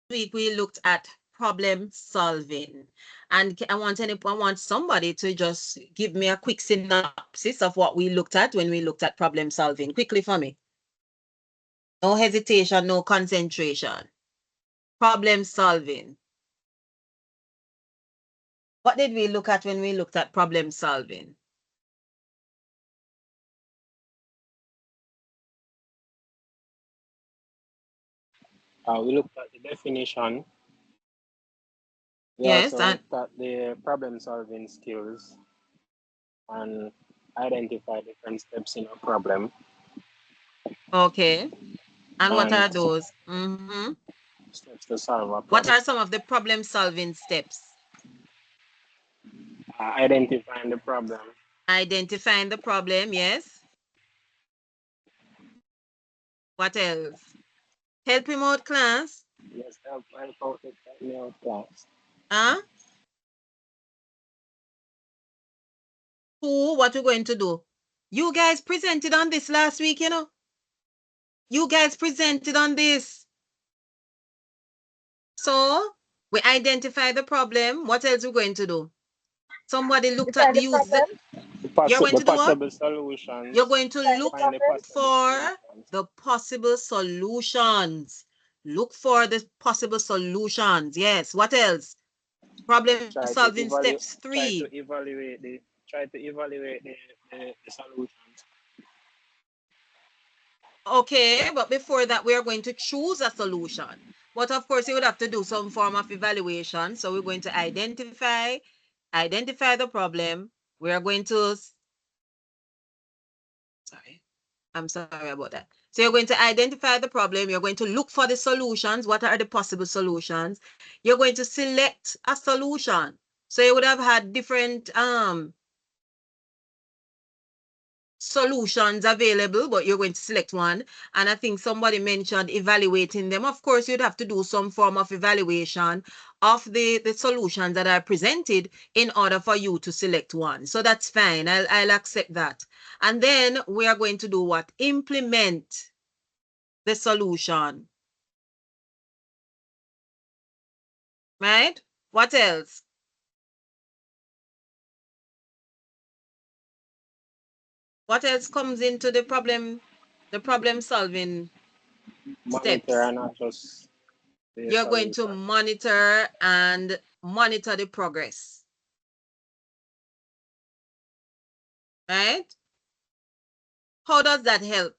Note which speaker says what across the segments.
Speaker 1: week we looked at problem solving, and I want somebody to just give me a quick synopsis of what we looked at when we looked at problem solving quickly for me. No hesitation, no concentration. Problem solving. What did we look at when we looked at problem solving?
Speaker 2: We looked at the definition. We
Speaker 1: Yes,
Speaker 2: also
Speaker 1: and
Speaker 2: looked at the problem solving skills and identify different steps in a problem
Speaker 1: okay. And what
Speaker 2: and
Speaker 1: are those? Mm-hmm.
Speaker 2: steps to solve a
Speaker 1: What
Speaker 2: problem.
Speaker 1: are some of the problem solving steps?
Speaker 2: Identifying the problem.
Speaker 1: Identifying the problem, yes. What else? Help him out, class.
Speaker 2: Yes, help out the technical class.
Speaker 1: Huh? Who? What we're going to do? You guys presented on this last week, you know. You guys presented on this. So we identify the problem. What else we going to do? Somebody looked at
Speaker 3: Define
Speaker 1: the
Speaker 3: the
Speaker 1: use.
Speaker 3: problem.
Speaker 1: You're going
Speaker 2: The
Speaker 1: to do what?
Speaker 2: possible
Speaker 1: You're
Speaker 2: solutions.
Speaker 1: going to
Speaker 3: Define the
Speaker 1: look
Speaker 2: Find the
Speaker 3: problem.
Speaker 2: possible
Speaker 1: for
Speaker 2: solutions.
Speaker 1: the possible solutions. Look for the possible solutions. Yes. What else? Problem solving steps
Speaker 2: Try
Speaker 1: 3.
Speaker 2: to evaluate the solutions.
Speaker 1: Okay, but before that, we are going to choose a solution. But of course, you would have to do some form of evaluation. So we're going to identify the problem. We are going to, sorry, I'm sorry about that. So you're going to identify the problem. You're going to look for the solutions. What are the possible solutions? You're going to select a solution. So you would have had different solutions available, but you're going to select one. And I think somebody mentioned evaluating them. Of course, you'd have to do some form of evaluation of the solutions that are presented in order for you to select one. So that's fine. I'll accept that. And then we are going to do what? Implement the solution. Right? What else? What else comes into the problem solving
Speaker 2: Monitor
Speaker 1: steps?
Speaker 2: and adjust the
Speaker 1: You're going to
Speaker 2: solution.
Speaker 1: monitor the progress. Right? How does that help?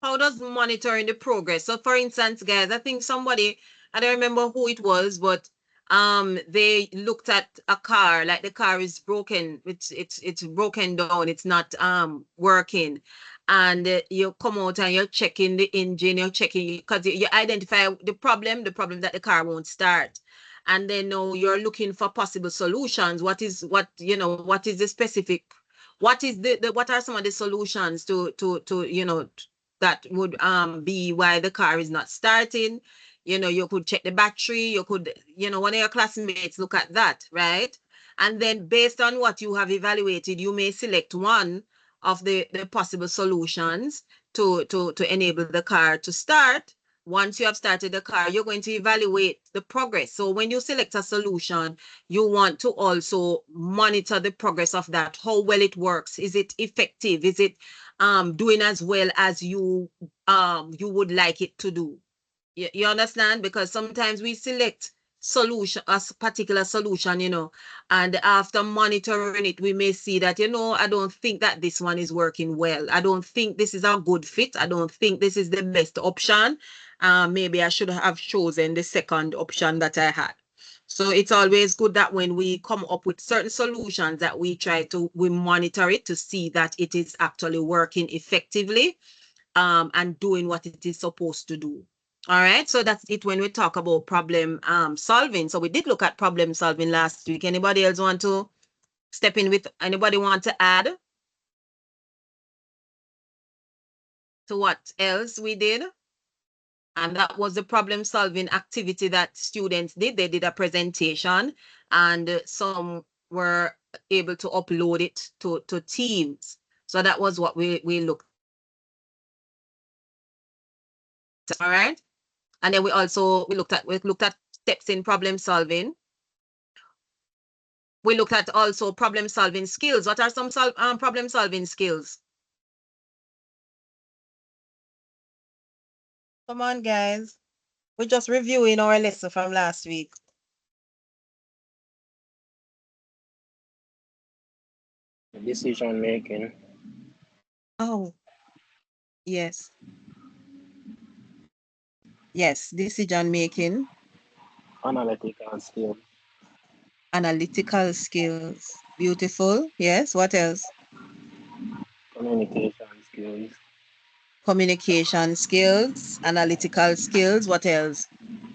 Speaker 1: How does monitoring the progress? So for instance, guys, I think somebody, I don't remember who it was, but they looked at a car, like the car is broken, it's broken down, it's not working. And you come out and you're checking the engine, you're checking because you identify the problem that the car won't start. And then now you're looking for possible solutions. What is the specific, what are some of the solutions to that would be why the car is not starting. You could check the battery, you could, one of your classmates look at that, right? And then based on what you have evaluated, you may select one of the possible solutions to enable the car to start. Once you have started the car, you're going to evaluate the progress. So when you select a solution, you want to also monitor the progress of that, how well it works. Is it effective? Is it doing as well as you would like it to do? You understand? Because sometimes we select a particular solution, and after monitoring it, we may see that, I don't think that this one is working well. I don't think this is a good fit. I don't think this is the best option. Maybe I should have chosen the second option that I had. So it's always good that when we come up with certain solutions that we monitor it to see that it is actually working effectively, and doing what it is supposed to do. All right, so that's it when we talk about problem solving. So we did look at problem solving last week. Anybody else want to step in with, anybody want to add to what else we did? And that was the problem solving activity that students did. They did a presentation, and some were able to upload it to Teams. So that was what we looked at. All right. And then we looked at steps in problem solving. We looked at also problem solving skills. What are some problem solving skills? Come on, guys. We're just reviewing our lesson from last week.
Speaker 2: Decision making.
Speaker 1: Oh, yes. Yes, decision making.
Speaker 2: Analytical skills.
Speaker 1: Analytical skills. Beautiful. Yes. What else?
Speaker 2: Communication skills.
Speaker 1: Communication skills. Analytical skills. What else?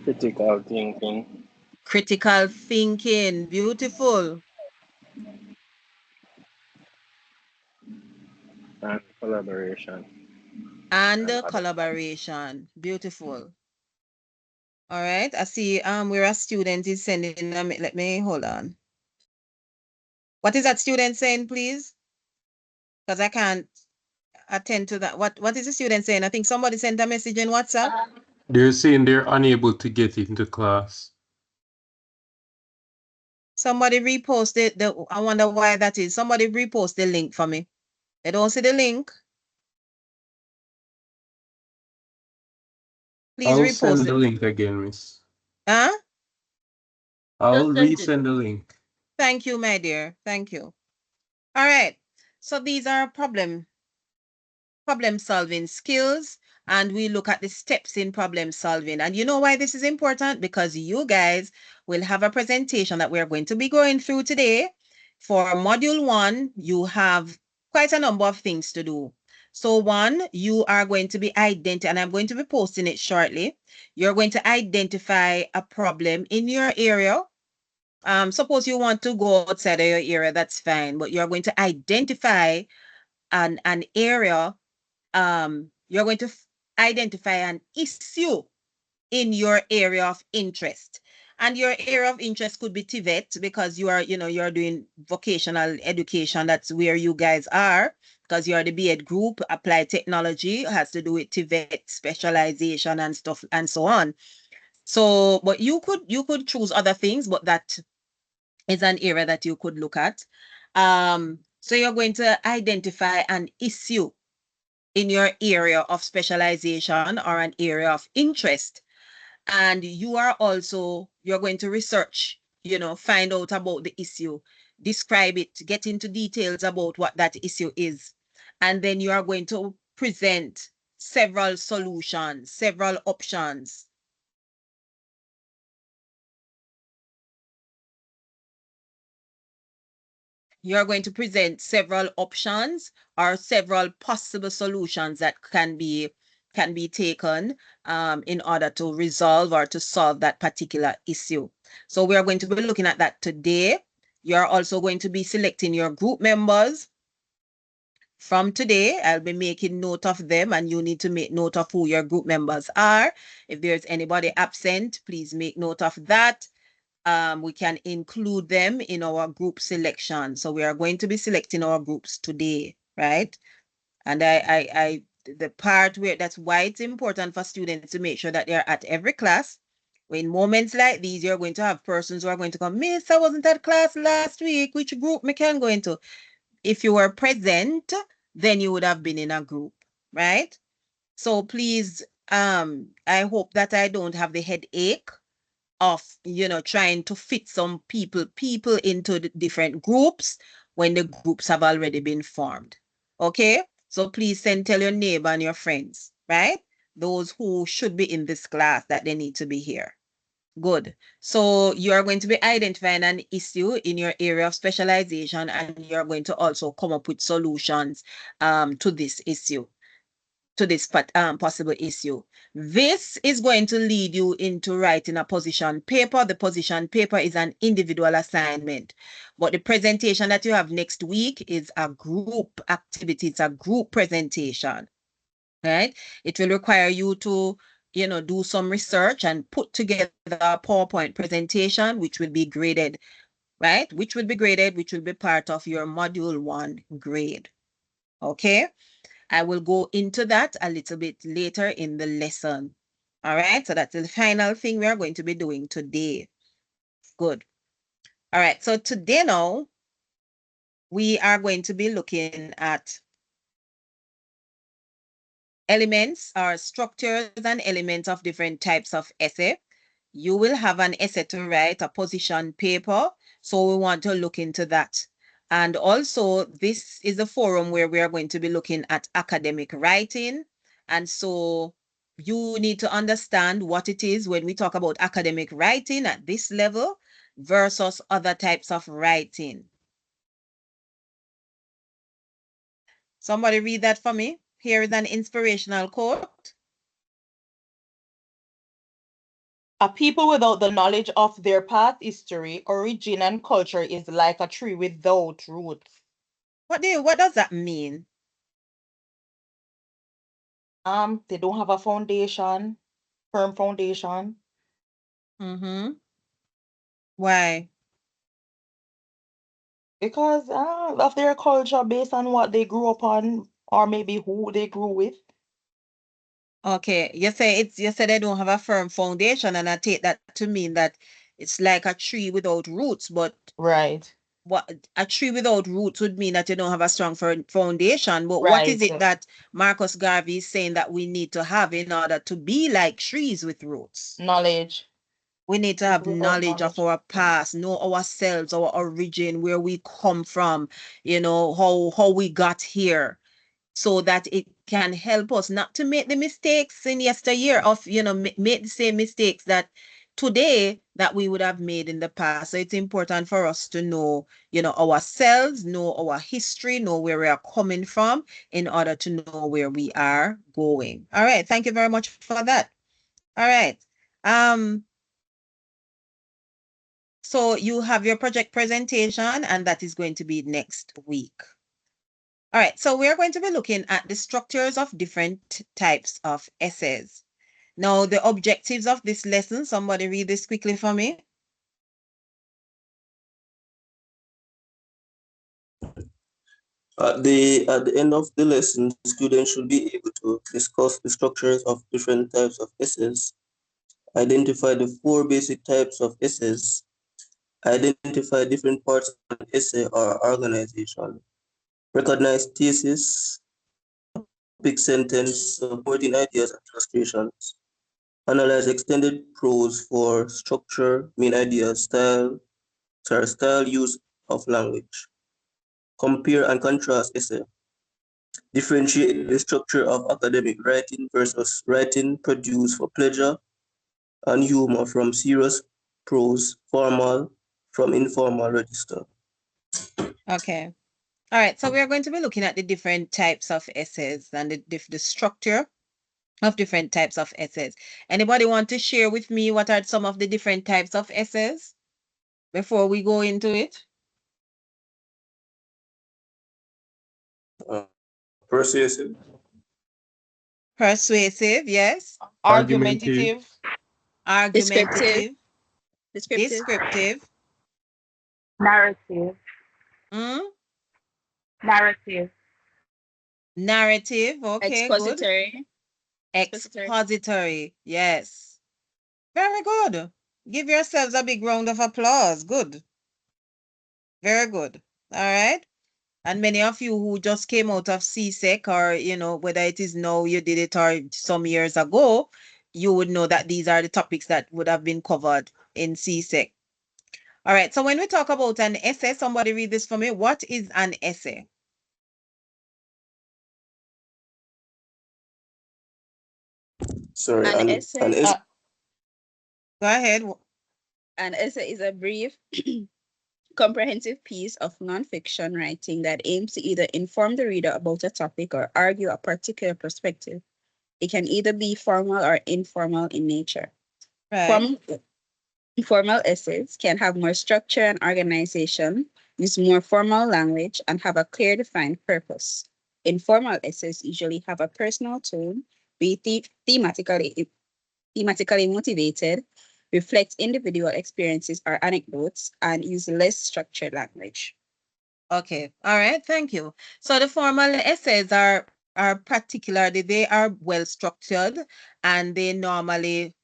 Speaker 2: Critical thinking.
Speaker 1: Critical thinking. Beautiful.
Speaker 2: And collaboration.
Speaker 1: And collaboration. Beautiful. All right. I see where a student is sending let me hold on. What is that student saying, please? Because I can't attend to that. What is the student saying? I think somebody sent a message in WhatsApp.
Speaker 3: They're saying they're unable to get into class.
Speaker 1: Somebody reposted I wonder why that is. Somebody repost the link for me. They don't see the link. Please
Speaker 3: I'll
Speaker 1: repost
Speaker 3: send
Speaker 1: it.
Speaker 3: the link again, miss.
Speaker 1: Huh?
Speaker 3: I'll resend the link.
Speaker 1: Thank you, my dear. Thank you. All right. So these are problem solving skills, and we look at the steps in problem solving. And you know why this is important? Because you guys will have a presentation that we're going to be going through today. For module 1, you have quite a number of things to do. So 1, you are going to be and I'm going to be posting it shortly. You're going to identify a problem in your area. Suppose you want to go outside of your area, that's fine, but you're going to identify an area. You're going to identify an issue in your area of interest. And your area of interest could be TVET, because you're doing vocational education. That's where you guys are, because you're the BEd group. Applied technology has to do with TVET specialization and stuff and so on. So, but you could choose other things, but that is an area that you could look at. So you're going to identify an issue in your area of specialization or an area of interest. And you're going to research, find out about the issue, describe it, get into details about what that issue is. And then you are going to present several solutions, several options. You're going to present several options or several possible solutions that can be taken in order to resolve or to solve that particular issue. So we are going to be looking at that today. You're also going to be selecting your group members. From today, I'll be making note of them, and you need to make note of who your group members are. If there's anybody absent, please make note of that. We can include them in our group selection. So we are going to be selecting our groups today, right? And the part where that's why it's important for students to make sure that they're at every class. In moments like these, you're going to have persons who are going to come, Miss, I wasn't at class last week. Which group me can go into? If you were present, then you would have been in a group, right? So please, I hope that I don't have the headache of trying to fit some people into the different groups when the groups have already been formed. Okay, so please tell your neighbor and your friends, right? Those who should be in this class, that they need to be here. Good. So you are going to be identifying an issue in your area of specialization, and you're going to also come up with solutions to this issue, to this possible issue. This is going to lead you into writing a position paper. The position paper is an individual assignment, but the presentation that you have next week is a group activity. It's a group presentation, right? It will require you to do some research and put together a PowerPoint presentation, which will be graded right? Which will be graded, which will be part of your module 1 grade. Okay, I will go into that a little bit later in the lesson. All right, so that's the final thing we are going to be doing today. Good. All right, so today now, we are going to be looking at elements or structures and elements of different types of essay. You will have an essay to write, a position paper, so we want to look into that. And also, this is a forum where we are going to be looking at academic writing. And so you need to understand what it is when we talk about academic writing at this level versus other types of writing. Somebody read that for me. Here is an inspirational quote.
Speaker 4: A people without the knowledge of their past history, origin, and culture is like a tree without roots.
Speaker 1: What does that mean?
Speaker 4: They don't have a foundation, firm foundation.
Speaker 1: Mm-hmm. Why?
Speaker 4: Because of their culture based on what they grew up on, or maybe who they grew with.
Speaker 1: Okay, you say they don't have a firm foundation, and I take that to mean that it's like a tree without roots, but
Speaker 4: Right.
Speaker 1: what a tree without roots would mean that you don't have a strong foundation. But what is
Speaker 4: Right.
Speaker 1: it that Marcus Garvey is saying that we need to have in order to be like trees with roots?
Speaker 4: Knowledge.
Speaker 1: We need to have
Speaker 4: Without
Speaker 1: knowledge of our past, know ourselves, our origin, where we come from, you know, how we got here, so that it can help us not to make the mistakes in yesteryear of, you know, make the same mistakes that today that we would have made in the past. So it's important for us to know, you know, ourselves, know our history, know where we are coming from in order to know where we are going. All right. Thank you very much for that. All right. So you have your project presentation, and that is going to be next week. All right, so we're going to be looking at the structures of different types of essays. Now, the objectives of this lesson, somebody read this quickly for me.
Speaker 5: At the end of the lesson, students should be able to discuss the structures of different types of essays, identify the 4 basic types of essays, identify different parts of an essay or organization, recognize thesis, topic, sentence, supporting ideas and illustrations, analyze extended prose for structure, main ideas, style, use of language, compare and contrast essay, differentiate the structure of academic writing versus writing produced for pleasure and humor from serious prose, formal from informal register.
Speaker 1: Okay. All right, so we're going to be looking at the different types of essays and the structure of different types of essays. Anybody want to share with me what are some of the different types of essays before we go into it?
Speaker 5: Persuasive.
Speaker 1: Persuasive, yes.
Speaker 4: Argumentative.
Speaker 1: Argumentative.
Speaker 6: Descriptive.
Speaker 1: Descriptive.
Speaker 7: Narrative. Narrative.
Speaker 1: Narrative, okay, good.
Speaker 6: Expository.
Speaker 1: Expository, yes. Very good. Give yourselves a big round of applause. Good. Very good. All right. And many of you who just came out of CSEC, or, you know, whether it is now you did it or some years ago, you would know that these are the topics that would have been covered in CSEC. All right. So when we talk about an essay, somebody read this for me. What is an essay?
Speaker 5: Sorry,
Speaker 6: An essay.
Speaker 1: Go ahead.
Speaker 6: An essay is a brief, comprehensive piece of nonfiction writing that aims to either inform the reader about a topic or argue a particular perspective. It can either be formal or informal in nature.
Speaker 1: Right.
Speaker 6: Formal essays can have more structure and organization, use more formal language, and have a clear defined purpose. Informal essays usually have a personal tone, be thematically motivated, reflect individual experiences or anecdotes, and use less structured language.
Speaker 1: Okay. All right. Thank you. So the formal essays are particularly, they are well structured, and they normally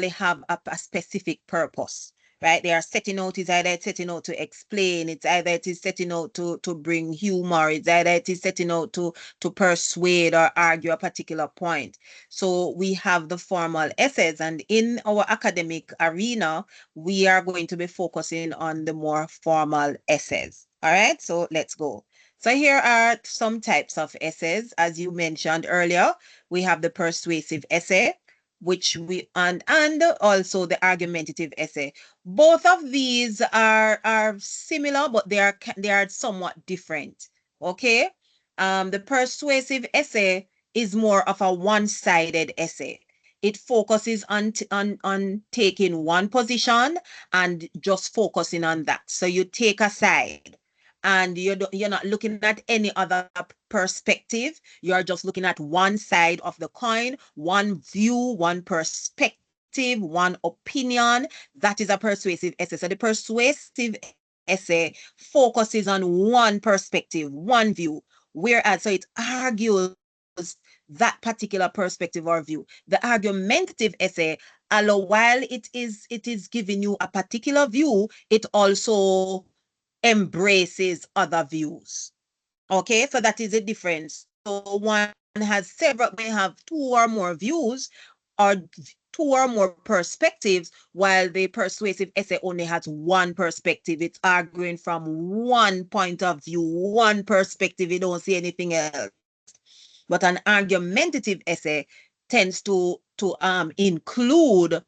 Speaker 1: have a specific purpose, right? They are setting out, is either it's setting out to explain, it's either it is setting out to bring humor, it's either it is setting out to persuade or argue a particular point. So we have the formal essays, and in our academic arena, we are going to be focusing on the more formal essays. All right, so let's go. So here are some types of essays. As you mentioned earlier, we have the persuasive essay, which we and also the argumentative essay. Both of these are similar, but they are somewhat different. Okay. The persuasive essay is more of a one-sided essay. It focuses on taking one position and just focusing on that. So you take a side, and you're not looking at any other perspective. You're just looking at one side of the coin, one view, one perspective, one opinion. That is a persuasive essay. So the persuasive essay focuses on one perspective, one view, whereas so it argues that particular perspective or view. The argumentative essay, while it is giving you a particular view, it also embraces other views. Okay, so that is a difference. So one has several, may have two or more views or two or more perspectives, while the persuasive essay only has one perspective. It's arguing from one point of view, one perspective. You don't see anything else. But an argumentative essay tends to include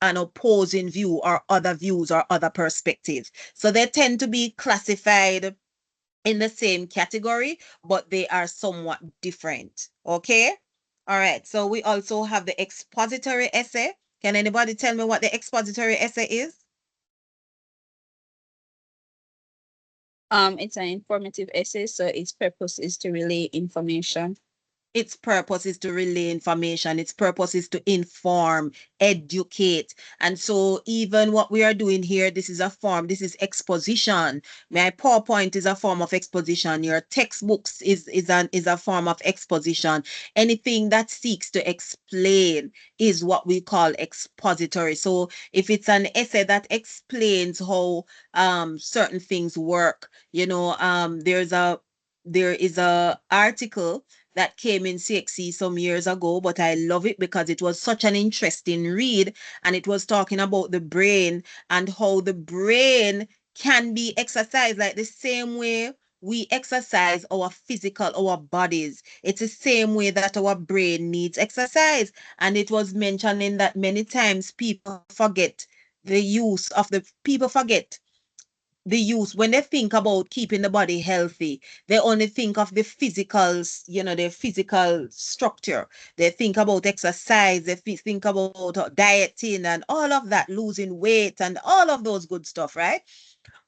Speaker 1: an opposing view or other views or other perspectives. So they tend to be classified in the same category, but they are somewhat different. Okay. All right. So we also have the expository essay. Can anybody tell me what the expository essay is?
Speaker 6: It's an informative essay, so its purpose is to relay information.
Speaker 1: Its purpose is to relay information. Its purpose is to inform, educate. And so even what we are doing here, this is exposition. My PowerPoint is a form of exposition. Your textbooks is a form of exposition. Anything that seeks to explain is what we call expository. So if it's an essay that explains how certain things work, there is a article that came in CXC some years ago, but I love it because it was such an interesting read, and it was talking about the brain and how the brain can be exercised like the same way we exercise our bodies. It's the same way that our brain needs exercise. And it was mentioning that many times people forget when they think about keeping the body healthy. They only think of the the physical structure. They think about exercise, they think about dieting and all of that, losing weight and all of those good stuff, right?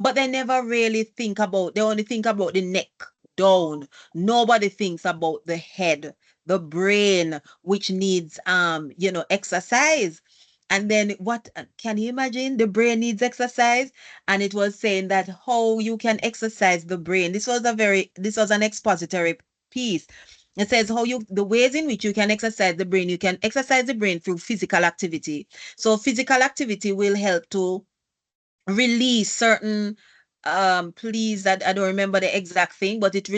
Speaker 1: But they never really they only think about the neck down. Nobody thinks about the head, the brain, which needs exercise. And then what can you imagine? The brain needs exercise. And it was saying that how you can exercise the brain. This was an expository piece. It says the ways in which you can exercise the brain. You can exercise the brain through physical activity. So physical activity will help to release certain please, I don't remember the exact thing, but it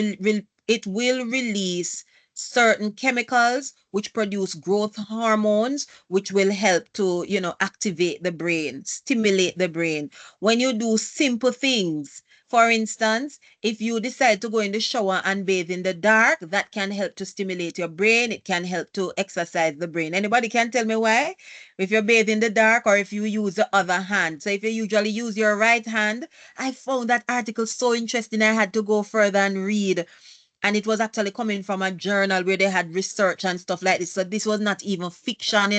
Speaker 1: will release certain chemicals which produce growth hormones, which will help to activate the brain, stimulate the brain. When you do simple things, for instance, if you decide to go in the shower and bathe in the dark, that can help to stimulate your brain. It can help to exercise the brain. Anybody can tell me why? If you bathe in the dark, or if you use the other hand. So if you usually use your right hand, I found that article so interesting. I had to go further and read. And it was actually coming from a journal where they had research and stuff like this. So this was not even fiction,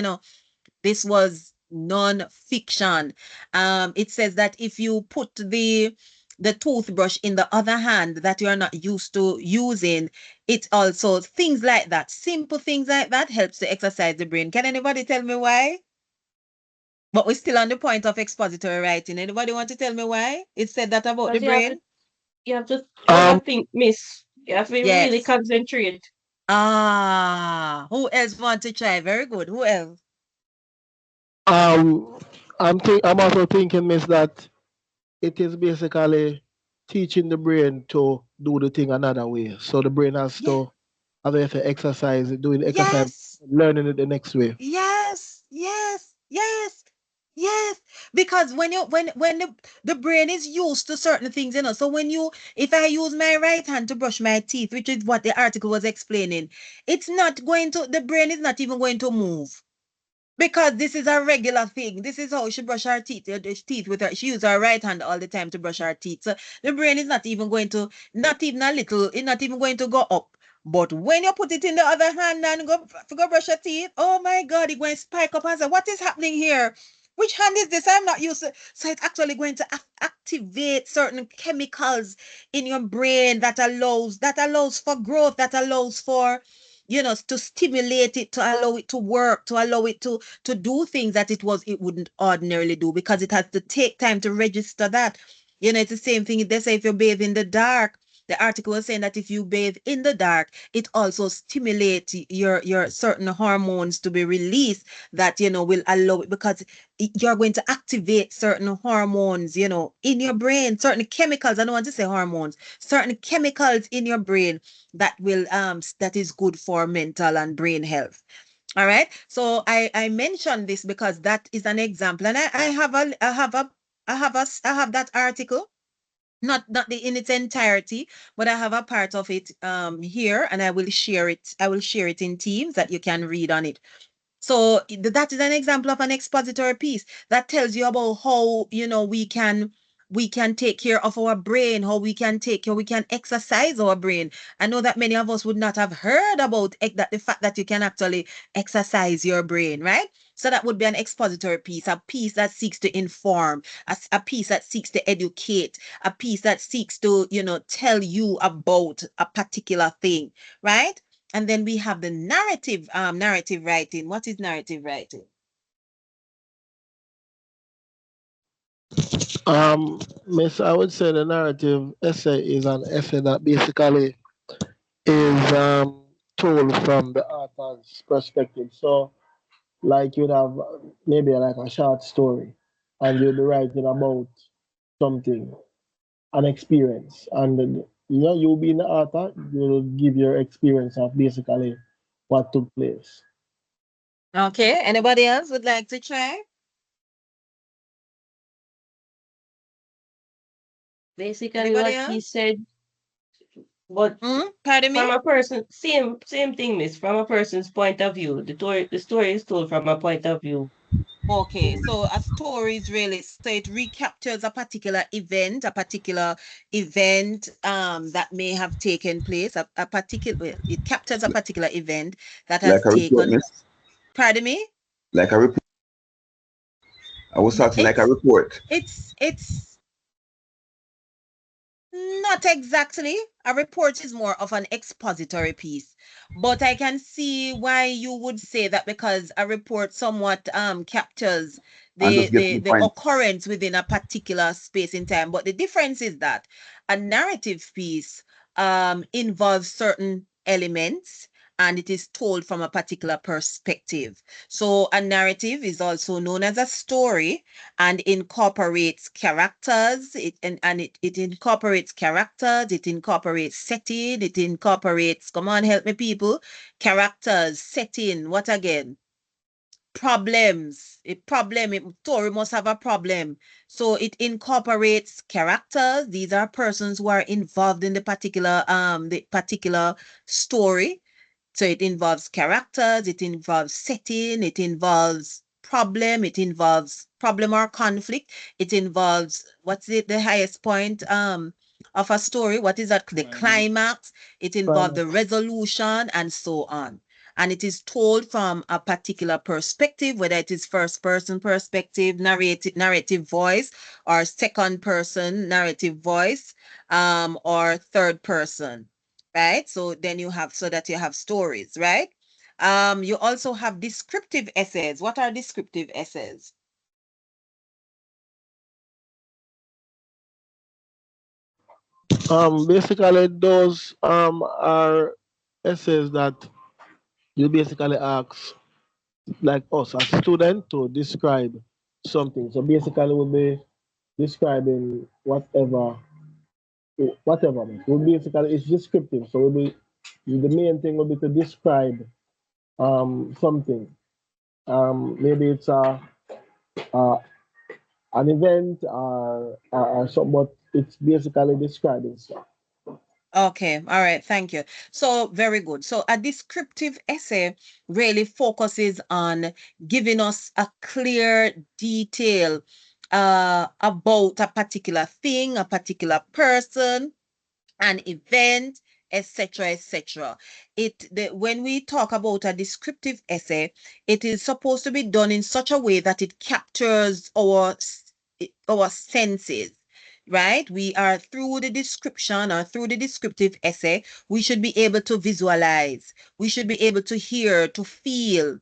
Speaker 1: This was non-fiction. It says that if you put the the toothbrush in the other hand that you're not used to using. It's also things like that, simple things like that helps to exercise the brain. Can anybody tell me why? But we're still on the point of expository writing. Anybody want to tell me why it said that about the
Speaker 7: Because
Speaker 1: brain?
Speaker 7: you have to
Speaker 3: Um,
Speaker 7: overthink, miss. You have to really
Speaker 1: Yes.
Speaker 7: concentrate.
Speaker 1: Who else want to try? Very good. Who else?
Speaker 8: Um, I'm also thinking, miss, that it is basically teaching the brain to do the thing another way. So the brain has
Speaker 1: Yeah.
Speaker 8: to have to exercise, doing exercise,
Speaker 1: Yes.
Speaker 8: learning it the next way.
Speaker 1: Yes. Yes. Yes. Yes. Because when the brain is used to certain things, so if I use my right hand to brush my teeth, which is what the article was explaining, the brain is not even going to move. Because this is a regular thing. This is how she brush her teeth with her. She use her right hand all the time to brush her teeth. So the brain is not even going to, not even a little, it's not even going to go up. But when you put it in the other hand and go brush your teeth, oh my God, it going to spike up and say, what is happening here? Which hand is this? I'm not used to. So it's actually going to activate certain chemicals in your brain that allows for growth, that allows for, to stimulate it, to allow it to work, to allow it to do things that it wouldn't ordinarily do, because it has to take time to register that. It's the same thing. They say if you bathe in the dark, the article was saying that if you bathe in the dark, it also stimulates your certain hormones to be released that, will allow it, because you're going to activate certain hormones, in your brain, certain chemicals. I don't want to say hormones, certain chemicals in your brain that is good for mental and brain health. All right. So I mentioned this because that is an example, and I have that article, not in its entirety, but I have a part of it here, and I will share it. I will share it in Teams that you can read on it. So that is an example of an expository piece that tells you about how, we can take care of our brain, how we can exercise our brain. I know that many of us would not have heard about the fact that you can actually exercise your brain, right? So that would be an expository piece, a piece that seeks to inform, a piece that seeks to educate, a piece that seeks to, tell you about a particular thing, right? And then we have the narrative writing. What is narrative writing?
Speaker 8: Miss, I would say the narrative essay is an essay that basically is told from the author's perspective. So, like you'd have maybe like a short story, and you'd be writing about something, an experience, and then, you'll be in the author, you'll give your experience of basically what took place.
Speaker 1: Okay. Anybody else would like to try?
Speaker 7: Basically,
Speaker 1: Anybody
Speaker 7: what he
Speaker 1: else?
Speaker 7: said, but
Speaker 1: Pardon me?
Speaker 7: from a person, same thing, miss. From a person's point of view, the story is told from a point of view.
Speaker 1: Okay, so a story is really, so it recaptures a particular event that may have taken place, it captures a particular event that
Speaker 9: Like
Speaker 1: has
Speaker 9: a report,
Speaker 1: taken.
Speaker 9: miss.
Speaker 1: Pardon me?
Speaker 9: Like a report. I was talking like a report.
Speaker 1: It's not exactly. A report is more of an expository piece, but I can see why you would say that, because a report somewhat captures
Speaker 9: I'm
Speaker 1: the
Speaker 9: just getting
Speaker 1: the
Speaker 9: the
Speaker 1: the
Speaker 9: point.
Speaker 1: occurrence within a particular space in time. But the difference is that a narrative piece involves certain elements, and it is told from a particular perspective. So a narrative is also known as a story, and incorporates characters. It incorporates characters, it incorporates setting, it incorporates, come on, help me people, characters, setting, what again? Problems. Story must have a problem. So it incorporates characters. These are persons who are involved in the particular story. So it involves characters, it involves setting, it involves problem or conflict. It involves, the highest point of a story? What is that? The climax. It involves the
Speaker 8: Climax.
Speaker 1: resolution, and so on. and it is told from a particular perspective, whether it is first person perspective, narrative voice, or second person narrative voice, or third person, right? So then you have, so that you have stories, right? You also have descriptive essays. What are descriptive essays?
Speaker 8: Basically, those are essays that you basically ask, like us, a student, to describe something. So basically, we'll be describing whatever. We'll basically, it's descriptive. So we'll be, the main thing will be to describe something. Maybe it's a an event or something, but it's basically describing stuff.
Speaker 1: Okay, all right, thank you. So very good. So a descriptive essay really focuses on giving us a clear detail about a particular thing, a particular person, an event, etc., etc. When we talk about a descriptive essay, it is supposed to be done in such a way that it captures our senses, right? We are, through the description or through the descriptive essay, we should be able to visualize, we should be able to hear, to feel,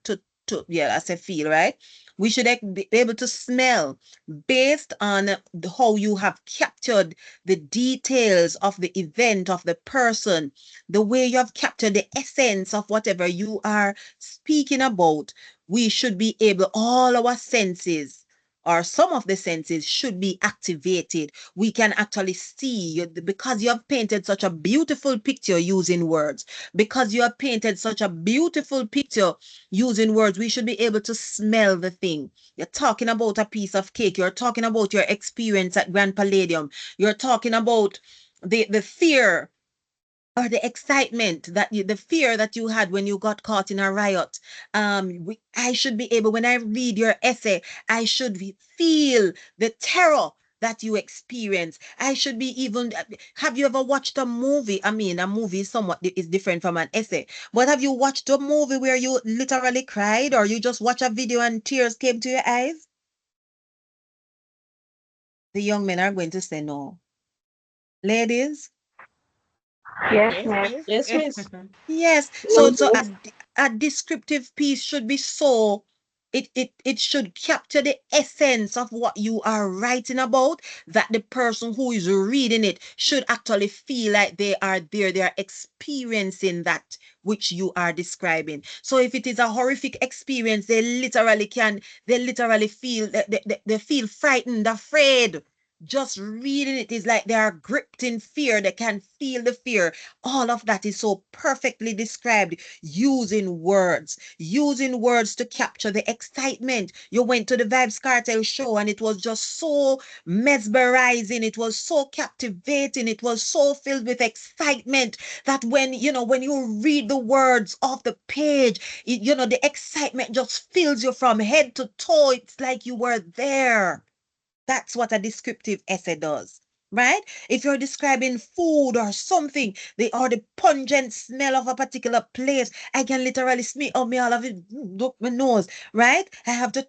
Speaker 1: yeah, I say feel, right? We should be able to smell based on how you have captured the details of the event, of the person, the way you have captured the essence of whatever you are speaking about. We should be able, all our senses, or some of the senses, should be activated. We can actually see, because you have painted such a beautiful picture using words, because you have painted such a beautiful picture using words, we should be able to smell the thing. You're talking about a piece of cake. You're talking about your experience at Grand Palladium. You're talking about the fear or the excitement that the fear that you had when you got caught in a riot. I should be able, when I read your essay, I should feel the terror that you experience. I should be even, have you ever watched a movie? I mean, a movie somewhat is different from an essay, but have you watched a movie where you literally cried, or you just watch a video and tears came to your eyes? The young men are going to say no. Ladies?
Speaker 10: Yes, miss.
Speaker 7: Yes, miss.
Speaker 1: Yes. So a descriptive piece should be so, it should capture the essence of what you are writing about, that the person who is reading it should actually feel like they are there, they are experiencing that which you are describing. So if it is a horrific experience, they literally feel, they feel frightened, afraid. Just reading it is like they are gripped in fear. They can feel the fear. All of that is so perfectly described using words to capture the excitement. You went to the Vybz Kartel show and it was just so mesmerizing. It was so captivating. It was so filled with excitement that when you read the words off the page, the excitement just fills you from head to toe. It's like you were there. That's what a descriptive essay does, right? If you're describing food or something, or the pungent smell of a particular place, I can literally smell, me all of it, look my nose, right? I have to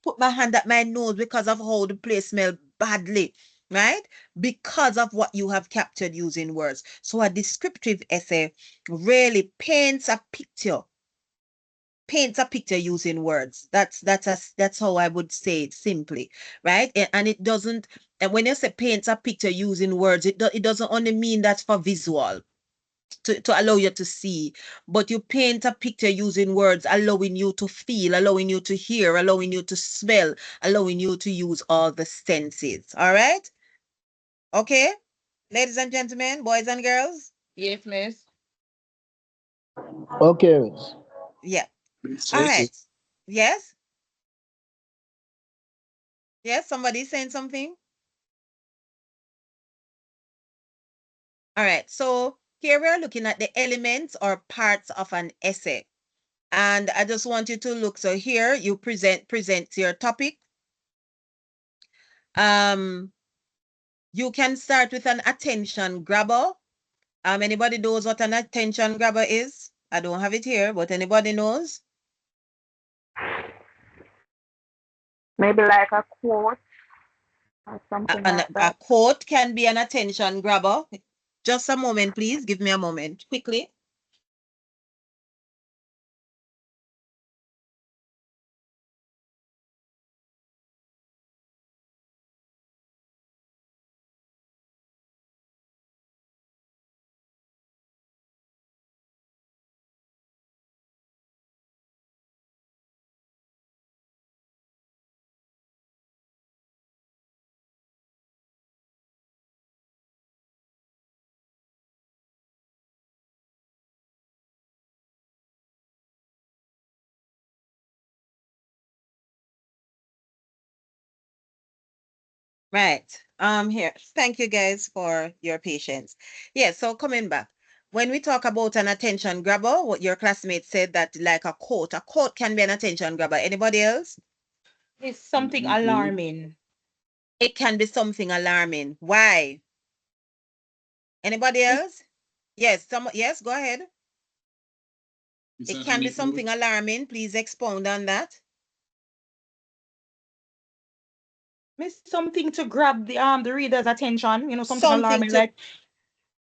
Speaker 1: put my hand at my nose because of how the place smells badly, right? Because of what you have captured using words. So a descriptive essay really paints a picture using words. That's how I would say it simply, right? And it doesn't. And when you say paints a picture using words, it doesn't only mean that's for visual, to allow you to see, but you paint a picture using words, allowing you to feel, allowing you to hear, allowing you to smell, allowing you to use all the senses. All right? Okay, ladies and gentlemen, boys and girls.
Speaker 10: Yes, miss.
Speaker 8: Okay, miss.
Speaker 1: Yeah. All right. Yes. Yes. Somebody saying something. All right, so here we are looking at the elements or parts of an essay. And I just want you to look. So here you present your topic. You can start with an attention grabber. Anybody knows what an attention grabber is? I don't have it here, but anybody knows?
Speaker 10: Maybe like a quote or something like
Speaker 1: A
Speaker 10: that.
Speaker 1: quote can be an attention grabber. Just a moment, please. Give me a moment, quickly. Right. Here. Thank you guys for your patience. Yeah, so coming back. When we talk about an attention grabber, what your classmate said that like a quote can be an attention grabber. Anybody else?
Speaker 4: It's something alarming.
Speaker 1: It can be something alarming. Why? Anybody else? Yes, yes, go ahead. It can be something alarming. Please expound on that.
Speaker 4: Miss something to grab the reader's attention, something
Speaker 1: Something
Speaker 4: alarming
Speaker 1: to
Speaker 4: like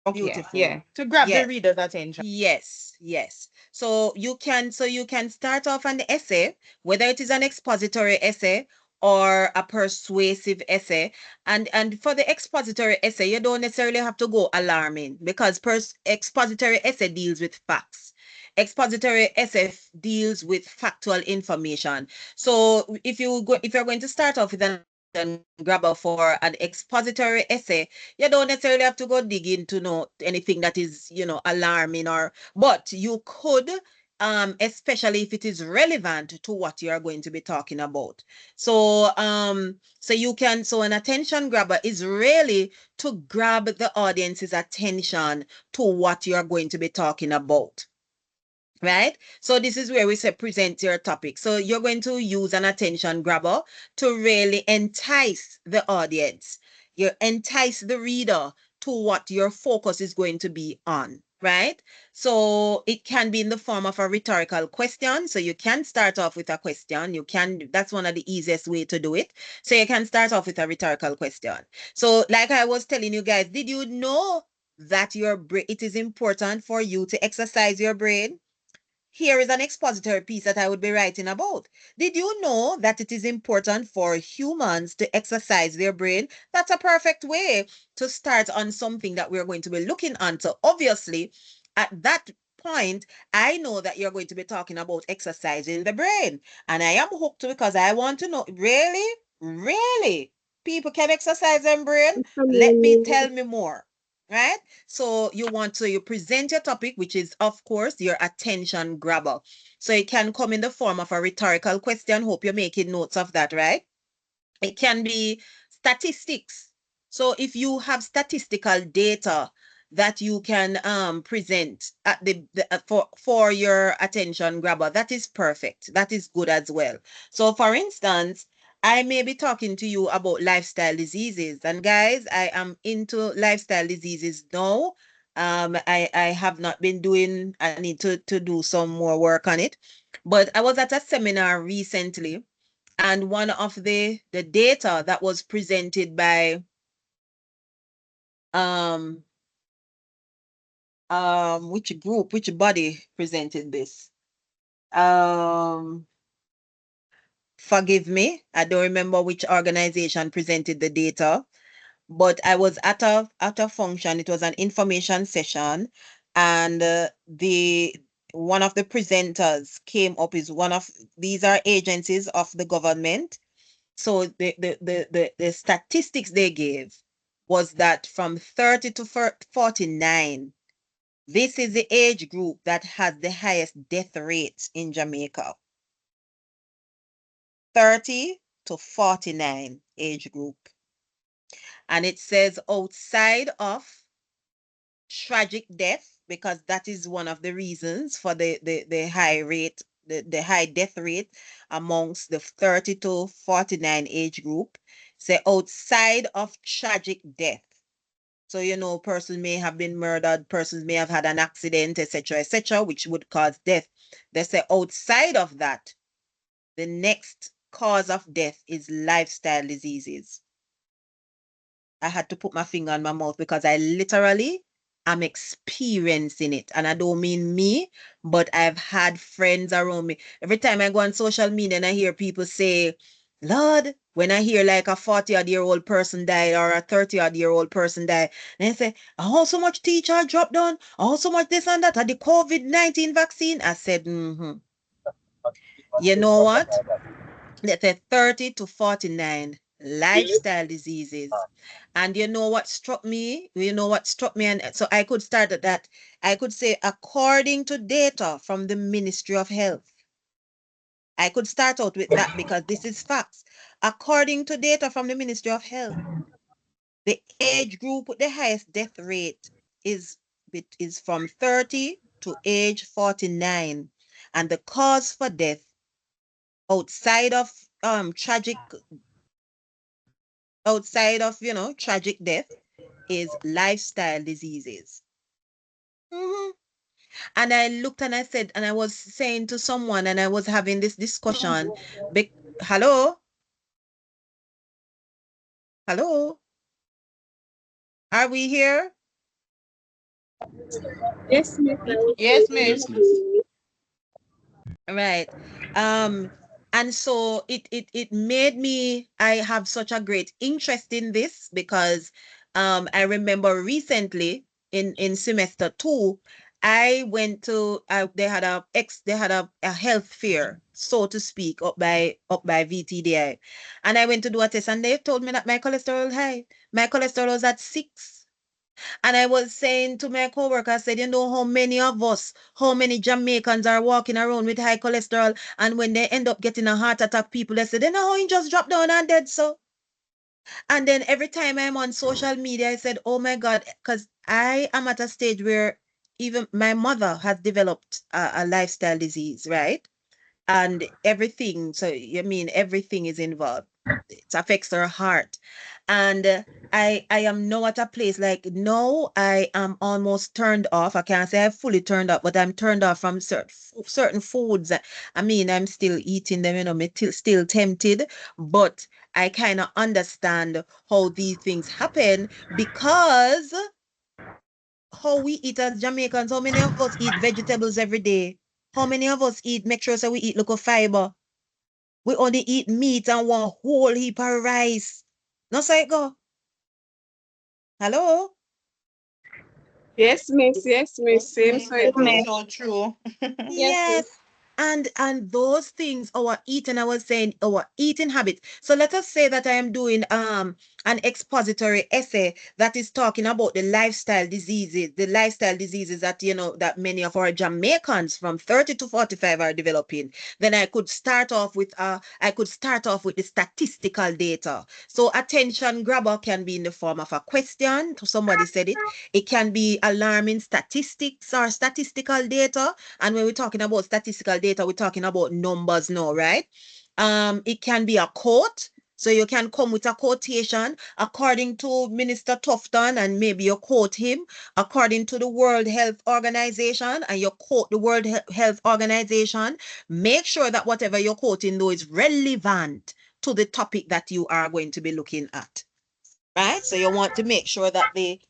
Speaker 4: okay,
Speaker 1: beautiful.
Speaker 4: yeah, to grab the
Speaker 1: Yes.
Speaker 4: reader's attention.
Speaker 1: Yes. So you can start off an essay, whether it is an expository essay or a persuasive essay. And for the expository essay, you don't necessarily have to go alarming because expository essay deals with facts. Expository essay deals with factual information. So if you're going to start off with an grabber for an expository essay, you don't necessarily have to go dig into know anything that is, alarming but you could, especially if it is relevant to what you are going to be talking about. So an attention grabber is really to grab the audience's attention to what you are going to be talking about. Right? So this is where we say present your topic. So you're going to use an attention grabber to really entice the audience. You entice the reader to what your focus is going to be on, right? So it can be in the form of a rhetorical question. So you can start off with a question. That's one of the easiest way to do it. So you can start off with a rhetorical question. So like I was telling you guys, did you know that it is important for you to exercise your brain? Here is an expository piece that I would be writing about. Did you know that it is important for humans to exercise their brain? That's a perfect way to start on something that we're going to be looking on. So obviously, at that point, I know that you're going to be talking about exercising the brain. And I am hooked because I want to know, really, people can exercise their brain? Tell me more. Right? So you present your topic, which is, of course, your attention grabber. So it can come in the form of a rhetorical question. Hope you're making notes of that, right? It can be statistics. So if you have statistical data that you can present at for your attention grabber, that is perfect. That is good as well. So for instance, I may be talking to you about lifestyle diseases. And guys, I am into lifestyle diseases now. I have not been doing, I need to do some more work on it. But I was at a seminar recently, and one of the data that was presented by which body presented this? Forgive me, I don't remember which organization presented the data, but I was at a function. It was an information session, and one of the presenters came up. These are agencies of the government. So the statistics they gave was that from 30 to 49, this is the age group that has the highest death rates in Jamaica. 30 to 49 age group. And it says outside of tragic death, because that is one of the reasons for the high rate, the high death rate amongst the 30 to 49 age group. Say outside of tragic death, So, person may have been murdered, persons may have had an accident, etc., which would cause death. They say outside of that, the next cause of death is lifestyle diseases. I had to put my finger on my mouth because I literally am experiencing it. And I don't mean me, but I've had friends around me. Every time I go on social media and I hear people say, Lord, when I hear like a 40-odd-year-old person died or a 30-odd-year-old person died, and I say, oh, so much teacher dropped down, oh, so much this and that, and the COVID-19 vaccine. I said, You know what? Let's say 30 to 49 lifestyle diseases. And you know what struck me? And so I could start at that. I could say, according to data from the Ministry of Health, I could start out with that because this is facts. According to data from the Ministry of Health, the age group with the highest death rate is from 30 to age 49. And the cause for death outside of tragic death is lifestyle diseases. And I looked and I said, and I was saying to someone, and I was having this discussion. Hello? Hello? Are we here?
Speaker 10: Yes, miss.
Speaker 4: Yes, miss.
Speaker 1: Right. And so it made me, I have such a great interest in this because I remember recently in semester 2, I went to they had a health fair, so to speak, up by VTDI. And I went to do a test and they told me that my cholesterol was high. My cholesterol was at 6. And I was saying to my coworker, I said, you know how many Jamaicans are walking around with high cholesterol, and when they end up getting a heart attack, people, they say, they know how he just dropped down and dead, so. And then every time I'm on social media, I said, oh my God, because I am at a stage where even my mother has developed a lifestyle disease, right? And everything, so everything is involved. It affects her heart. And I am now at a place like, no, I am almost turned off. I can't say I'm fully turned off, but I'm turned off from certain foods. I'm still eating them, I'm still tempted, but I kind of understand how these things happen because how we eat as Jamaicans, how many of us eat vegetables every day? How many of us make sure we eat local fiber? We only eat meat and one whole heap of rice. No, so it go. Hello?
Speaker 10: Yes, miss. Yes, miss. Same
Speaker 4: Miss,
Speaker 10: so
Speaker 4: it
Speaker 10: it
Speaker 4: is
Speaker 10: is.
Speaker 4: so true.
Speaker 10: Yes,
Speaker 1: Yes.
Speaker 10: miss.
Speaker 1: And those things, our eating, I was saying, our eating habits. So let us say that I am doing an expository essay that is talking about the lifestyle diseases that that many of our Jamaicans from 30 to 45 are developing. Then I could start off with the statistical data. So attention grabber can be in the form of a question. Somebody said it. It can be alarming statistics or statistical data. And when we're talking about statistical data, we're talking about numbers now, right? It can be a quote. So you can come with a quotation according to Minister Tufton, and maybe you quote him according to the World Health Organization, and you quote the World Health Organization. Make sure that whatever you're quoting though is relevant to the topic that you are going to be looking at, right? So you want to make sure that the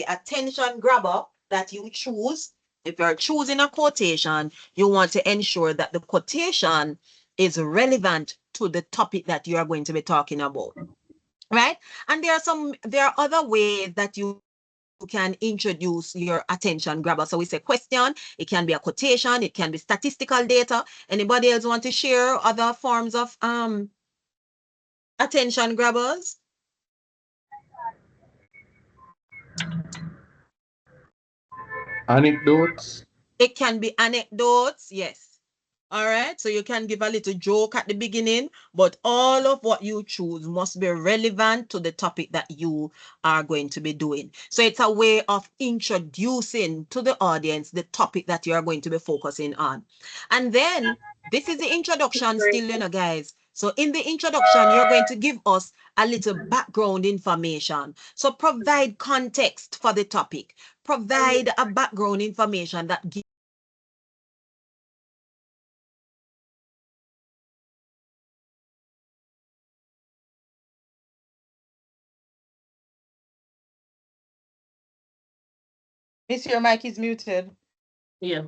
Speaker 1: attention grabber that you choose, if you're choosing a quotation, you want to ensure that the quotation is relevant to the topic that you are going to be talking about, right? And there are other ways that you can introduce your attention grabber. So we say question, it can be a quotation, it can be statistical data. Anybody else want to share other forms of attention grabbers?
Speaker 3: Anecdotes.
Speaker 1: It can be anecdotes, yes. All right, so you can give a little joke at the beginning, but all of what you choose must be relevant to the topic that you are going to be doing. So it's a way of introducing to the audience the topic that you are going to be focusing on. And then this is the introduction still, guys. So in the introduction, you're going to give us a little background information. So provide context for the topic. Provide a background information that gives
Speaker 4: Miss, your mic is muted.
Speaker 7: Yeah.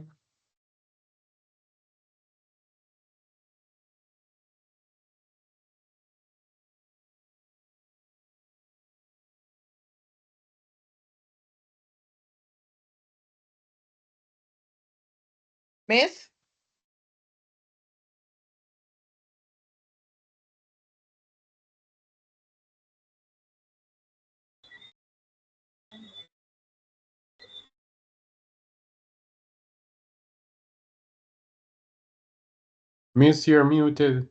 Speaker 4: Miss?
Speaker 3: Miss, you're muted.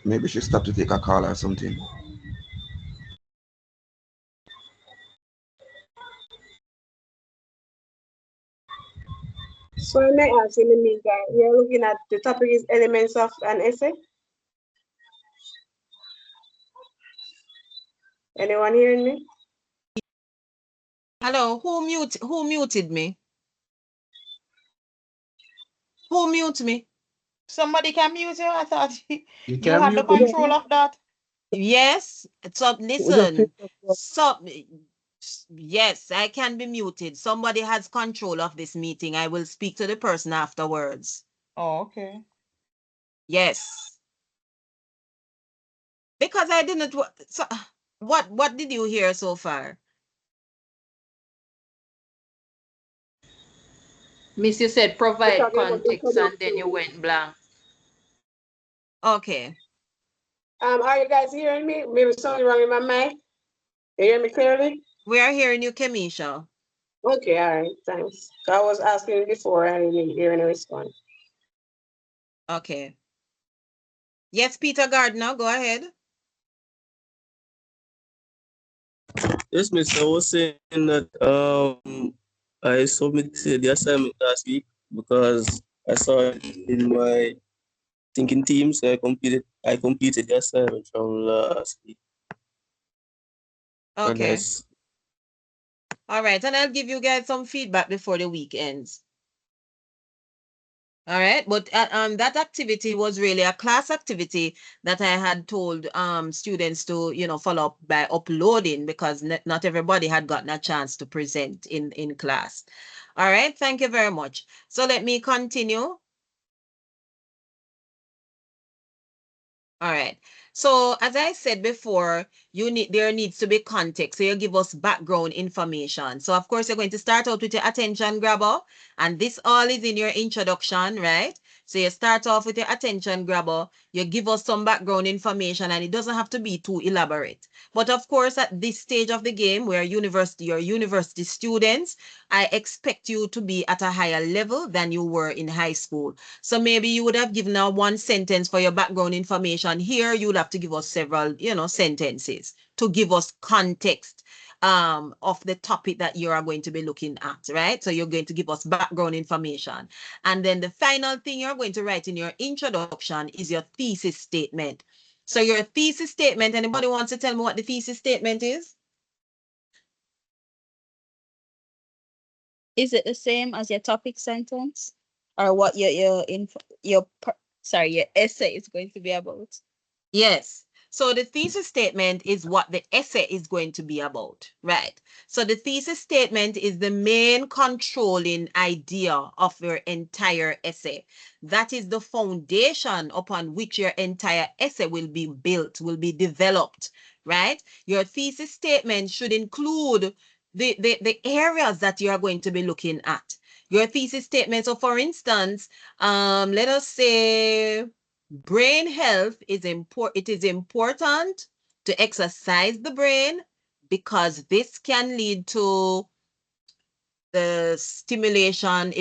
Speaker 9: Maybe she stopped to take a call or something.
Speaker 11: So I may ask in the meantime, we are looking at the topic is elements of an essay. Anyone hearing me?
Speaker 1: Hello, who muted me? Who mute me?
Speaker 4: Somebody can mute you. I thought
Speaker 3: You
Speaker 4: you
Speaker 3: can
Speaker 4: have the
Speaker 3: mute me.
Speaker 4: control of that.
Speaker 1: Yes. So
Speaker 8: We just
Speaker 1: listen.
Speaker 8: picked up
Speaker 1: So yes, I can be muted. Somebody has control of this meeting. I will speak to the person afterwards.
Speaker 4: Oh, okay.
Speaker 1: Yes. Because I didn't. So, what did you hear so far?
Speaker 12: Miss, you said
Speaker 11: We're
Speaker 12: provide
Speaker 11: talking about
Speaker 12: context and then you
Speaker 11: introduction.
Speaker 12: went blank.
Speaker 1: Okay.
Speaker 11: Are you guys hearing me? Maybe something wrong with my mic. You hear me clearly?
Speaker 1: We are hearing you, Kemisha.
Speaker 11: Okay, all right, thanks. I was asking before, I didn't hear any response.
Speaker 1: Okay. Yes, Peter Gardner, go ahead.
Speaker 5: Yes, Miss, I was saying that I submitted the assignment last week because I saw it in my thinking team, so I completed the assignment from last week. And
Speaker 1: Okay.
Speaker 5: that's
Speaker 1: All right. And I'll give you guys some feedback before the week ends. All right. But that activity was really a class activity that I had told students to, follow up by uploading because not everybody had gotten a chance to present in class. All right. Thank you very much. So let me continue. All right. So as I said before, there needs to be context. So you give us background information. So of course, you're going to start out with your attention grabber. And this all is in your introduction, right? So you start off with your attention grabber. You give us some background information and it doesn't have to be too elaborate. But of course, at this stage of the game, where you're university students, I expect you to be at a higher level than you were in high school. So maybe you would have given out one sentence for your background information. Here, you would have to give us several, sentences to give us context of the topic that you are going to be looking at, right? So you're going to give us background information. And then the final thing you're going to write in your introduction is your thesis statement. So your thesis statement, anybody wants to tell me what the thesis statement is?
Speaker 6: Is it the same as your topic sentence, or what your essay is going to be about?
Speaker 1: Yes. So the thesis statement is what the essay is going to be about, right? So the thesis statement is the main controlling idea of your entire essay. That is the foundation upon which your entire essay will be built, will be developed, right? Your thesis statement should include the areas that you are going to be looking at. Your thesis statement, so for instance, let us say brain health is important. It is important to exercise the brain because this can lead to the stimulation.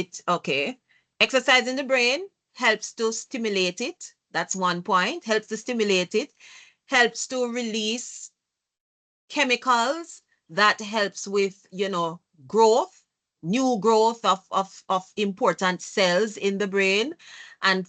Speaker 1: Exercising the brain helps to stimulate it. That's one point. Helps to stimulate it. Helps to release chemicals that helps with, growth, new growth of important cells in the brain. and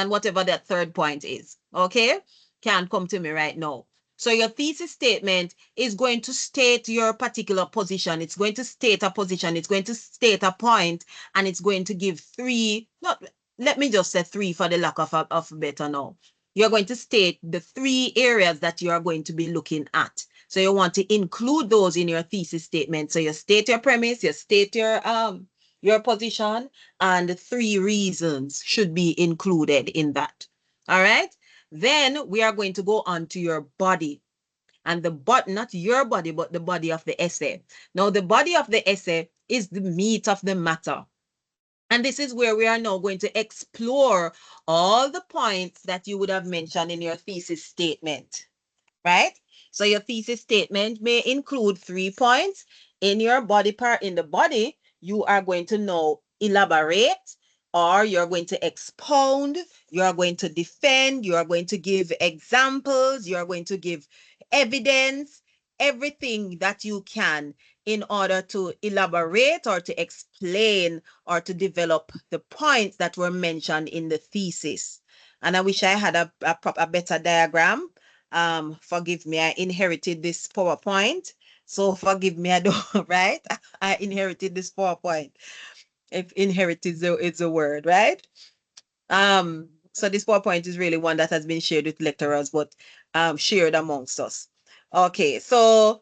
Speaker 1: whatever that third point is. Okay, can't come to me right now. So your thesis statement is going to state your particular position. It's going to state a position. It's going to state a point, and it's going to give three. Not let me just say three for the lack of better now. You're going to state the 3 areas that you are going to be looking at. So you want to include those in your thesis statement. So you state your premise, you state your position, and the 3 reasons should be included in that. All right. Then we are going to go on to your body. And not your body, but the body of the essay. Now, the body of the essay is the meat of the matter. And this is where we are now going to explore all the points that you would have mentioned in your thesis statement, right? So your thesis statement may include 3 points. In your body part, in the body, you are going to now elaborate, or you're going to expound, you are going to defend, you are going to give examples, you are going to give evidence, everything that you can in order to elaborate or to explain or to develop the points that were mentioned in the thesis. And I wish I had a better diagram. Forgive me, I inherited this PowerPoint. So forgive me, I don't, right? I inherited this PowerPoint. If inherited is a word, right? So this PowerPoint is really one that has been shared with lecturers, but shared amongst us. Okay, so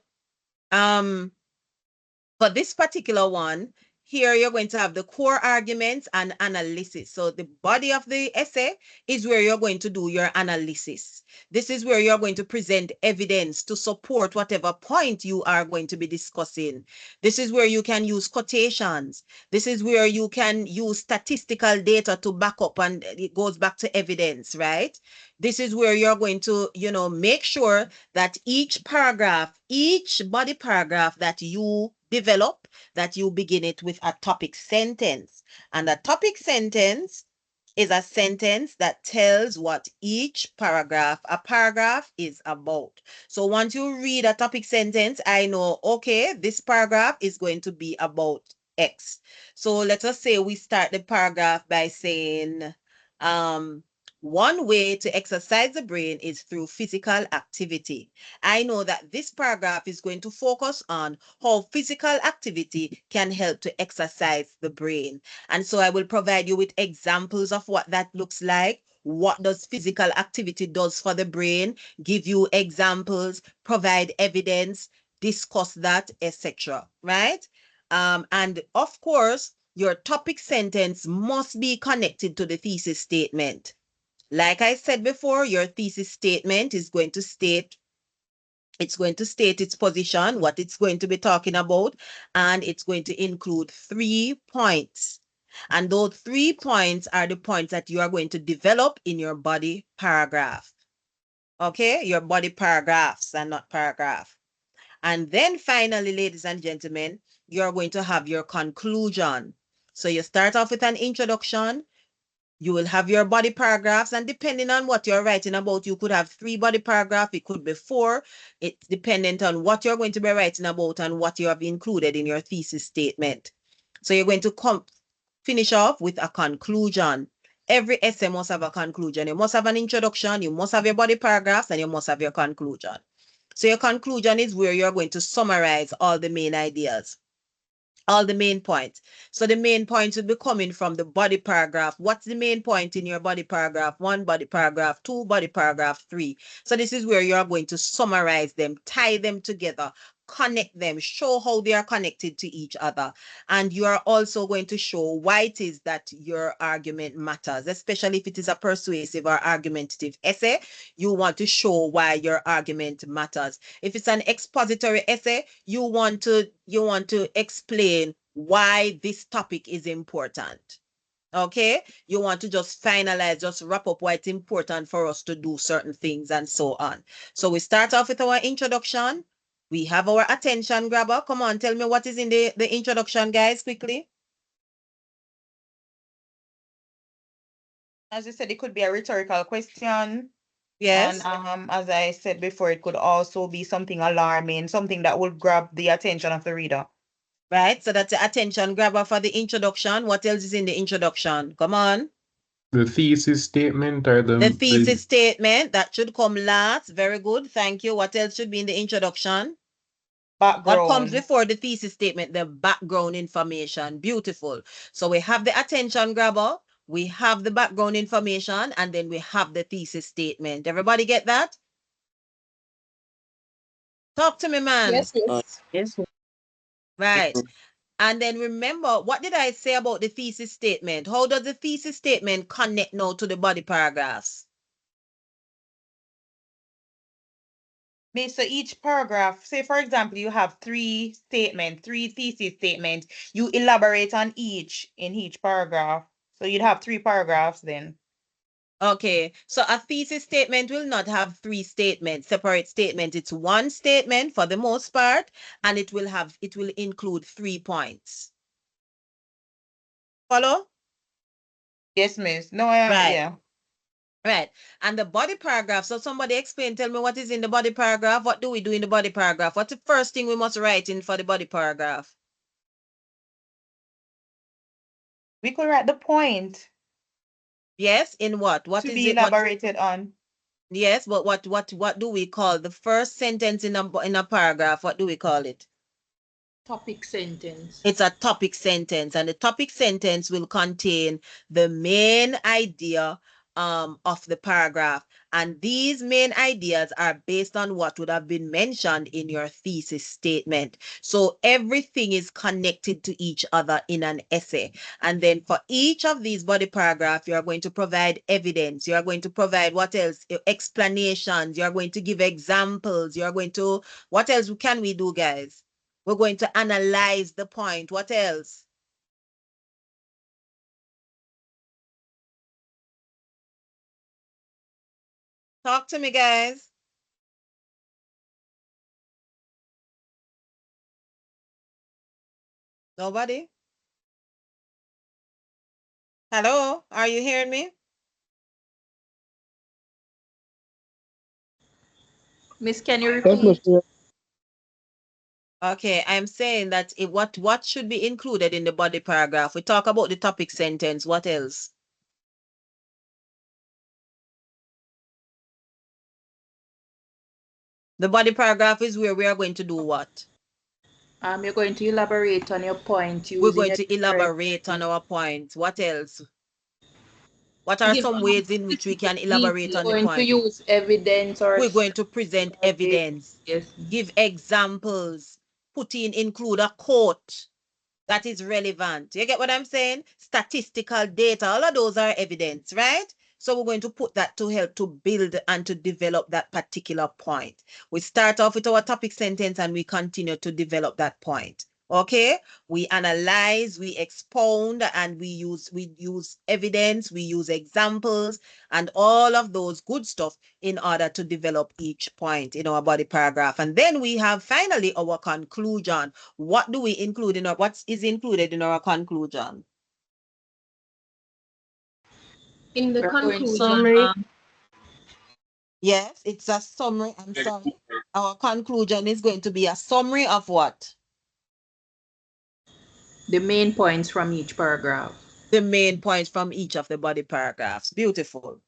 Speaker 1: for this particular one, here you're going to have the core arguments and analysis. So the body of the essay is where you're going to do your analysis. This is where you're going to present evidence to support whatever point you are going to be discussing. This is where you can use quotations. This is where you can use statistical data to back up, and it goes back to evidence, right? This is where you're going to, make sure that each paragraph, each body paragraph that you develop, that you begin it with a topic sentence. And a topic sentence is a sentence that tells what each paragraph is about. So once you read a topic sentence, I know, okay, this paragraph is going to be about X. So let us say we start the paragraph by saying, one way to exercise the brain is through physical activity. I know that this paragraph is going to focus on how physical activity can help to exercise the brain. And so I will provide you with examples of what that looks like. What does physical activity does for the brain? Give you examples, provide evidence, discuss that, etc. Right? And of course, your topic sentence must be connected to the thesis statement. Like I said before, your thesis statement is going to state its position, what it's going to be talking about, and it's going to include 3 points. And those 3 points are the points that you are going to develop in your body paragraph. Okay, your body paragraphs and not paragraph. And then finally, ladies and gentlemen, you're going to have your conclusion. So you start off with an introduction. You will have your body paragraphs, and depending on what you're writing about, you could have 3 body paragraphs, it could be 4. It's dependent on what you're going to be writing about and what you have included in your thesis statement. So you're going to finish off with a conclusion. Every essay must have a conclusion. You must have an introduction, you must have your body paragraphs, and you must have your conclusion. So your conclusion is where you're going to summarize all the main ideas, all the main points. So the main points will be coming from the body paragraph. What's the main point in your body paragraph? 1, body paragraph 2, body paragraph 3. So this is where you are going to summarize them, tie them together, connect them, show how they are connected to each other. And you are also going to show why it is that your argument matters, especially if it is a persuasive or argumentative essay. You want to show why your argument matters. If it's an expository essay, you want to explain why this topic is important. Okay, you want to just finalize, just wrap up why it's important for us to do certain things and so on. So we start off with our introduction. We have our attention grabber. Come on, tell me what is in the introduction, guys, quickly.
Speaker 4: As you said, it could be a rhetorical question.
Speaker 1: Yes.
Speaker 4: And as I said before, it could also be something alarming, something that will grab the attention of the reader.
Speaker 1: Right? So that's the attention grabber for the introduction. What else is in the introduction? Come on.
Speaker 3: The thesis statement or
Speaker 1: The thesis statement, that should come last. Very good. Thank you. What else should be in the introduction?
Speaker 4: Background.
Speaker 1: What comes before the thesis statement? The background information. Beautiful. So we have the attention grabber, we have the background information, and then we have the thesis statement. Everybody get that? Talk to me, man.
Speaker 6: Yes, yes.
Speaker 7: Yes.
Speaker 1: Right. And then remember, what did I say about the thesis statement? How does the thesis statement connect now to the body paragraphs?
Speaker 4: So each paragraph, say for example, you have three thesis statements. You elaborate on each in each paragraph. So you'd have 3 paragraphs then.
Speaker 1: Okay, so a thesis statement will not have 3 statements, separate statements. It's one statement for the most part, and it will include 3 points. Follow?
Speaker 4: Yes, miss. No,
Speaker 1: Right.
Speaker 4: yeah.
Speaker 1: Right. And the body paragraph. So somebody explain, tell me what is in the body paragraph. What do we do in the body paragraph? What's the first thing we must write in for the body paragraph?
Speaker 4: We could write the point.
Speaker 1: Yes, in what? What
Speaker 4: to
Speaker 1: is
Speaker 4: be
Speaker 1: it?
Speaker 4: elaborated on.
Speaker 1: Yes, but what do we call the first sentence in a paragraph? What do we call it?
Speaker 12: Topic sentence.
Speaker 1: It's a topic sentence, and the topic sentence will contain the main idea of the paragraph. And these main ideas are based on what would have been mentioned in your thesis statement. So everything is connected to each other in an essay. And then for each of these body paragraphs, you are going to provide evidence. You are going to provide what else? Explanations. You are going to give examples. You are going to, what else can we do, guys? We're going to analyze the point. What else? Talk to me, guys. Nobody? Hello? Are you hearing me?
Speaker 12: Miss, can you
Speaker 8: Yes,
Speaker 12: repeat?
Speaker 8: Mr.
Speaker 1: Okay, I'm saying that what should be included in the body paragraph? We talk about the topic sentence. What else? The body paragraph is where we are going to do what?
Speaker 12: You're going to elaborate on your point.
Speaker 1: We're going to elaborate on our point. What else? What are some ways in which we can elaborate on the
Speaker 12: going
Speaker 1: point?
Speaker 12: to use evidence or
Speaker 1: We're going to present evidence.
Speaker 12: Yes.
Speaker 1: Give examples. Include a quote that is relevant. You get what I'm saying? Statistical data, all of those are evidence, right? So we're going to put that to help to build and to develop that particular point. We start off with our topic sentence and we continue to develop that point. Okay, we analyze, we expound, and we use evidence, we use examples, and all of those good stuff in order to develop each point in our body paragraph. And then we have finally our conclusion. What do we include in what is included in our conclusion?
Speaker 12: In the conclusion,
Speaker 7: summary.
Speaker 1: Yes, it's a summary. I'm sorry. Our conclusion is going to be a summary of what?
Speaker 12: The main points from each paragraph.
Speaker 1: The main points from each of the body paragraphs. Beautiful.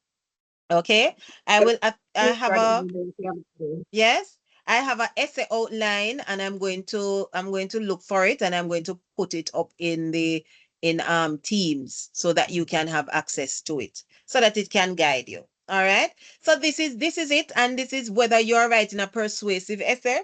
Speaker 1: Okay, I have yes, I have an essay outline, and I'm going to look for it, and I'm going to put it up in Teams so that you can have access to it, so that it can guide you. All right. So this is it, and this is whether you're writing a persuasive essay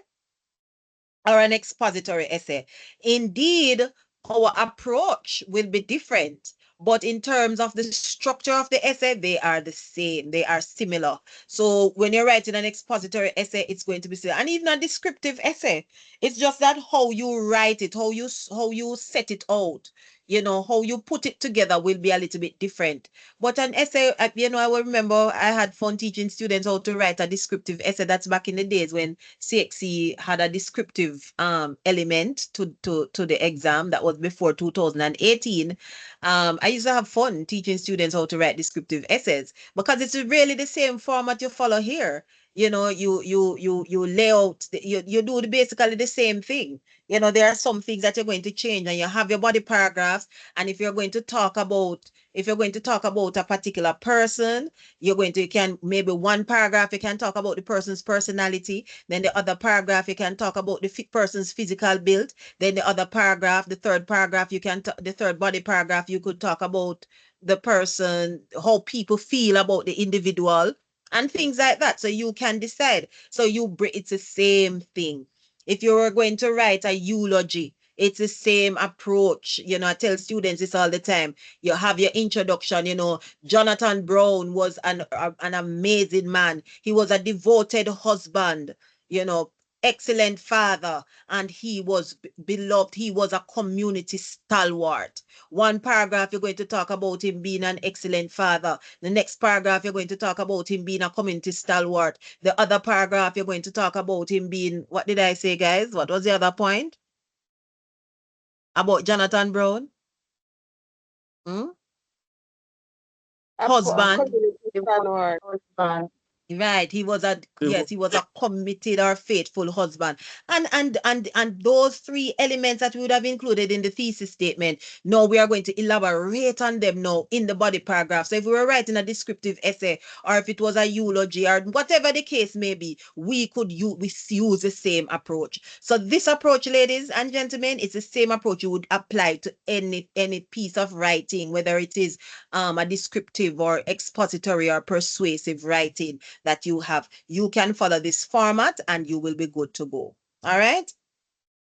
Speaker 1: or an expository essay. Indeed, our approach will be different, but in terms of the structure of the essay, they are the same. They are similar. So when you're writing an expository essay, it's going to be similar. And even a descriptive essay, it's just that how you write it, how you set it out, how you put it together will be a little bit different. But an essay, I will remember I had fun teaching students how to write a descriptive essay. That's back in the days when CXC had a descriptive element to the exam. That was before 2018. I used to have fun teaching students how to write descriptive essays because it's really the same format you follow here. you know, you lay out, you do basically the same thing. You know, there are some things that you're going to change, and you have your body paragraphs. And if you're going to talk about, a particular person, you can, maybe one paragraph, you can talk about the person's personality. Then the other paragraph, you can talk about the person's physical build. Then the other paragraph, the third paragraph, the third body paragraph, you could talk about the person, how people feel about the individual, and things like that. So you can decide. So it's the same thing. If you're going to write a eulogy, it's the same approach. You know, I tell students this all the time. You have your introduction. You know, Jonathan Brown was an amazing man. He was a devoted husband, you know, excellent father, and he was beloved. He was a community stalwart. One paragraph, you're going to talk about him being an excellent father. The next paragraph, you're going to talk about him being a community stalwart. The other paragraph, you're going to talk about him being, what did I say, guys? What was the other point? About Jonathan Brown? Husband. Right. He was a committed or faithful husband. And those three elements that we would have included in the thesis statement, now we are going to elaborate on them now in the body paragraph. So if we were writing a descriptive essay, or if it was a eulogy, or whatever the case may be, we use the same approach. So this approach, ladies and gentlemen, it's the same approach you would apply to any piece of writing, whether it is a descriptive or expository or persuasive writing that you have. You can follow this format and you will be good to go. All right.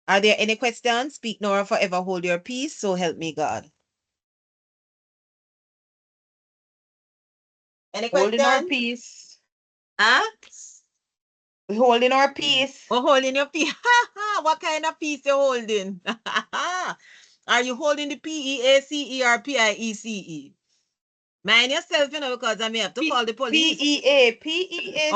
Speaker 1: Are there any questions? Speak now or forever hold your peace. So help me God. Any questions?
Speaker 4: Holding our peace.
Speaker 1: Huh?
Speaker 4: We're holding our peace.
Speaker 1: We're holding your peace. What kind of peace you holding? Are you holding the PEACE or PIECE? Mind yourself, you know, because I may have to call the police.
Speaker 4: PEACE.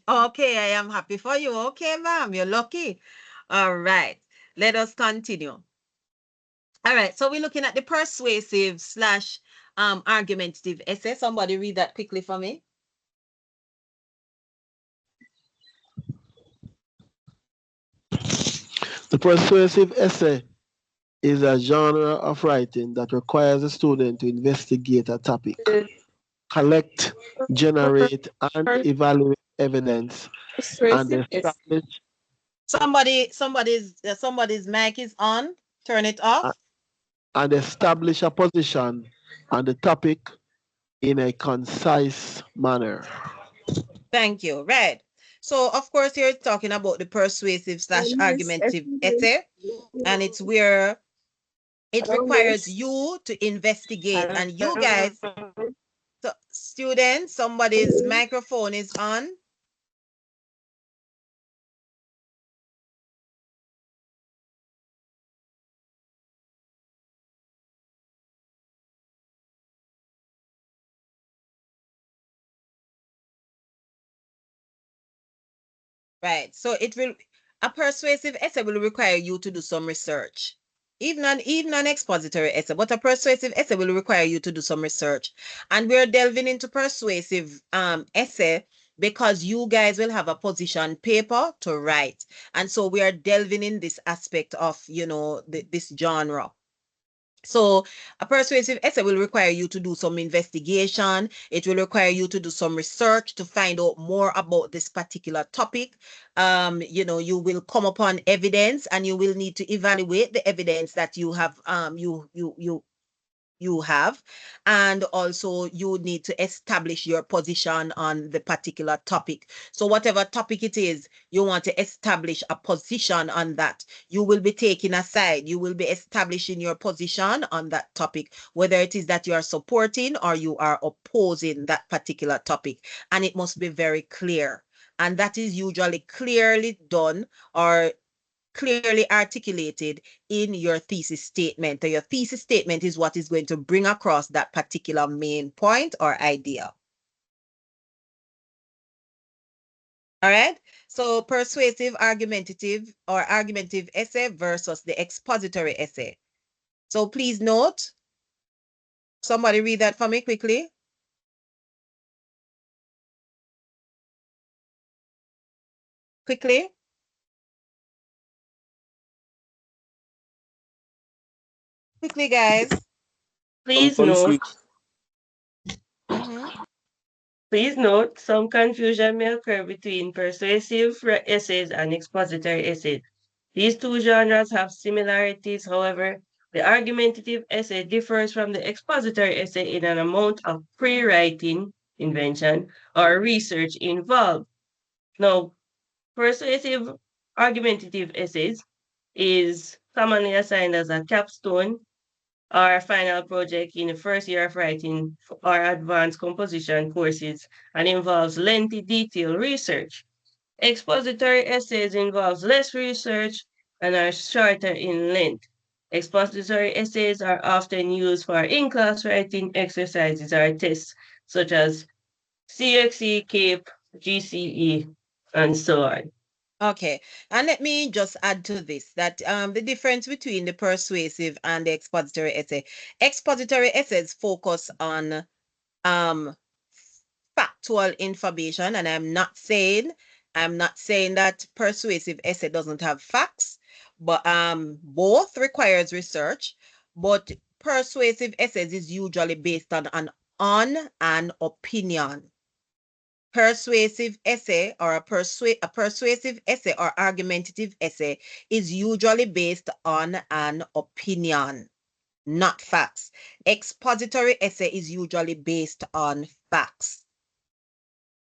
Speaker 1: Okay, I am happy for you. Okay, ma'am, you're lucky. All right, let us continue. All right, so we're looking at the persuasive / argumentative essay. Somebody read that quickly for me.
Speaker 8: The persuasive essay is a genre of writing that requires a student to investigate a topic, collect, generate, and evaluate evidence, and establish.
Speaker 1: Somebody's mic is on. Turn it off.
Speaker 8: And establish a position on the topic in a concise manner.
Speaker 1: Thank you. Right. So, of course, you're talking about the persuasive / argumentative essay, and it's where it requires you to investigate. And you guys, so students, somebody's microphone is on. Right. So a persuasive essay will require you to do some research. Even an expository essay, but a persuasive essay will require you to do some research. And we're delving into persuasive essay because you guys will have a position paper to write. And so we are delving in this aspect of, you know, this genre. So a persuasive essay will require you to do some investigation. It will require you to do some research to find out more about this particular topic. You know, you will come upon evidence and you will need to evaluate the evidence that you have, you have, and also you need to establish your position on the particular topic. So whatever topic it is, you want to establish a position on that. You will be taking a side. You will be establishing your position on that topic, whether it is that you are supporting or you are opposing that particular topic. And it must be very clear. And that is usually clearly done or clearly articulated in your thesis statement. Your thesis statement is what is going to bring across that particular main point or idea. All right. So persuasive, argumentative essay versus the expository essay. So please note, somebody read that for me quickly. quickly? Quickly, guys.
Speaker 7: Please
Speaker 5: Confused.
Speaker 7: note,
Speaker 1: Mhm.
Speaker 7: please note, some confusion may occur between persuasive essays and expository essays. These two genres have similarities, however, the argumentative essay differs from the expository essay in an amount of pre-writing, invention, or research involved. Now, persuasive argumentative essays is commonly assigned as a capstone or final project in the first year of writing or advanced composition courses and involves lengthy detailed research. Expository essays involves less research and are shorter in length. Expository essays are often used for in-class writing exercises or tests such as CXE, CAPE, GCE, and so on.
Speaker 1: Okay, and let me just add to this that the difference between the persuasive and the expository essay. Expository essays focus on factual information, and I'm not saying that persuasive essay doesn't have facts, but both requires research, but persuasive essays is usually based on an opinion. Persuasive essay or a persuasive essay or argumentative essay is usually based on an opinion, not facts. Expository essay is usually based on facts,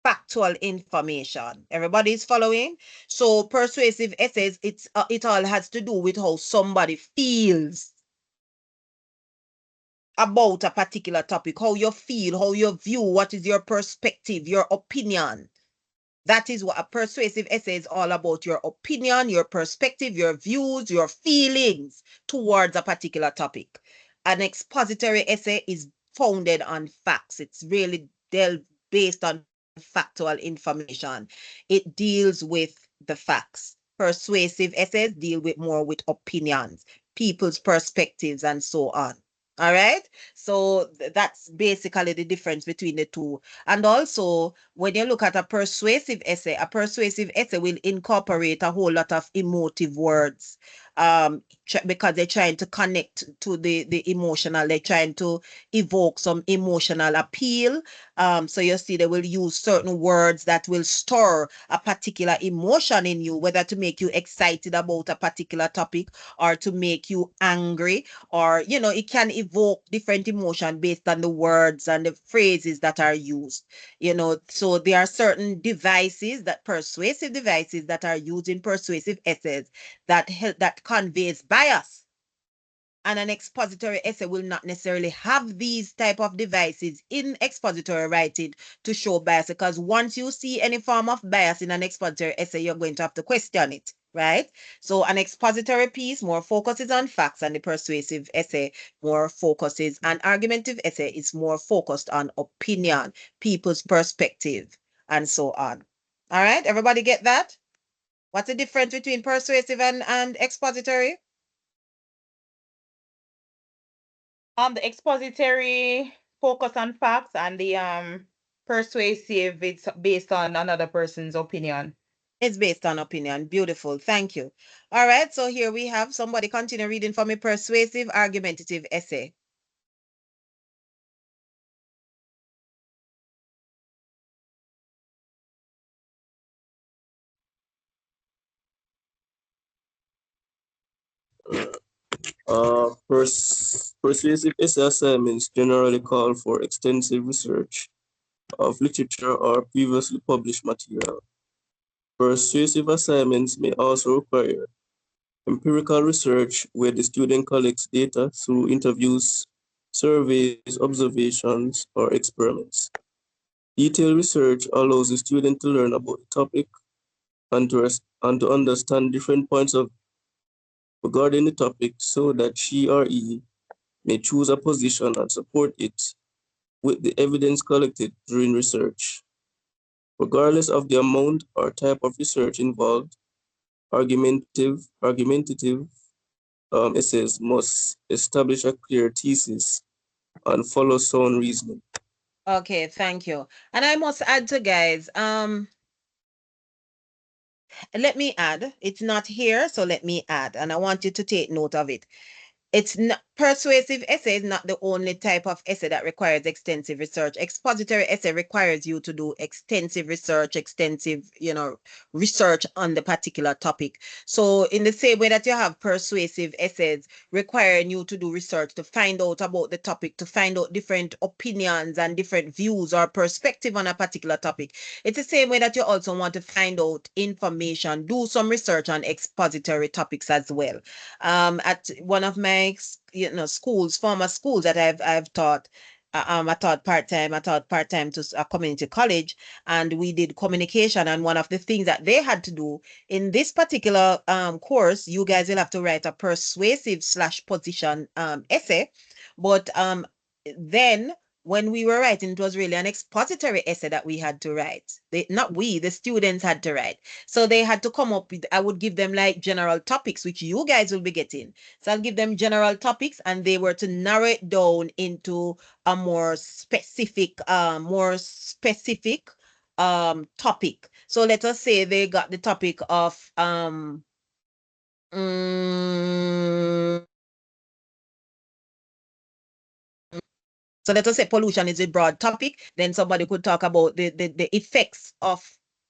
Speaker 1: factual information. Everybody's following? So persuasive essays, it all has to do with how somebody feels about a particular topic, how you feel, how you view, what is your perspective, your opinion. That is what a persuasive essay is all about, your opinion, your perspective, your views, your feelings towards a particular topic. An expository essay is founded on facts. It's really based on factual information. It deals with the facts. Persuasive essays deal with more with opinions, people's perspectives, and so on. All right. So that's basically the difference between the two. And also, when you look at a persuasive essay will incorporate a whole lot of emotive words because they're trying to connect to the emotional. They're trying to evoke some emotional appeal. So you see, they will use certain words that will stir a particular emotion in you, whether to make you excited about a particular topic or to make you angry, or it can evoke different emotion based on the words and the phrases that are used. So there are certain persuasive devices that are used in persuasive essays that conveys bias. And an expository essay will not necessarily have these type of devices in expository writing to show bias, because once you see any form of bias in an expository essay, you're going to have to question it, right? So an expository piece more focuses on facts, and the persuasive essay more focuses, an argumentative essay is more focused on opinion, people's perspective, and so on. All right, everybody get that? What's the difference between persuasive and expository?
Speaker 4: The expository focus on facts, and the persuasive, it's based on another person's opinion.
Speaker 1: It's based on opinion. Beautiful. Thank you. All right. So here we have somebody continue reading for me. Persuasive argumentative essay.
Speaker 5: Persuasive essay assignments generally call for extensive research of literature or previously published material. Persuasive assignments may also require empirical research where the student collects data through interviews, surveys, observations, or experiments. Detailed research allows the student to learn about the topic and to understand different points of regarding the topic so that she or he may choose a position and support it with the evidence collected during research. Regardless of the amount or type of research involved, argumentative essays must establish a clear thesis and follow sound reasoning.
Speaker 1: Okay, thank you. And I must add to guys, let me add, it's not here, so let me add, and I want you to take note of it. It's not persuasive essay is not the only type of essay that requires extensive research. Expository essay requires you to do extensive research, research on the particular topic. So in the same way that you have persuasive essays requiring you to do research to find out about the topic, to find out different opinions and different views or perspective on a particular topic, it's the same way that you also want to find out information, do some research on expository topics as well. At one of my schools, former schools that I've taught, I taught part-time to a community college, and we did communication. And one of the things that they had to do in this particular course, you guys will have to write a persuasive / position essay. But then when we were writing, it was really an expository essay that we had to write. The students had to write. So they had to come up with, I would give them like general topics, which you guys will be getting. So I'll give them general topics, and they were to narrow it down into a more specific topic. So let us say they got the topic of so let us say pollution is a broad topic. Then somebody could talk about the effects of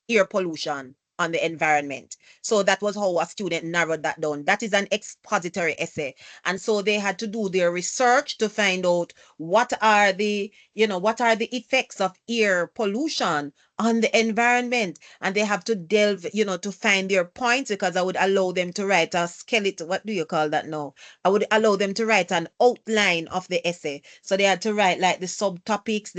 Speaker 1: air pollution on the environment. So that was how a student narrowed that down. That is an expository essay. And so they had to do their research to find out what are the effects of air pollution on the environment. And they have to delve, to find their points, because I would allow them to write a skeleton. What do you call that now? I would allow them to write an outline of the essay. So they had to write like the subtopics,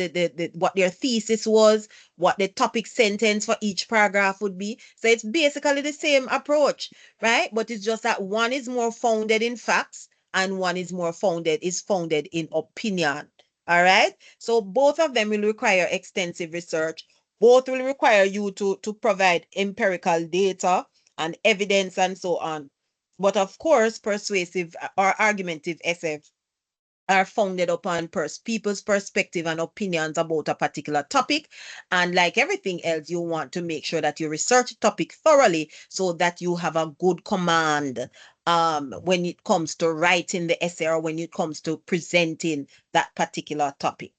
Speaker 1: what their thesis was, what the topic sentence for each paragraph would be. So it's basically the same approach, right? But it's just that one is more founded in facts and one is more founded in opinion. All right. So both of them will require extensive research. Both will require you to provide empirical data and evidence and so on. But of course, persuasive or argumentative essays are founded upon people's perspective and opinions about a particular topic. And like everything else, you want to make sure that you research the topic thoroughly so that you have a good command when it comes to writing the essay or when it comes to presenting that particular topic.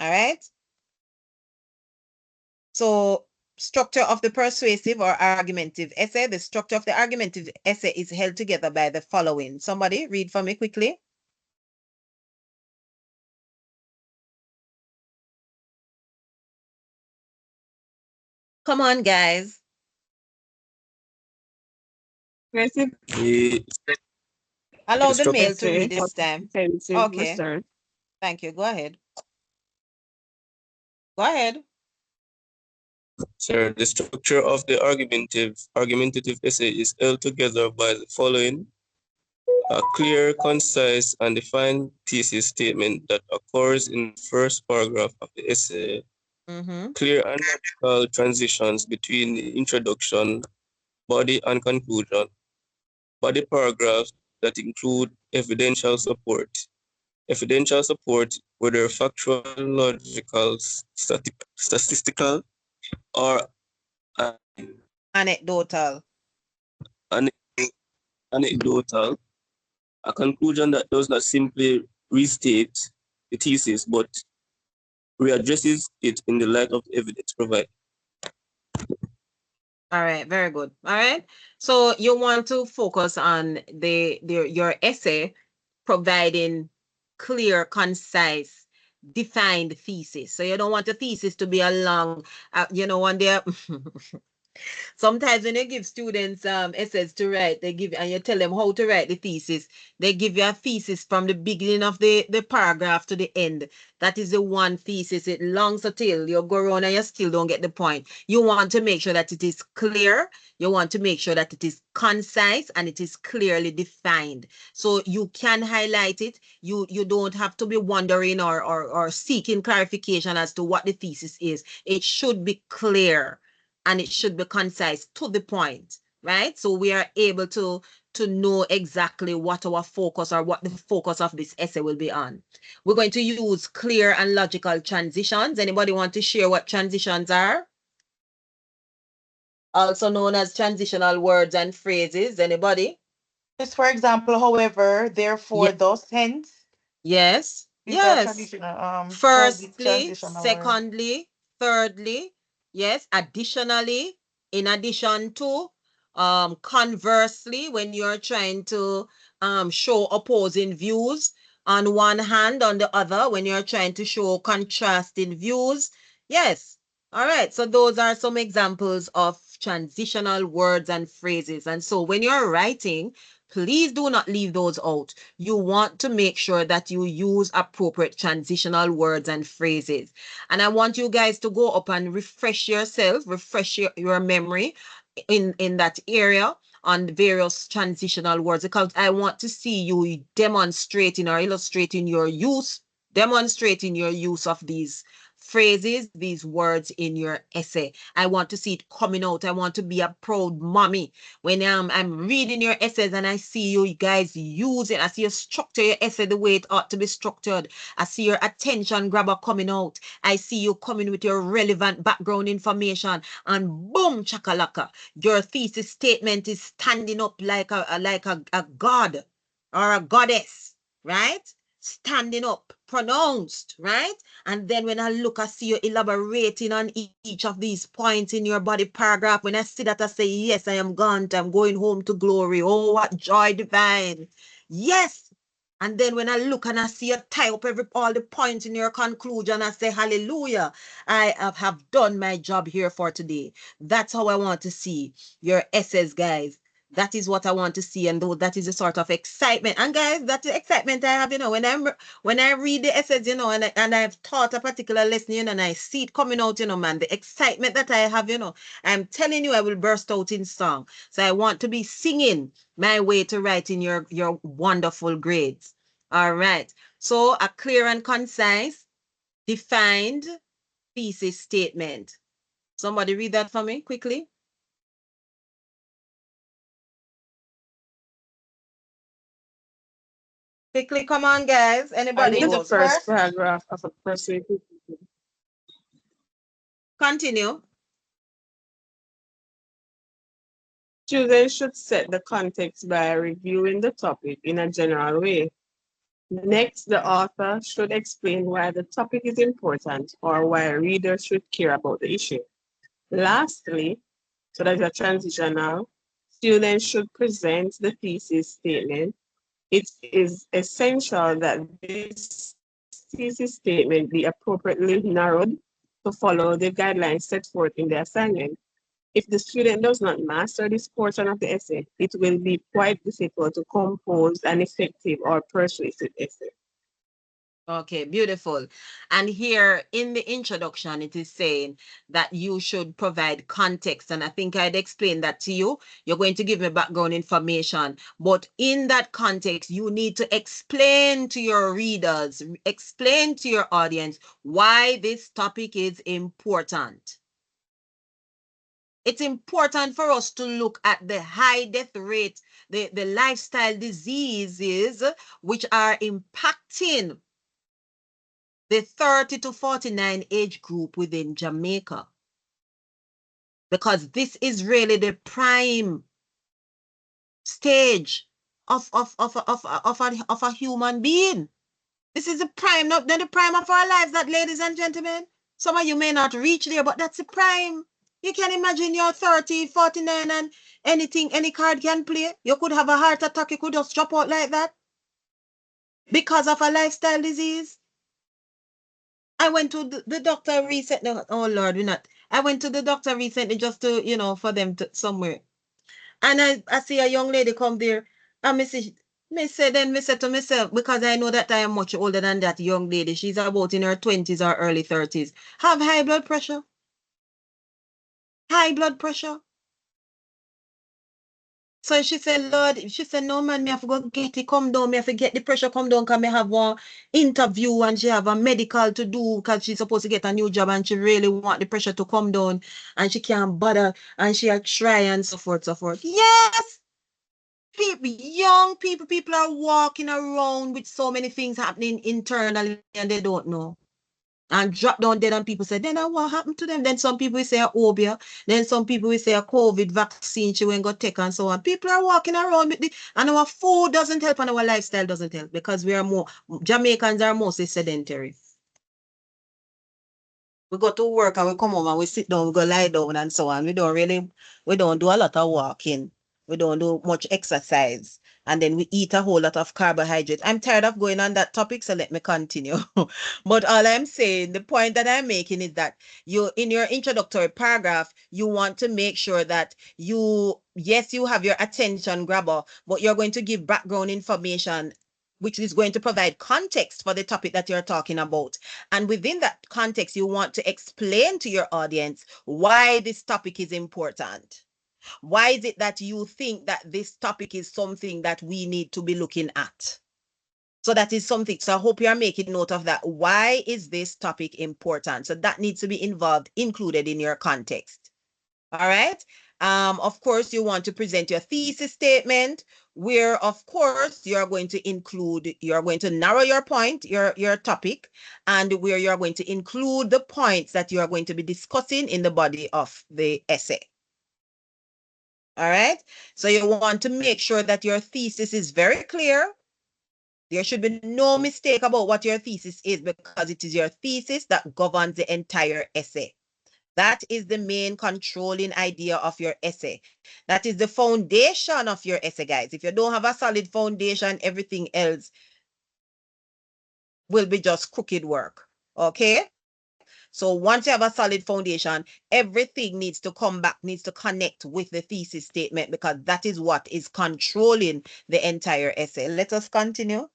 Speaker 1: All right? So structure of the persuasive or argumentative essay. The structure of the argumentative essay is held together by the following. Somebody read for me quickly. Come on, guys. Allow the male to read this time. Okay. Thank you. Go ahead. Go ahead.
Speaker 5: Sir, the structure of the argumentative essay is held together by the following: a clear, concise, and defined thesis statement that occurs in the first paragraph of the essay, clear and logical transitions between the introduction, body, and conclusion, body paragraphs that include evidential support, whether factual, logical, statistical, or
Speaker 1: anecdotal,
Speaker 5: a conclusion that does not simply restate the thesis, but readdresses it in the light of the evidence provided.
Speaker 1: All right, very good. All right. So you want to focus on your essay providing clear, concise, defined thesis. So you don't want the thesis to be a long, when they're sometimes when you give students essays to write, and you tell them how to write the thesis, they give you a thesis from the beginning of the paragraph to the end. That is the one thesis. It longs until you go around and you still don't get the point. You want to make sure that it is clear. You want to make sure that it is concise and it is clearly defined. So you can highlight it. You don't have to be wondering or seeking clarification as to what the thesis is. It should be clear. And it should be concise, to the point, right? So we are able to know exactly what our focus or what the focus of this essay will be on. We're going to use clear and logical transitions. Anybody want to share what transitions are? also known as transitional words and phrases. Anybody?
Speaker 4: Just for example, however, therefore,
Speaker 1: Yeah.
Speaker 4: thus, hence.
Speaker 1: Yes.
Speaker 4: These are
Speaker 1: Yes.
Speaker 4: traditional
Speaker 1: Firstly,
Speaker 4: transitional words.
Speaker 1: secondly, thirdly, yes, additionally, in addition to, conversely, when you're trying to show opposing views on one hand, on the other, when you're trying to show contrasting views. Yes. All right. So those are some examples of transitional words and phrases. And so when you're writing, please do not leave those out. You want to make sure that you use appropriate transitional words and phrases. And I want you guys to go up and refresh yourself, refresh your memory in that area on various transitional words, because I want to see you demonstrating or illustrating your use, demonstrating your use of these phrases, these words in your essay. I want to see it coming out. I want to be a proud mommy when I'm reading your essays and I see you guys use it. I see you structure your essay the way it ought to be structured. I see your attention grabber coming out. I see you coming with your relevant background information, and boom, chakalaka, your thesis statement is standing up like a god or a goddess, right? Standing up, pronounced, right? And then when I look, I see you elaborating on each of these points in your body paragraph. When I see that, I say, yes, I am gone. I'm going home to glory. Oh, what joy divine. Yes. And then when I look and I see you tie up all the points in your conclusion, I say, hallelujah, I have done my job here for today. That's how I want to see your essays, guys. That is what I want to see, and that is the sort of excitement. And guys, that's the excitement I have, when I read the essays, and I've taught a particular lesson, and I see it coming out, man, the excitement that I have, I'm telling you, I will burst out in song. So I want to be singing my way to writing your wonderful grades. All right. So a clear and concise, defined thesis statement. Somebody read that for me quickly. Quickly, come on, guys. Anybody
Speaker 11: This is the
Speaker 1: goes
Speaker 11: first
Speaker 1: first?
Speaker 11: paragraph of a persuasive.
Speaker 1: Continue.
Speaker 11: Students should set the context by reviewing the topic in a general way. Next, the author should explain why the topic is important or why readers should care about the issue. Lastly, so that's a transitional, students should present the thesis statement. It is essential that this thesis statement be appropriately narrowed to follow the guidelines set forth in the assignment. If the student does not master this portion of the essay, it will be quite difficult to compose an effective or persuasive essay.
Speaker 1: Okay, beautiful. And here in the introduction, it is saying that you should provide context. And I think I'd explained that to you. You're going to give me background information. But in that context, you need to explain to your readers, explain to your audience why this topic is important. It's important for us to look at the high death rate, the lifestyle diseases which are impacting the 30 to 49 age group within Jamaica. Because this is really the prime stage of a human being. This is the prime, not the prime of our lives, that, ladies and gentlemen. Some of you may not reach there, but that's the prime. You can imagine you're 30, 49, and anything, any card can play. You could have a heart attack, you could just drop out like that because of a lifestyle disease. I went to the doctor recently. Oh Lord, I went to the doctor recently just to, for them to somewhere. And I see a young lady come there. And me said to myself, because I know that I am much older than that young lady. She's about in her 20s or early 30s. Have high blood pressure. High blood pressure. So she said, Lord, she said, no, man, me have to go get it come down. Me have to get the pressure come down because me have one interview and she have a medical to do because she's supposed to get a new job and she really want the pressure to come down and she can't bother and she had try and so forth, so forth. Yes! Young people are walking around with so many things happening internally and they don't know. and drop down dead, and people say, then what happened to them? Then some people will say a obia, then some people will say a COVID vaccine she went got take and so on. People are walking around with and our food doesn't help and our lifestyle doesn't help because we are Jamaicans are mostly sedentary. We go to work and we come home and we sit down, we go lie down and so on. We don't do a lot of walking. We don't do much exercise. And then we eat a whole lot of carbohydrates. I'm tired of going on that topic, so let me continue. But all I'm saying, the point that I'm making is that you, in your introductory paragraph, you want to make sure that yes, you have your attention grabber, but you're going to give background information which is going to provide context for the topic that you're talking about. And within that context, you want to explain to your audience why this topic is important. Why is it that you think that this topic is something that we need to be looking at? So that is something. So I hope you're making note of that. Why is this topic important? So that needs to be included in your context. All right. Of course, you want to present your thesis statement where, of course, you're going to narrow your point, your topic, and where you're going to include the points that you are going to be discussing in the body of the essay. All right. So you want to make sure that your thesis is very clear. There should be no mistake about what your thesis is because it is your thesis that governs the entire essay. That is the main controlling idea of your essay. That is the foundation of your essay, guys. If you don't have a solid foundation, everything else will be just crooked work. Okay? So once you have a solid foundation, everything needs to come back, needs to connect with the thesis statement because that is what is controlling the entire essay. Let us continue.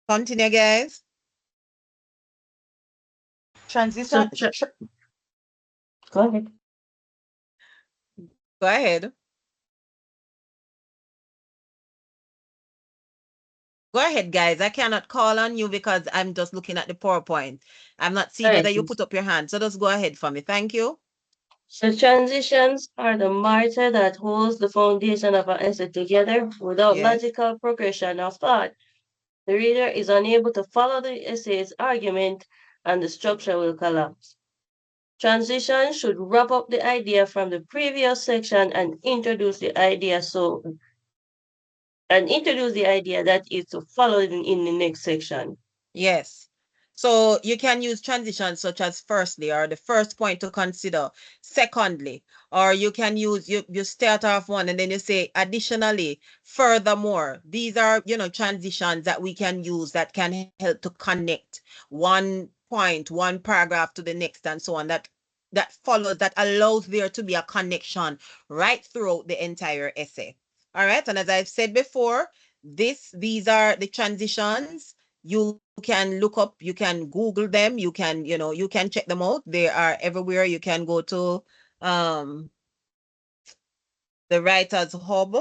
Speaker 1: Continue, guys.
Speaker 4: Transition.
Speaker 7: Go ahead.
Speaker 1: Go ahead. Go ahead, guys. I cannot call on you because I'm just looking at the PowerPoint. I'm not seeing whether you put up your hand. So just go ahead for me. Thank you.
Speaker 7: So transitions are the mortar that holds the foundation of an essay together without logical progression of thought. The reader is unable to follow the essay's argument and the structure will collapse. Transition should wrap up the idea from the previous section and introduce the idea that is to follow in the next section.
Speaker 1: Yes. So you can use transitions such as firstly, or the first point to consider, secondly, or you can use, you start off one and then you say additionally, furthermore. These are, transitions that we can use that can help to connect one point, one paragraph to the next and so on, that follows, that allows there to be a connection right throughout the entire essay. All right. And as I've said before, these are the transitions. You can look up, you can Google them, you can, you can check them out. They are everywhere. You can go to the Writers Hub.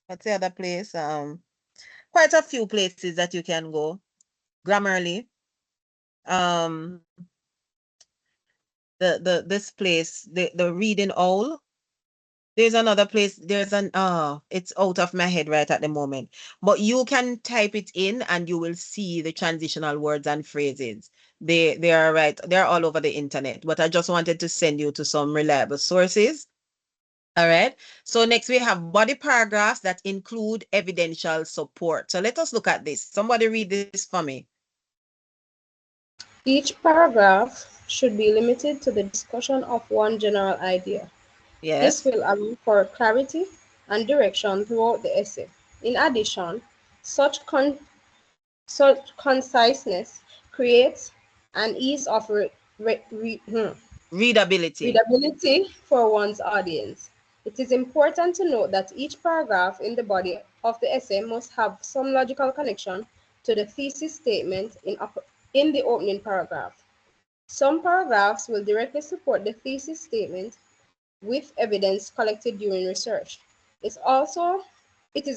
Speaker 1: What's the other place? Quite a few places that you can go. Grammarly. This place, the Reading Owl. There's another place, it's out of my head right at the moment. But you can type it in and you will see the transitional words and phrases. They are right, they're all over the internet. But I just wanted to send you to some reliable sources. All right. So next we have body paragraphs that include evidential support. So let us look at this. Somebody read this for me.
Speaker 13: Each paragraph should be limited to the discussion of one general idea.
Speaker 1: Yes.
Speaker 13: This will allow for clarity and direction throughout the essay. In addition, such conciseness creates an ease of readability for one's audience. It is important to note that each paragraph in the body of the essay must have some logical connection to the thesis statement in the opening paragraph. Some paragraphs will directly support the thesis statement with evidence collected during research. It is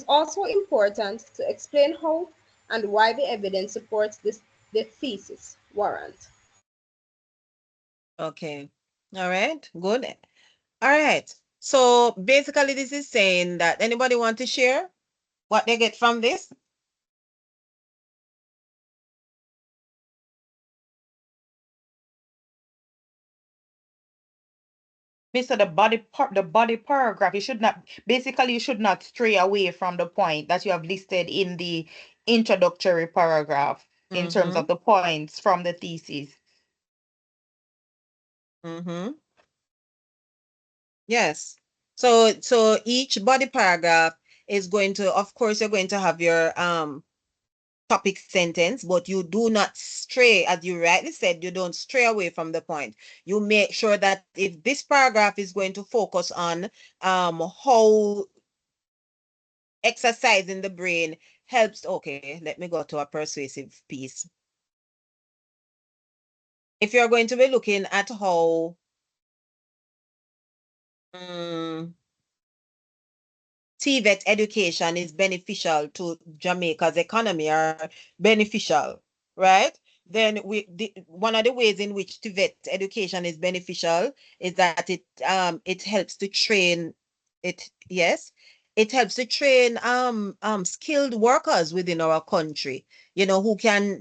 Speaker 13: also important to explain how and why the evidence supports the thesis warrant.
Speaker 1: Okay. All right. Good. All right. So basically this is saying that anybody want to share what they get from this?
Speaker 4: Mr. The body paragraph, you should not basically you should not stray away from the point that you have listed in the introductory paragraph in terms of the points from the thesis.
Speaker 1: Yes. So each body paragraph is going to, of course, you're going to have your topic sentence, but you do not stray, as you rightly said, you don't stray away from the point. You make sure that if this paragraph is going to focus on how exercising the brain helps. Okay, let me go to a persuasive piece. If you're going to be looking at how TVET education is beneficial to Jamaica's economy or beneficial, right? Then one of the ways in which TVET education is beneficial is that it helps to train it helps to train skilled workers within our country, who can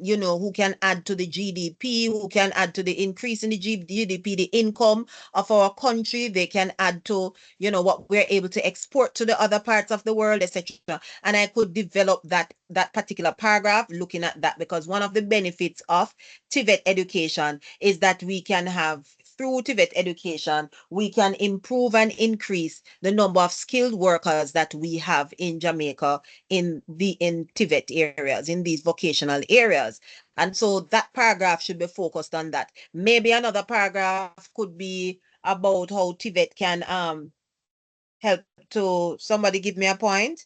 Speaker 1: add to the GDP, who can add to the increase in the GDP, the income of our country. They can add to what we're able to export to the other parts of the world, etc. And I could develop that particular paragraph looking at that, because one of the benefits of TVET education is that we can have, through TVET education, we can improve and increase the number of skilled workers that we have in Jamaica in TVET areas, in these vocational areas. And so that paragraph should be focused on that. Maybe another paragraph could be about how TVET can help to, somebody give me a point.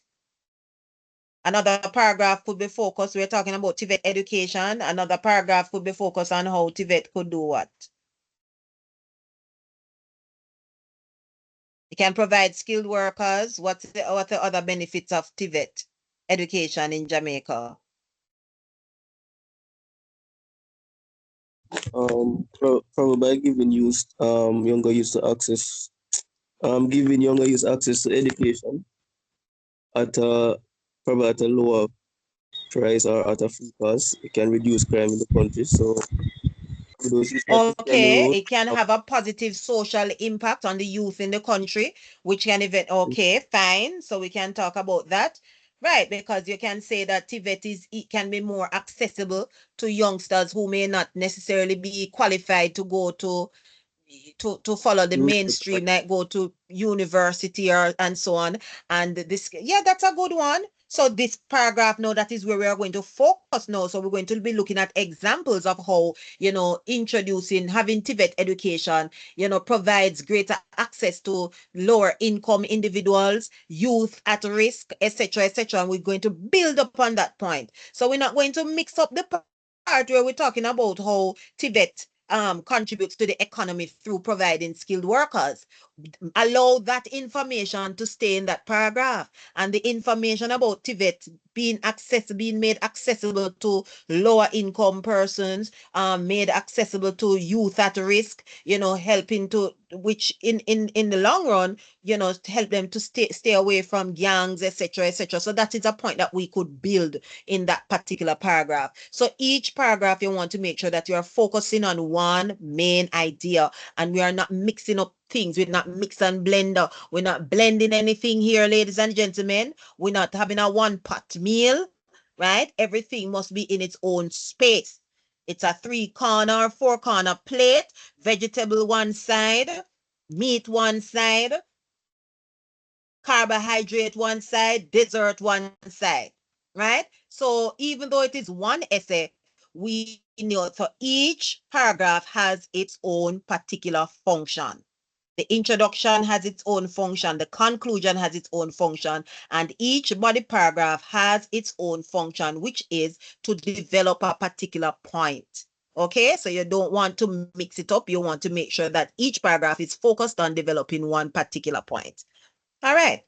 Speaker 1: Another paragraph could be focused, we're talking about TVET education. Another paragraph could be focused on how TVET could do what? It can provide skilled workers. What's the other benefits of TVET education in Jamaica?
Speaker 5: Probably by giving younger youth access, giving younger youth access to education at probably at a lower price or at a free cost. It can reduce crime in the country. So those youth that is on the
Speaker 1: Okay,
Speaker 5: road,
Speaker 1: it can have a positive social impact on the youth in the country, which can even, okay, fine. So we can talk about that. Right, because you can say that TVET it can be more accessible to youngsters who may not necessarily be qualified to go to follow the mainstream, like go to university and so on. And this, yeah, that's a good one. So this paragraph now, that is where we are going to focus now. So we're going to be looking at examples of how, having TVET education, provides greater access to lower income individuals, youth at risk, etc., etc. And we're going to build upon that point. So we're not going to mix up the part where we're talking about how TVET contributes to the economy through providing skilled workers. Allow that information to stay in that paragraph, and the information about TVET being made accessible to lower income persons, made accessible to youth at risk, helping to, which in the long run, help them to stay away from gangs, etc., etc. So that is a point that we could build in that particular paragraph. So each paragraph, you want to make sure that you are focusing on one main idea, and we are not mixing up things. We're not mix and blender. We're not blending anything here, ladies and gentlemen. We're not having a one pot meal, right? Everything must be in its own space. It's a 3-corner, 4-corner plate, vegetable one side, meat one side, carbohydrate one side, dessert one side, right? So even though it is one essay, we know, so each paragraph has its own particular function. The introduction has its own function, the conclusion has its own function, and each body paragraph has its own function, which is to develop a particular point. Okay, so you don't want to mix it up. You want to make sure that each paragraph is focused on developing one particular point. All right.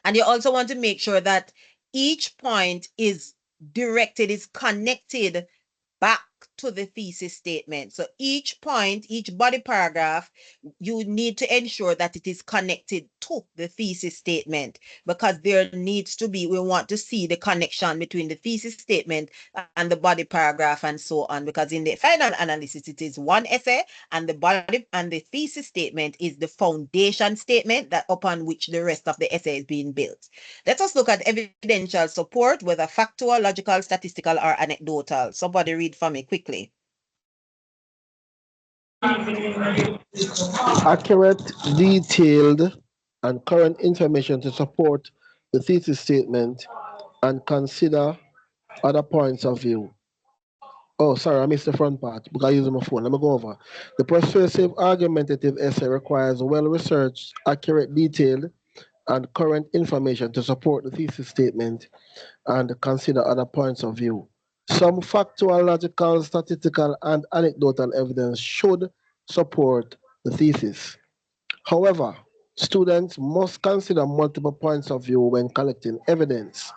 Speaker 1: And you also want to make sure that each point is directed, is connected back to the thesis statement. So each point, each body paragraph, you need to ensure that it is connected to the thesis statement, because there needs to be, we want to see the connection between the thesis statement and the body paragraph and so on, because in the final analysis, it is one essay, and the body and the thesis statement is the foundation statement that upon which the rest of the essay is being built. Let us look at evidential support, whether factual, logical, statistical, or anecdotal. Somebody read for me quickly.
Speaker 8: Accurate, detailed, and current information to support the thesis statement and consider other points of view. Oh, sorry, I missed the front part because I use my phone. Let me go over. The persuasive argumentative essay requires well-researched, accurate, detailed, and current information to support the thesis statement and consider other points of view. Some factual, logical, statistical, and anecdotal evidence should support the thesis. However, students must consider multiple points of view when collecting evidence.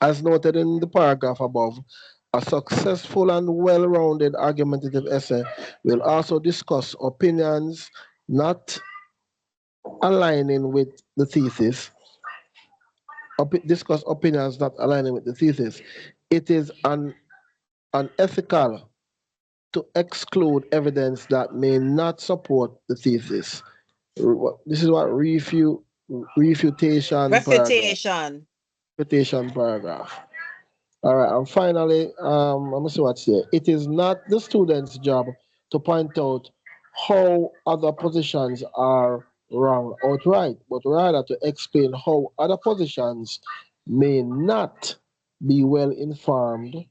Speaker 8: As noted in the paragraph above, a successful and well-rounded argumentative essay will also discuss opinions not aligning with the thesis. Discuss opinions not aligning with the thesis. It is unethical to exclude evidence that may not support the thesis. This is what refutation paragraph. All right, and finally, I'm gonna see what's here. It is not the student's job to point out how other positions are wrong outright, but rather to explain how other positions may not be well informed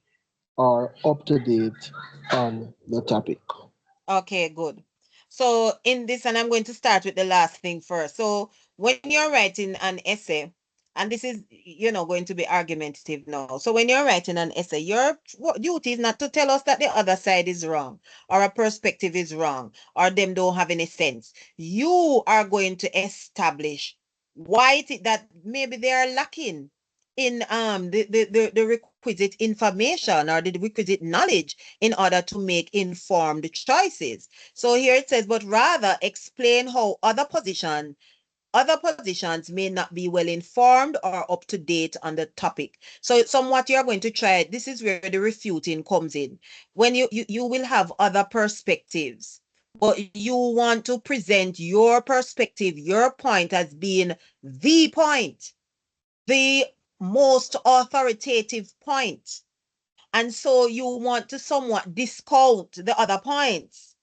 Speaker 8: or up to date on the topic.
Speaker 1: Okay, good. So in this, and I'm going to start with the last thing first. So when you're writing an essay, and this is, going to be argumentative now. So when you're writing an essay, your duty is not to tell us that the other side is wrong, or a perspective is wrong, or them don't have any sense. You are going to establish why it is that maybe they are lacking in the requisite information or the requisite knowledge in order to make informed choices. So here it says, but rather explain how other positions may not be well informed or up to date on the topic. So somewhat you're going to try, this is where the refuting comes in. When you will have other perspectives, but you want to present your perspective, your point as being the point, the most authoritative point. And so you want to somewhat discount the other points.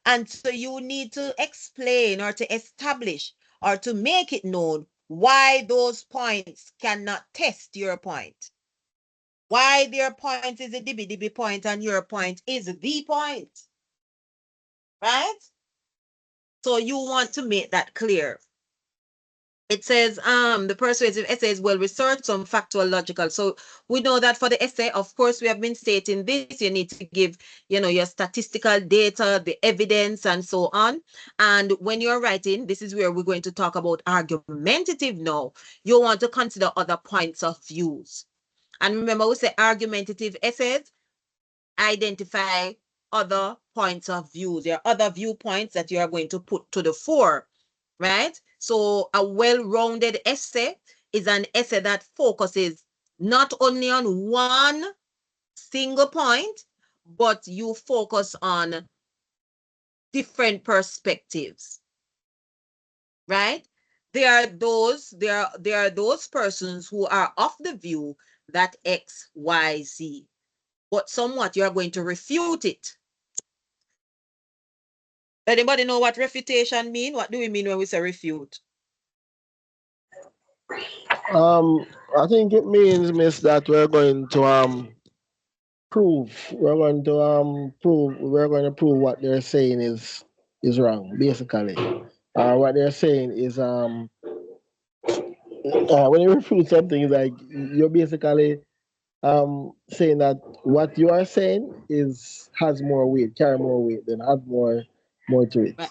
Speaker 1: And so you need to explain or to establish or to make it known why those points cannot test your point. Why their point is a dibby point and your point is the point. Right? So you want to make that clear. It says the persuasive essay is well researched, some factual, logical. So we know that for the essay, of course, we have been stating this. You need to give, your statistical data, the evidence, and so on. And when you're writing, this is where we're going to talk about argumentative now. You want to consider other points of views. And remember, we say argumentative essays identify other points of views. There are other viewpoints that you are going to put to the fore, right? So a well-rounded essay is an essay that focuses not only on one single point, but you focus on different perspectives, right? There are those persons who are of the view that X, Y, Z, but somewhat you are going to refute it. Anybody know what refutation mean? What do we mean when we say refute?
Speaker 8: I think it means, miss, that we're going to prove what they're saying is wrong, basically. What they're saying is when you refute something, like you're basically saying that what you are saying has more weight, carry more weight, then have more to it.
Speaker 1: Right.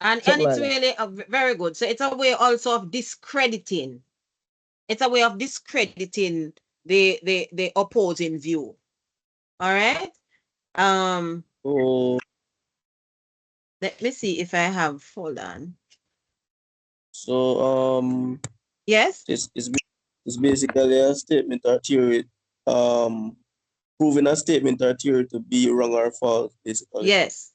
Speaker 1: And it's really very good. So it's a way also of discrediting. It's a way of discrediting the opposing view. All right.
Speaker 5: Oh,
Speaker 1: Let me see if I have, hold on.
Speaker 5: so
Speaker 1: Yes?
Speaker 5: it's basically a statement or theory, proving a statement or theory to be wrong or false, basically.
Speaker 1: Yes.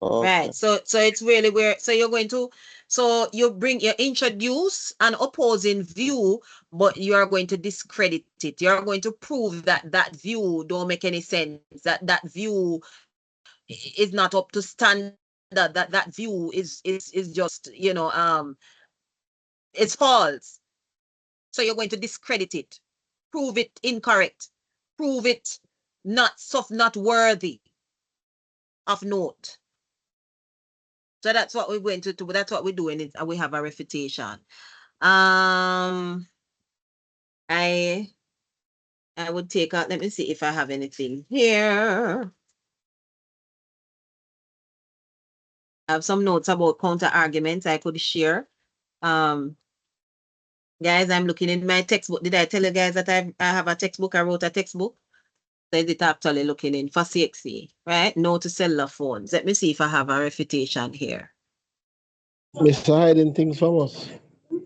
Speaker 5: Okay.
Speaker 1: Right. So it's really where, so you're going to, so you introduce an opposing view, but you are going to discredit it. You're going to prove that that view don't make any sense, that that view is not up to standard, that that view is just, it's false. So you're going to discredit it, prove it incorrect, prove it not worthy of note. So that's what we're going to do. That's what we're doing. Is we have a refutation. I would take out. Let me see if I have anything here. I have some notes about counter arguments I could share. Guys, I'm looking in my textbook. Did I tell you guys that I have a textbook? I wrote a textbook. So is it actually looking in for CXC, right? No to cellular phones. Let me see if I have a refutation here.
Speaker 8: Mr. hiding things from us.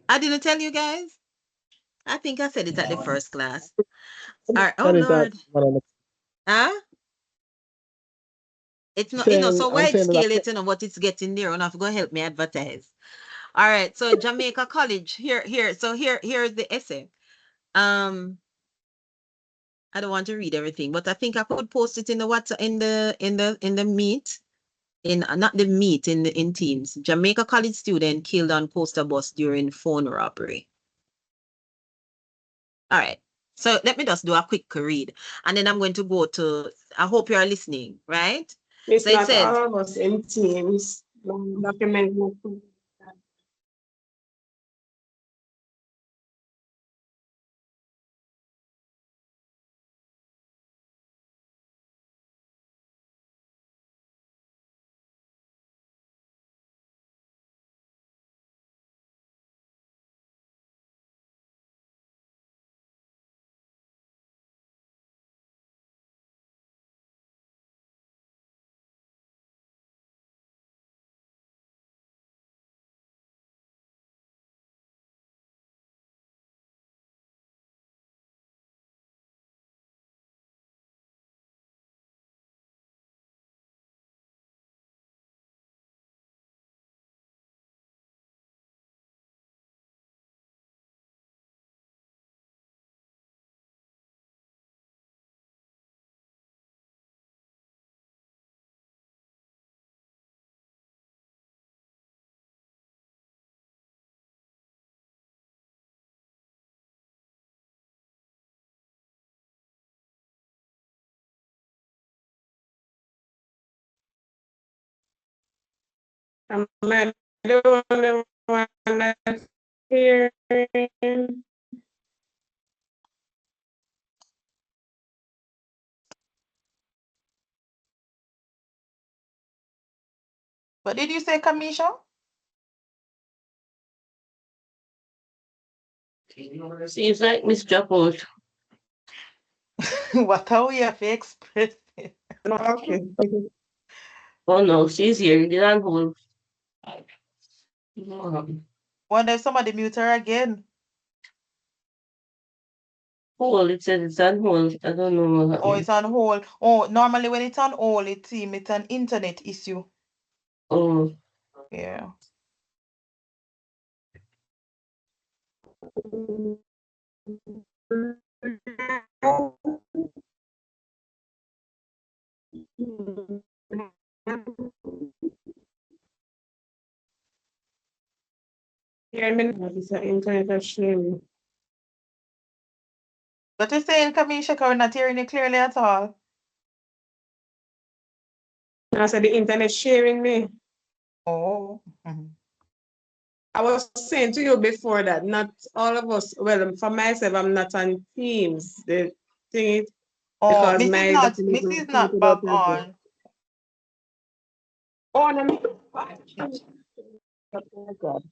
Speaker 1: I didn't tell you guys. I think I said it at the first class. All right. Oh Lord. Huh? It's not, so wide scale it, but it's getting there. And I have to go help me advertise. All right. So Jamaica College here. So here's the essay. I don't want to read everything, but I think I could post it in the WhatsApp, in the meet, not the meet, in Teams. Jamaica College student killed on coaster bus during phone robbery. All right. So let me just do a quick read, and then I'm going to go to, I hope you are listening, right?
Speaker 11: It's
Speaker 1: so it
Speaker 11: not
Speaker 1: says,
Speaker 11: all of us in Teams. Document. Am I the only one that's here?
Speaker 4: What did you say, Kamisha?
Speaker 7: Seems like Miss Dropout.
Speaker 4: What are we have to express it?
Speaker 11: Okay.
Speaker 7: Oh no, she's here. Did I hold?
Speaker 4: Wonder if somebody mute her again.
Speaker 7: Hold, it says it's on hold. I don't know what happened.
Speaker 4: Oh, it's on hold. Oh, normally when it's on hold, it seems it's an internet issue.
Speaker 7: Oh.
Speaker 4: Yeah.
Speaker 11: Yeah, I mean, it's an internet stream.
Speaker 4: What you saying, Kamisha? 'Cause we're not hearing you clearly at all.
Speaker 11: I said the internet sharing me.
Speaker 4: Oh.
Speaker 11: I was saying to you before that not all of us, well, for myself, I'm not on Teams. The thing is,
Speaker 4: Oh,
Speaker 11: because my
Speaker 4: Mrs. not back on.
Speaker 11: Oh, no. Oh, God.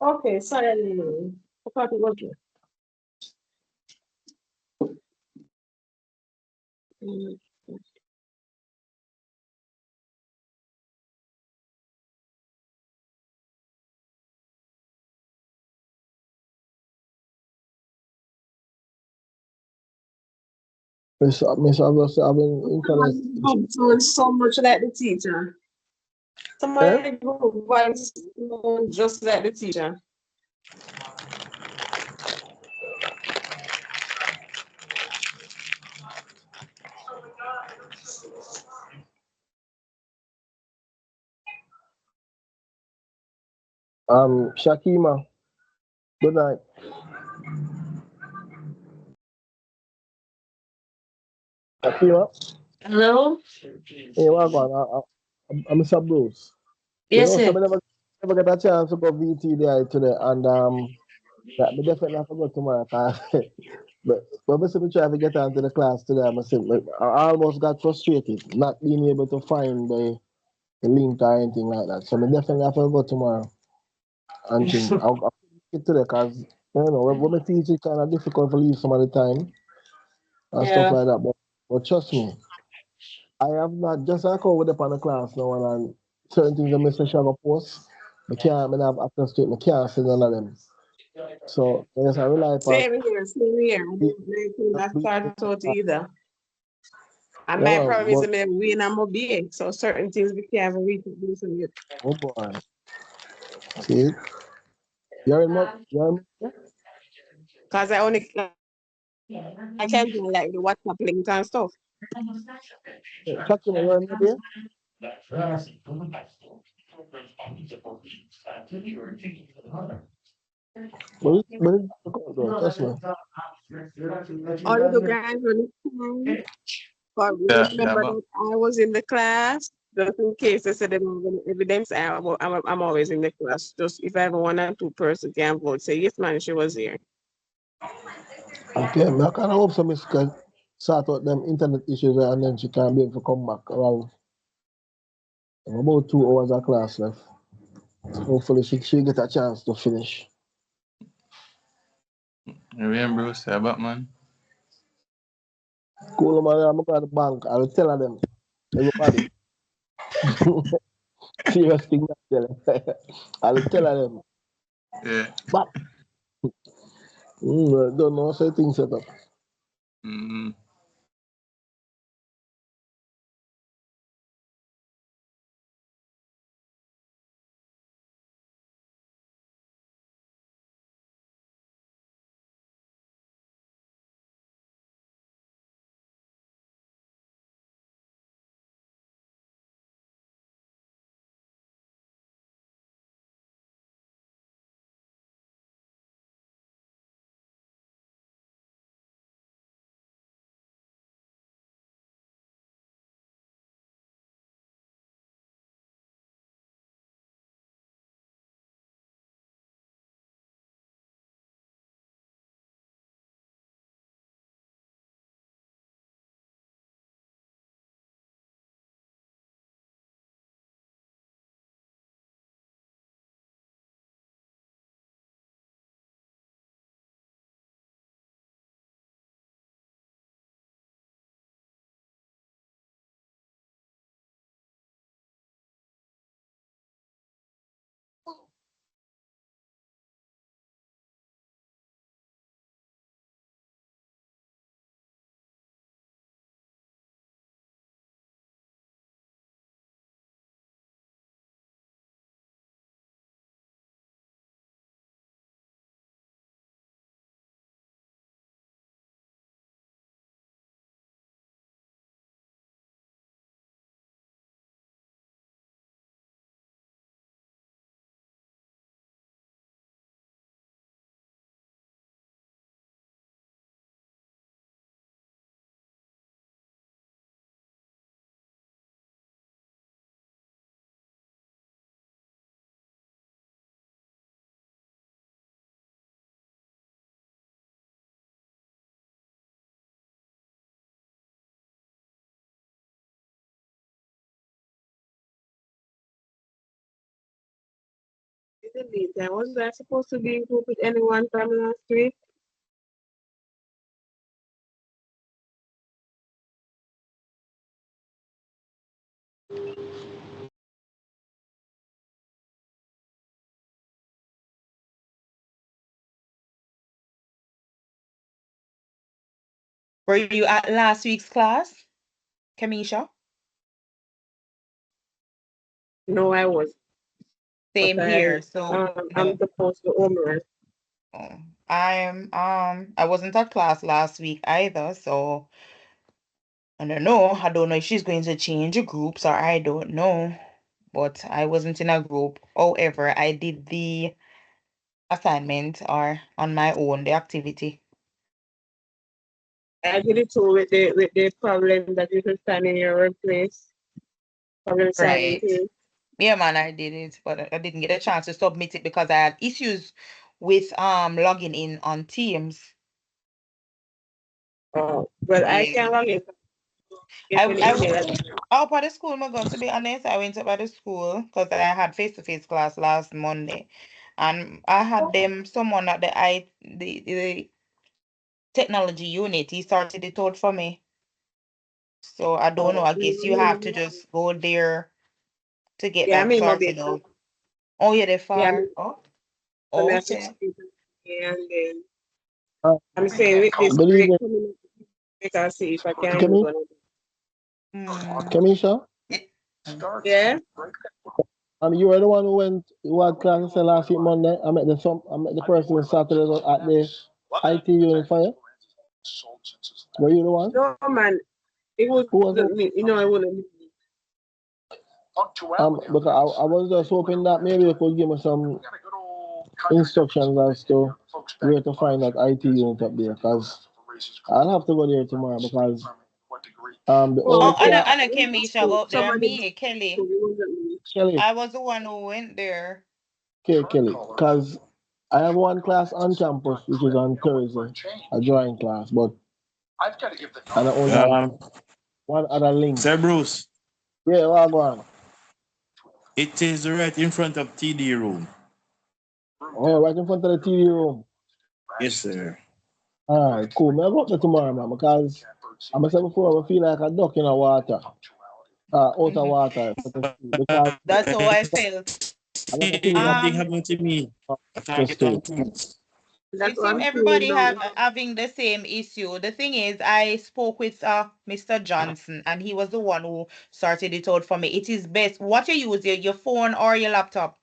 Speaker 11: Okay, sorry. I thought it was you.
Speaker 8: Miss August having internet.
Speaker 11: Sounds so much like the teacher.
Speaker 8: Eh?
Speaker 11: Somebody who voice just like the teacher.
Speaker 8: Shakima, good night. Shakima,
Speaker 7: Hello?
Speaker 8: hey, what on? I'm Mr. Bruce. You
Speaker 7: Yes,
Speaker 8: know,
Speaker 7: sir.
Speaker 8: so I never get a chance to go VTDI today, and that me definitely have to go tomorrow. But I still try to get onto the class today. I almost got frustrated not being able to find the link or anything like that. So I definitely have to go tomorrow and think. I'll get today because when I teach it kind of difficult to leave some of the time and stuff
Speaker 7: Yeah.
Speaker 8: like that. But trust me, I have not just like how with up on the class now and certain things I miss a post. I can't have access to it. I can't see none of them. So yes, I rely upon
Speaker 11: Same here, same here. I don't like start out either. And my problem is that we in a big, so certain things we can't even reach this and yet.
Speaker 8: Oh boy. See? You're in
Speaker 11: Because I can't do like the WhatsApp link and stuff.
Speaker 8: Shakima, you're in there? Trust me.
Speaker 11: All the guys on the phone, but
Speaker 3: Yeah,
Speaker 11: remember
Speaker 3: but
Speaker 11: that I was in the class, just in case they said they don't have any evidence, I'm always in the class. Just if I have one or two person can vote, say, yes, man, she was here.
Speaker 8: Okay, I kind of hope some miss can sort out them internet issues and then she can be able to come back around about 2 hours of class left. Hopefully she get a chance to finish.
Speaker 3: remember Bruce, yeah, but man.
Speaker 8: Cool man, I'm going to the bank. I will tell them, everybody. Serious thing I tell them. I will tell them.
Speaker 3: Yeah.
Speaker 8: But don't know certain things set up.
Speaker 3: Mm-hmm.
Speaker 11: In the meantime, wasn't I supposed to be in group with anyone from last week?
Speaker 4: Were you at last week's class, Kamisha?
Speaker 11: No, I was.
Speaker 4: Same here. So
Speaker 11: I'm supposed to homework.
Speaker 4: I wasn't at class last week either, so I don't know. I don't know if she's going to change groups or I don't know. But I wasn't in a group. However, I did the assignment or on my own, the activity.
Speaker 11: I did it too with the problem that you could find in your workplace. Problem solving
Speaker 4: Right.
Speaker 11: too.
Speaker 4: Yeah, man, I did it, but I didn't get a chance to submit it because I had issues with logging in on Teams.
Speaker 11: Oh, well, I
Speaker 4: Yeah.
Speaker 11: can log in.
Speaker 4: Up at the school, I'm going to be honest. I went up at the school because I had face-to-face class last Monday, and I had someone at the technology unit. He sorted it out for me. So I don't know. I guess you have to just go there to get that sorted out. Oh, yeah, they're far. Oh, okay.
Speaker 11: And then I'm saying with this break coming up, I can see if I can use one of them.
Speaker 8: Kamisha?
Speaker 11: Yeah.
Speaker 8: You were the one who had class last week Monday. I met the person who started at the IT unit for you. Were you the one?
Speaker 11: No, man. It was me. You know, I wouldn't.
Speaker 8: Because I was just hoping that maybe you could give me some instructions as to where to find that IT unit up there, because I'll have to go there tomorrow because the only
Speaker 4: Anna Kamisha go up there. Me, Kelly. I was the one who went there.
Speaker 8: Okay, Kelly, because I have one class on campus which is on Thursday, a drawing class, but I only have one other link.
Speaker 14: Sir Bruce.
Speaker 8: Yeah, well, go on.
Speaker 14: It is right in front of TD room.
Speaker 8: Oh, right in front of the TV room.
Speaker 14: Yes, sir.
Speaker 8: All right, cool. May I go up there tomorrow, man, because I said before, I feel like a duck in the water. Out of water. Because
Speaker 4: that's how I felt.
Speaker 14: Nothing happened to me.
Speaker 4: It seems everybody having the same issue. The thing is, I spoke with Mr. Johnson, and he was the one who sorted it out for me. It is best. What you use, your phone or your laptop?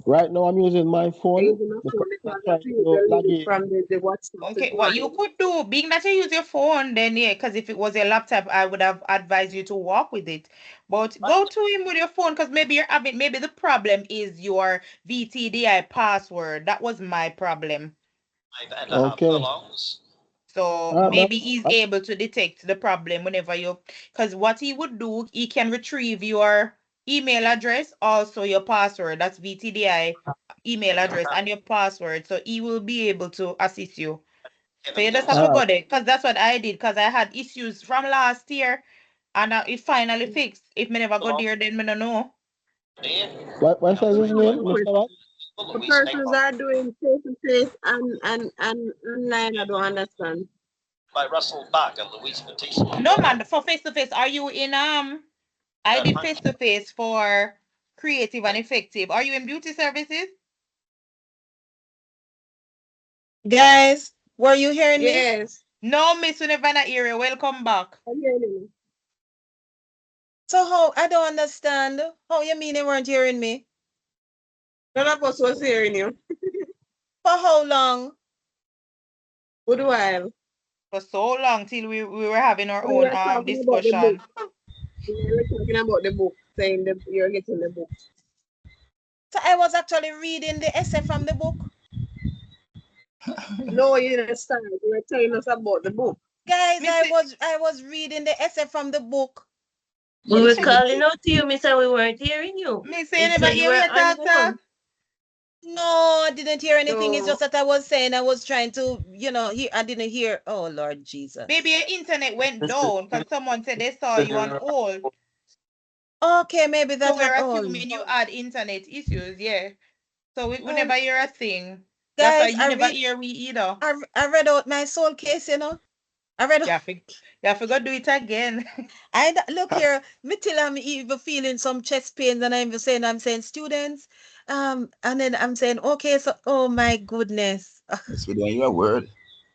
Speaker 8: Right now, I'm using my phone.
Speaker 11: From the WhatsApp.
Speaker 4: Okay, what you could do, being that you use your phone, then yeah, because if it was your laptop, I would have advised you to walk with it. But go to him with your phone, because maybe maybe the problem is your VTDI password. That was my problem.
Speaker 8: Okay.
Speaker 4: So maybe he's able to detect the problem whenever because what he would do, he can retrieve your email address, also your password. That's VTDI email address and your password. So he will be able to assist you. So you just have to go there, because that's what I did, because I had issues from last year and it finally fixed. If me never go there, then me don't know.
Speaker 8: What's his name, Mr. What?
Speaker 11: The persons are doing face-to-face and online, I don't understand.
Speaker 15: By Russell Buck and Luis Batista.
Speaker 4: No, man, for face-to-face, are you in I did face-to-face for creative and effective. Are you in beauty services? Guys, were you hearing me?
Speaker 11: Yes.
Speaker 4: No, Miss, we never not hear you. Welcome back.
Speaker 11: I'm hearing you.
Speaker 1: So how? I don't understand. How you mean you weren't hearing me?
Speaker 11: None of us was hearing you.
Speaker 1: For how long?
Speaker 11: Good while.
Speaker 4: For so long, till we were having our own discussion.
Speaker 11: We were talking about the book, saying that you're getting the book.
Speaker 1: So I was actually reading the essay from the book.
Speaker 11: No, you didn't start. You were telling us about the book.
Speaker 1: Guys, I was reading the essay from the book.
Speaker 7: We were calling out to you, Miss, and we weren't hearing you.
Speaker 4: Miss, you never hear me, doctor?
Speaker 1: No, I didn't hear anything. No. It's just that I was saying I was trying to, hear. I didn't hear. Oh, Lord Jesus.
Speaker 4: Maybe your internet went down because someone said they saw you on hold.
Speaker 1: Okay, maybe that's
Speaker 4: what assuming you had internet issues, yeah. So we never hear a thing.
Speaker 1: Guys,
Speaker 4: that's why you never hear me either.
Speaker 1: I read out my soul case, I read.
Speaker 4: You have to go do it again.
Speaker 1: Look here, me till I'm even feeling some chest pains, and I'm saying students, and then I'm saying okay, so oh my goodness,
Speaker 9: Yes, we doing your word.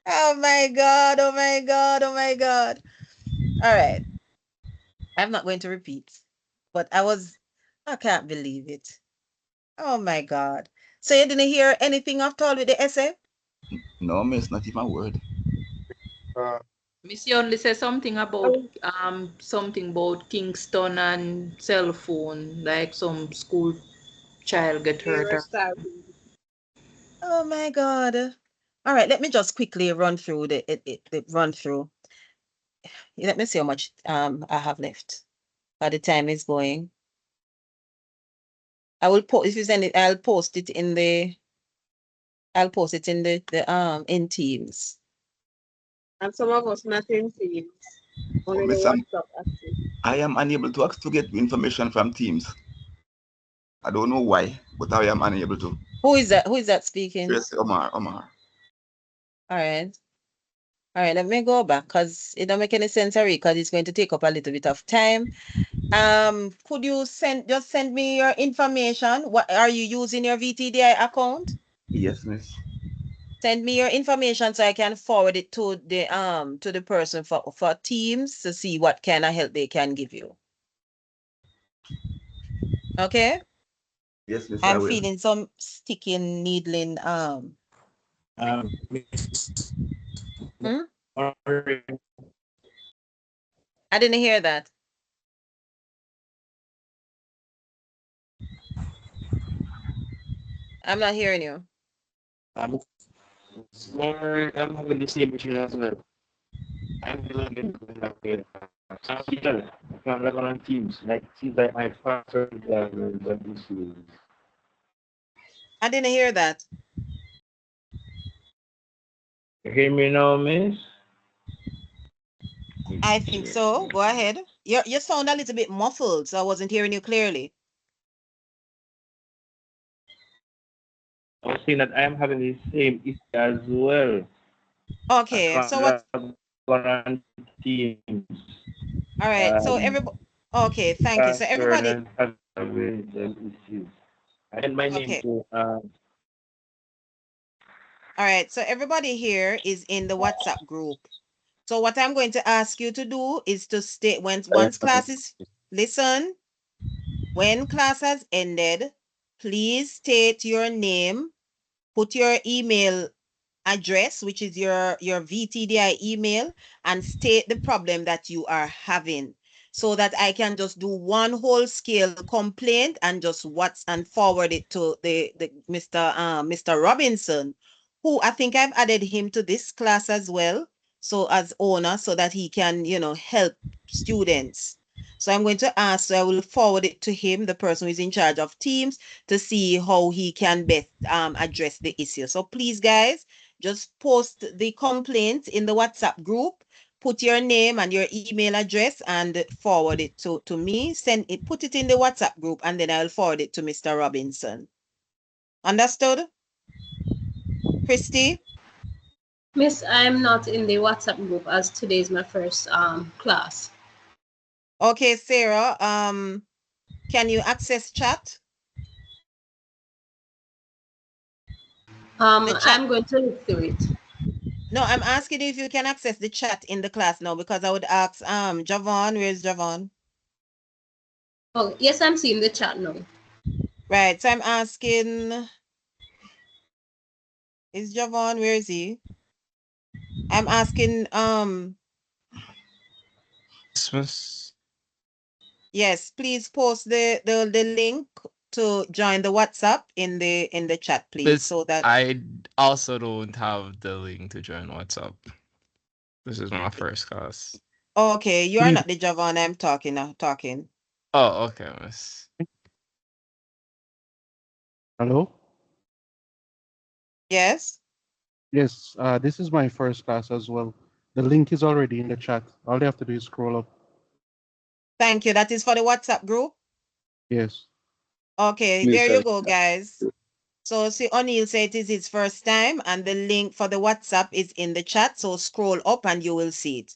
Speaker 1: oh my god, oh my god, oh my god. All right, I'm not going to repeat, but I can't believe it. Oh my god. So you didn't hear anything after all with the essay?
Speaker 9: No, miss, not even a word.
Speaker 12: Miss, you only said something about Kingston and cell phone, like some school child get hurt.
Speaker 1: Oh my god. All right, let me just quickly run through the run through. Let me see how much I have left. By the time is going. I will post if you send it, I'll post it in the in Teams.
Speaker 11: And some of us not in Teams. Only
Speaker 9: Miss,
Speaker 11: the WhatsApp active.
Speaker 9: I am unable to get information from Teams. I don't know why, but I am unable to.
Speaker 1: Who is that? Who is that speaking?
Speaker 9: Yes, Omar.
Speaker 1: All right. All right, let me go back because it don't make any sense, because it's going to take up a little bit of time. Could you just send me your information? What are you using your VTDI account?
Speaker 9: Yes, miss.
Speaker 1: Send me your information so I can forward it to the person for Teams to see what kind of help they can give you. Okay?
Speaker 9: Yes, miss.
Speaker 1: I'm feeling some sticking, needling. I didn't hear that. I'm not hearing you.
Speaker 16: I'm having the same issue as well. I'm feeling like I'm like on Teams. Like seems like my faster than issues.
Speaker 1: I didn't hear that.
Speaker 16: You hear me now, miss?
Speaker 1: I think so. Go ahead. You sound a little bit muffled, so I wasn't hearing you clearly.
Speaker 16: I was saying that I am having the same issue as well.
Speaker 1: Okay, so what?
Speaker 16: On Teams.
Speaker 1: All right, so everybody. Okay, thank you. So everybody.
Speaker 16: And my name
Speaker 1: Okay.
Speaker 16: too.
Speaker 1: All right, so everybody here is in the WhatsApp group. So what I'm going to ask you to do is to stay once class is listen. When class has ended, please state your name, put your email address, which is your VTDI email, and state the problem that you are having, so that I can just do one whole scale complaint and just forward it to the Mr. Robinson, who I think I've added him to this class as well, so as owner, so that he can help students. So I'm going to ask, so I will forward it to him, the person who is in charge of Teams, to see how he can best address the issue. So please, guys, just post the complaint in the WhatsApp group, put your name and your email address and forward it to me. Put it in the WhatsApp group, and then I'll forward it to Mr. Robinson. Understood? Christy?
Speaker 13: Miss, I'm not in the WhatsApp group as today is my first class.
Speaker 1: Okay, Sarah, can you access chat?
Speaker 13: I'm going to look through it.
Speaker 1: No, I'm asking you if you can access the chat in the class now, because I would ask Javon. Where's Javon?
Speaker 13: Oh, yes, I'm seeing the chat now.
Speaker 1: Right, so I'm asking, is Javon, where is he? I'm asking yes, please post the link to join the WhatsApp in the chat, please, so that
Speaker 17: I also don't have the link to join WhatsApp. This is my first class.
Speaker 1: Okay, you are not the Javon I'm talking.
Speaker 17: Oh, okay, miss.
Speaker 18: Hello?
Speaker 1: Yes?
Speaker 18: Yes, this is my first class as well. The link is already in the chat. All you have to do is scroll up.
Speaker 1: Thank you. That is for the WhatsApp group?
Speaker 18: Yes.
Speaker 1: Okay,
Speaker 18: Miss,
Speaker 1: there you go, guys. So see, O'Neill said it is his first time, and the link for the WhatsApp is in the chat. So scroll up and you will see it.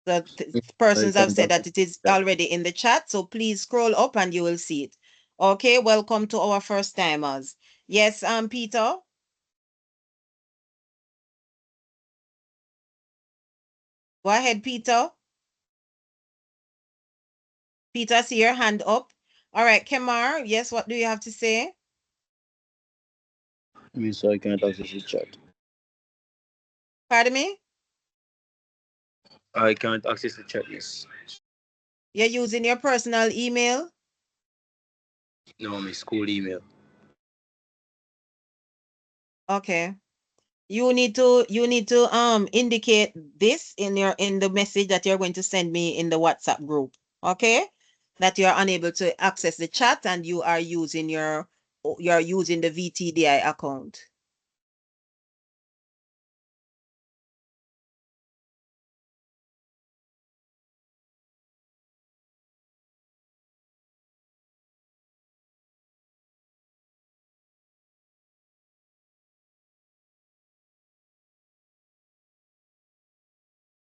Speaker 1: The persons have said that it is already in the chat. So please scroll up and you will see it. Okay, welcome to our first timers. Yes, Peter. Go ahead, Peter. Peter, see your hand up. All right, Kemar, yes, what do you have to say?
Speaker 16: So I can't access the chat.
Speaker 1: Pardon me?
Speaker 16: I can't access the chat, yes.
Speaker 1: You're using your personal email?
Speaker 16: No, my school email.
Speaker 1: Okay. You need to indicate this in the message that you're going to send me in the WhatsApp group. Okay? That you're unable to access the chat and you are using you're using the VTDI account.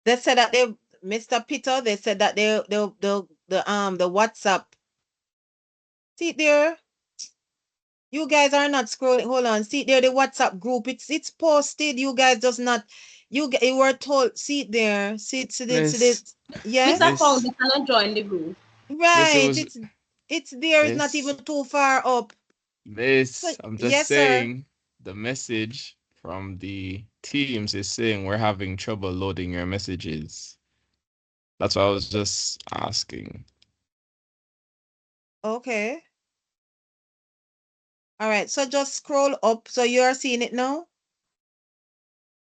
Speaker 1: They said that Mr. Peter, they said that the WhatsApp. See there? You guys are not scrolling. Hold on. See there, the WhatsApp group. It's posted. You guys does not. You were told. See there. See this. Yeah.
Speaker 13: Mr. Fong, you cannot join the group.
Speaker 1: Right. It's there. It's not
Speaker 17: Miss.
Speaker 1: even too far up.
Speaker 17: Miss, I'm just
Speaker 1: yes,
Speaker 17: saying the message from the teams is saying we're having trouble loading your messages. That's what I was just asking.
Speaker 1: Okay. All right. So just scroll up. So you are seeing it now?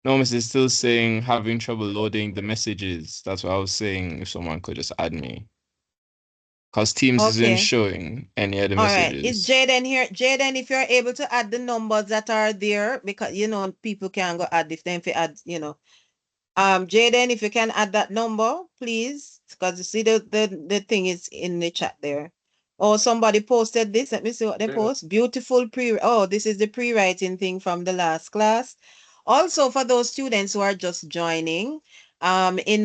Speaker 17: No, Miss, it's still saying having trouble loading the messages. That's what I was saying. If someone could just add me. Because Teams isn't showing any of the
Speaker 1: All right.
Speaker 17: messages.
Speaker 1: Is Jaden here? Jaden, if you're able to add the numbers that are there, because people can go add if they add, Jaden, if you can add that number, please. Because you see the thing is in the chat there. Oh, somebody posted this. Let me see what they post. Beautiful this is the pre-writing thing from the last class. Also, for those students who are just joining, in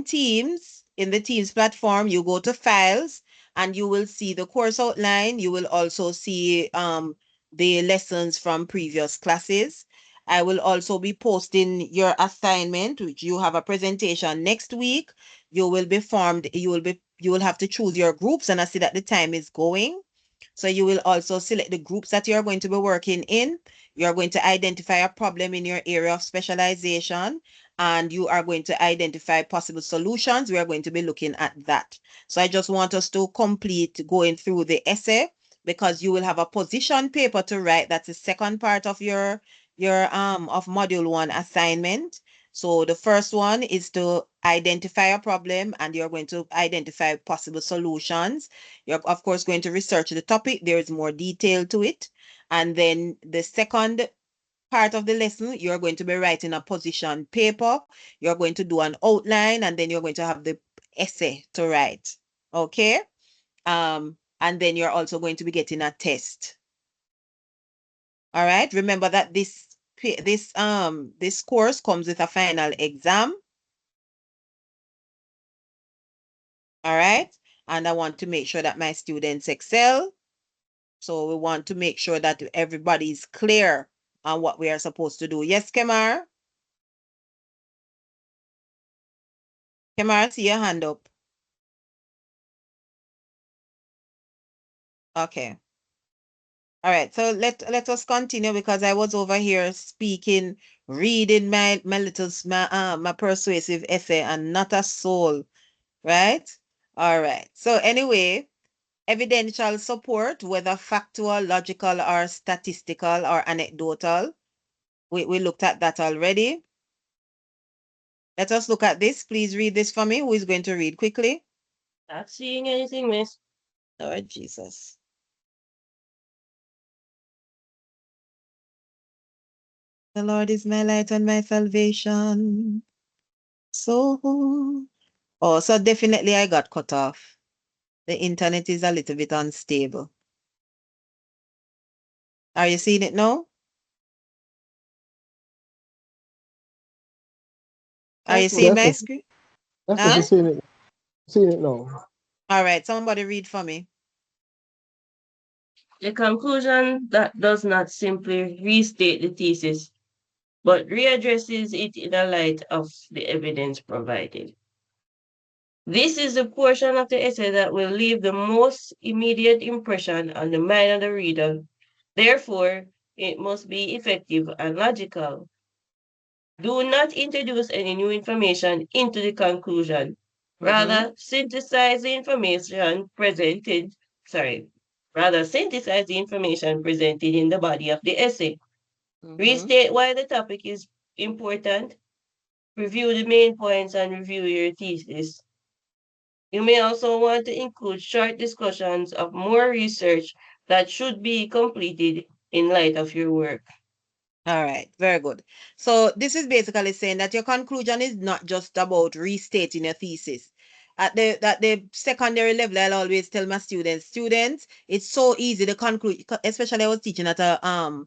Speaker 1: Teams, in the Teams platform, you go to Files and you will see the course outline. You will also see the lessons from previous classes. I will also be posting your assignment, which you have a presentation next week. You will be formed. You will have to choose your groups, and I see that the time is going. So you will also select the groups that you're going to be working in. You're going to identify a problem in your area of specialization, and you are going to identify possible solutions. We are going to be looking at that. So I just want us to complete going through the essay, because you will have a position paper to write. That's the second part of your of module 1 assignment. So the first one is to identify a problem, and you're going to identify possible solutions. You're of course going to research the topic. There is more detail to it. And then the second part of the lesson, you're going to be writing a position paper. You're going to do an outline, and then you're going to have the essay to write. Okay. And then you're also going to be getting a test. All right. Remember that this course comes with a final exam. All right. And I want to make sure that my students excel. So we want to make sure that everybody is clear on what we are supposed to do. Yes, Kemar? Kemar, see your hand up. Okay. All right. So let us continue, because I was over here speaking, reading my my persuasive essay, and not a soul. Right? All right. So anyway, evidential support, whether factual, logical, or statistical, or anecdotal. We looked at that already. Let us look at this. Please read this for me. Who is going to read quickly?
Speaker 7: Not seeing anything, Miss.
Speaker 1: Lord Jesus. The Lord is my light and my salvation. So, so definitely I got cut off. The internet is a little bit unstable. Are you seeing it now? Are you seeing my screen?
Speaker 8: Definitely seeing it. Seeing it now.
Speaker 1: All right, somebody read for me.
Speaker 7: A conclusion that does not simply restate the thesis, but readdresses it in the light of the evidence provided. This is the portion of the essay that will leave the most immediate impression on the mind of the reader. Therefore, it must be effective and logical. Do not introduce any new information into the conclusion. Rather, synthesize the information presented in the body of the essay. Restate why the topic is important. Review the main points and review your thesis. You may also want to include short discussions of more research that should be completed in light of your work.
Speaker 1: All right, very good. So this is basically saying that your conclusion is not just about restating your thesis. At the secondary level, I'll always tell my students, it's so easy to conclude, especially I was teaching at a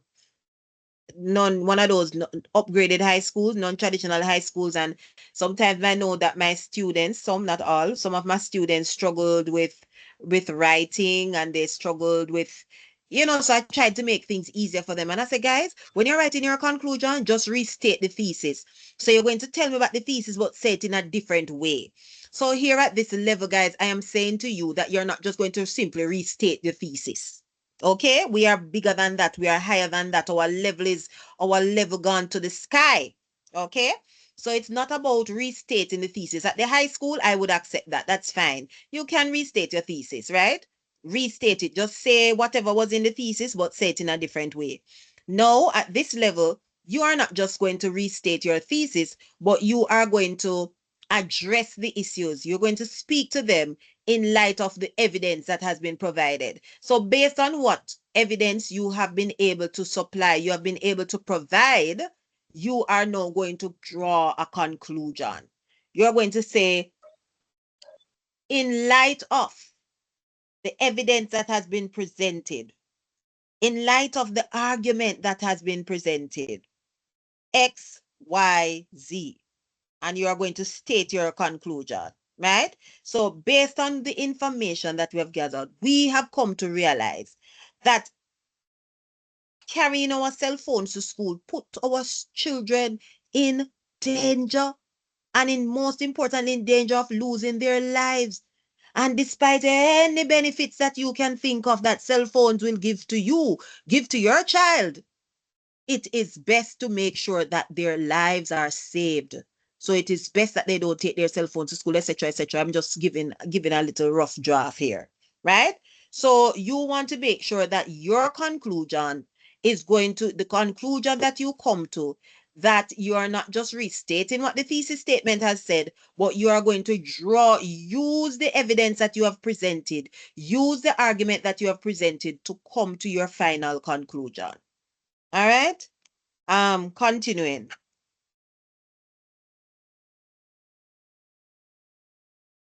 Speaker 1: one of those upgraded high schools, non-traditional high schools, and sometimes I know that my students, some not all, some of my students struggled with writing, and they struggled with, so I tried to make things easier for them. And I said, guys, when you're writing your conclusion, just restate the thesis. So you're going to tell me about the thesis, but say it in a different way. So here at this level, guys, I am saying to you that you're not just going to simply restate the thesis. Okay, we are bigger than that. We are higher than that. Our level gone to the sky. Okay, so it's not about restating the thesis. At the high school, I would accept that. That's fine. You can restate your thesis, right? Restate it. Just say whatever was in the thesis, but say it in a different way. No, at this level, you are not just going to restate your thesis, but you are going to address the issues. You're going to speak to them in light of the evidence that has been provided. So based on what evidence you have been able to supply, you have been able to provide, you are now going to draw a conclusion. You're going to say, in light of the evidence that has been presented, in light of the argument that has been presented, X, Y, Z, and you are going to state your conclusion. Right? So based on the information that we have gathered, we have come to realize that carrying our cell phones to school put our children in danger, and most importantly, in danger of losing their lives. And despite any benefits that you can think of that cell phones will give to you, give to your child, it is best to make sure that their lives are saved. So it is best that they don't take their cell phone to school, etc., etc. I'm just giving a little rough draft here, right? So you want to make sure that your conclusion is the conclusion that you come to, that you are not just restating what the thesis statement has said, but you are going to use the evidence that you have presented, use the argument that you have presented to come to your final conclusion. All right. Continuing.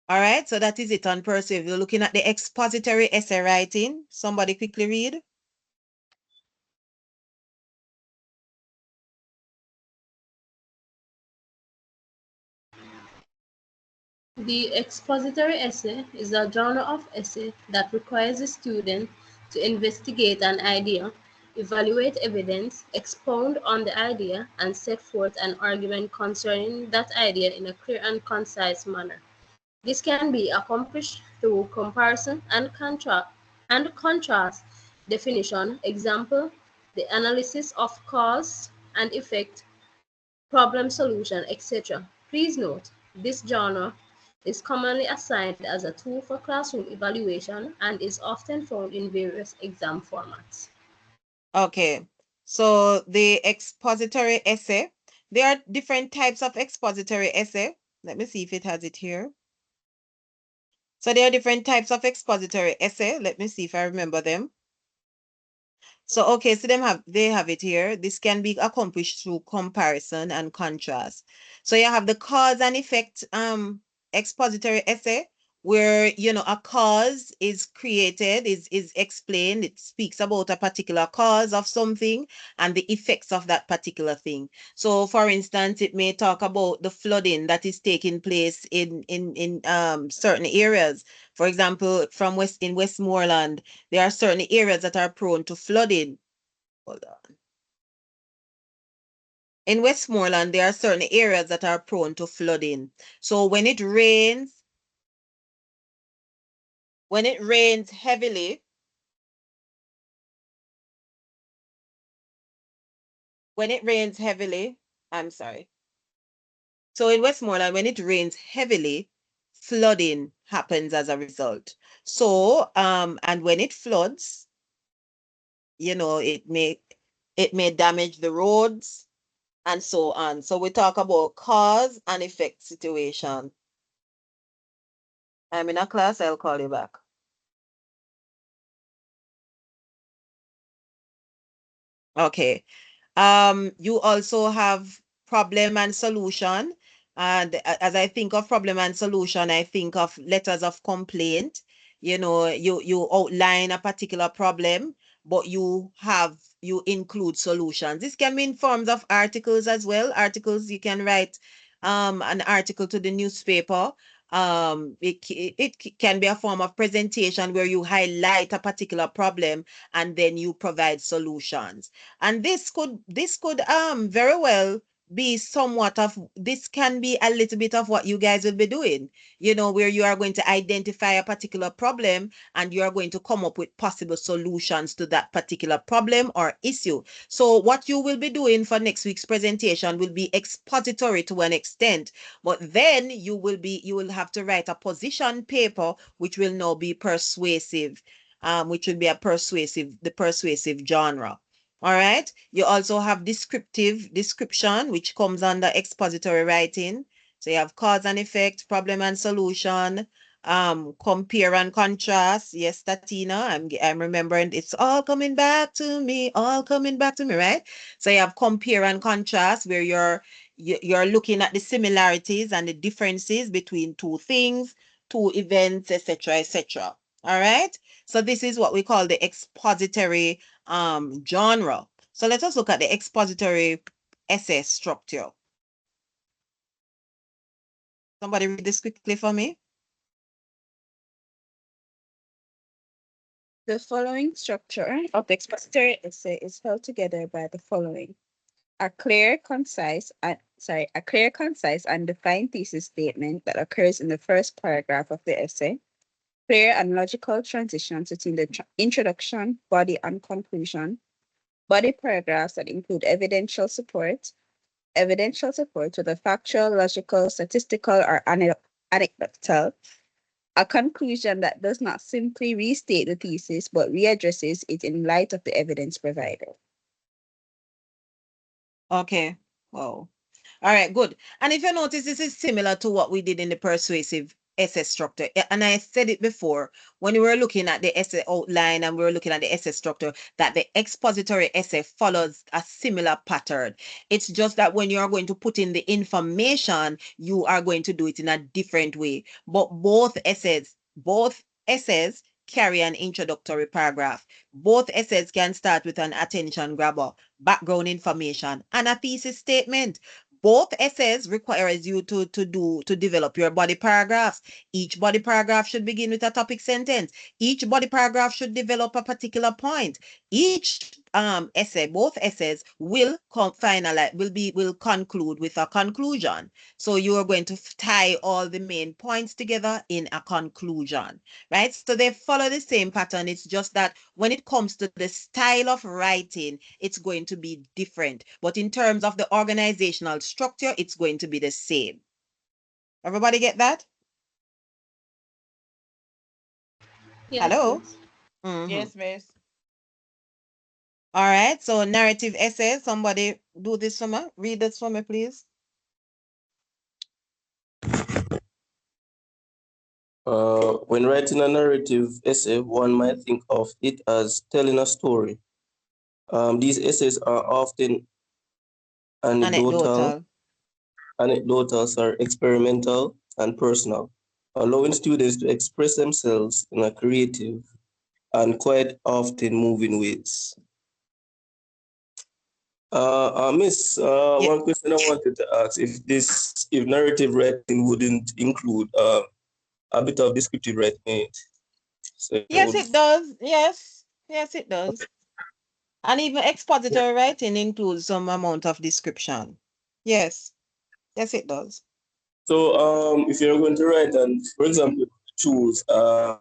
Speaker 1: All right, so that is it on Perceive. We're looking at the expository essay writing. Somebody quickly read.
Speaker 13: The expository essay is a genre of essay that requires a student to investigate an idea, evaluate evidence, expound on the idea, and set forth an argument concerning that idea in a clear and concise manner. This can be accomplished through comparison and contrast, definition, example, the analysis of cause and effect, problem solution, etc. Please note, this genre is commonly assigned as a tool for classroom evaluation and is often found in various exam formats.
Speaker 1: Okay, so the expository essay, there are different types of expository essay. Let me see if it has it here. So there are different types of expository essay. Let me see if I remember them. So, okay, so they have it here. This can be accomplished through comparison and contrast. So you have the cause and effect expository essay, where a cause is created, is explained. It speaks about a particular cause of something and the effects of that particular thing. So for instance, it may talk about the flooding that is taking place in certain areas. For example, in Westmoreland, there are certain areas that are prone to flooding. Hold on. In Westmoreland, there are certain areas that are prone to flooding. So when it rains heavily, I'm sorry. So in Westmoreland, when it rains heavily, flooding happens as a result. So, and when it floods, it may damage the roads and so on. So we talk about cause and effect situation. I'm in a class, I'll call you back. Okay. You also have problem and solution. And as I think of problem and solution, I think of letters of complaint. You outline a particular problem, but you include solutions. This can be in forms of articles as well. Articles, you can write an article to the newspaper. It can be a form of presentation where you highlight a particular problem and then you provide solutions. And this could very well be this can be a little bit of what you guys will be doing, where you are going to identify a particular problem and you are going to come up with possible solutions to that particular problem or issue. So what you will be doing for next week's presentation will be expository to an extent, but then you will have to write a position paper, which will now be persuasive, which will be the persuasive genre. All right. You also have description, which comes under expository writing. So you have cause and effect, problem and solution, compare and contrast. Yes, Tatina, I'm remembering it's all coming back to me, right? So you have compare and contrast, where you're looking at the similarities and the differences between two things, two events, etc., etc. All right. So this is what we call the expository genre. So let us look at the expository essay structure. Somebody read this quickly for me.
Speaker 6: The following structure of the expository essay is held together by the following: a clear, concise, and defined thesis statement that occurs in the first paragraph of the essay, clear and logical transitions between the introduction, body, and conclusion, body paragraphs that include evidential support with a factual, logical, statistical, or anecdotal, a conclusion that does not simply restate the thesis but readdresses it in light of the evidence provided.
Speaker 1: Okay. Wow. All right, good. And if you notice, this is similar to what we did in the persuasive essay structure. And I said it before, when we were looking at the essay outline and we were looking at the essay structure, that the expository essay follows a similar pattern. It's just that when you are going to put in the information, you are going to do it in a different way. But both essays carry an introductory paragraph. Both essays can start with an attention grabber, background information, and a thesis statement. Both essays requires you to develop your body paragraphs. Each body paragraph should begin with a topic sentence. Each body paragraph should develop a particular point. Each both essays will conclude with a conclusion. So you are going to tie all the main points together in a conclusion, right? So they follow the same pattern. It's just that when it comes to the style of writing, it's going to be different. But in terms of the organizational structure, it's going to be the same. Everybody get that?
Speaker 4: Yes.
Speaker 1: Hello?
Speaker 4: Yes, miss.
Speaker 1: All right. So narrative essay, somebody do this for me. Read this for me, please.
Speaker 5: When writing a narrative essay, one might think of it as telling a story. These essays are often anecdotal, experimental, and personal. allowing students to express themselves in a creative and quite often moving ways. Miss, one question I wanted to ask, if narrative writing wouldn't include a bit of descriptive writing. So
Speaker 1: Yes, it does. Yes, yes, it does. And even expository writing includes some amount of description. Yes, yes, it does.
Speaker 5: So if you're going to write, and for example, choose to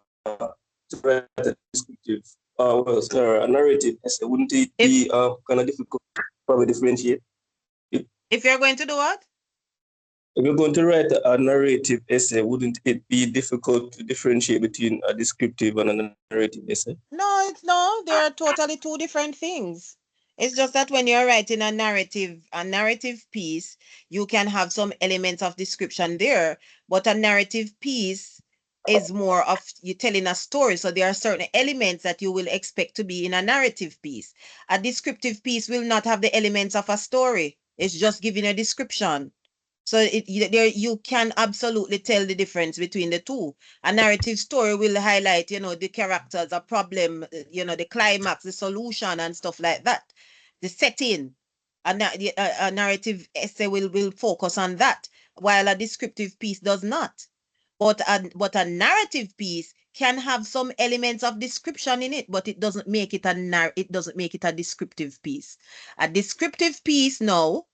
Speaker 5: write a descriptive, well, sorry, a narrative essay, wouldn't it be kind of difficult to probably differentiate?
Speaker 1: If you're going to do what?
Speaker 5: If you're going to write a narrative essay, wouldn't it be difficult to differentiate between a descriptive and a narrative essay?
Speaker 1: No, they are totally two different things. It's just that when you're writing a narrative piece, you can have some elements of description there, but a narrative piece is more of you telling a story. So there are certain elements that you will expect to be in a narrative piece. A descriptive piece will not have the elements of a story. It's just giving a description. So you can absolutely tell the difference between the two. A narrative story will highlight, the characters, a problem, the climax, the solution, and stuff like that. The setting. A narrative essay will focus on that, while a descriptive piece does not. But a narrative piece can have some elements of description in it, but it doesn't make it a descriptive piece. A descriptive piece now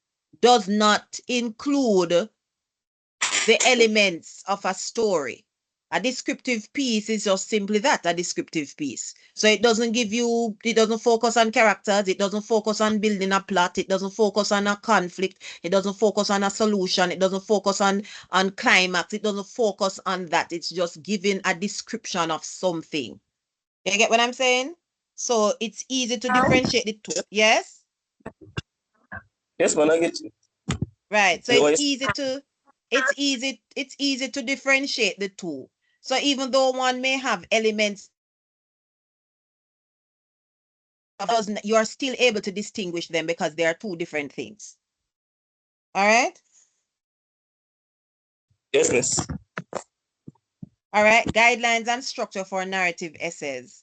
Speaker 1: does not include the elements of a story. A descriptive piece is just simply that, a descriptive piece. So it doesn't focus on characters, it doesn't focus on building a plot, it doesn't focus on a conflict, it doesn't focus on a solution, it doesn't focus on climax, it doesn't focus on that. It's just giving a description of something. You get what I'm saying? So it's easy to differentiate the two. Yes?
Speaker 5: Yes, man, I get you.
Speaker 1: Right. So it's easy to differentiate the two. So even though one may have elements, you are still able to distinguish them because they are two different things. All right?
Speaker 5: Yes, miss.
Speaker 1: All right. Guidelines and structure for narrative essays.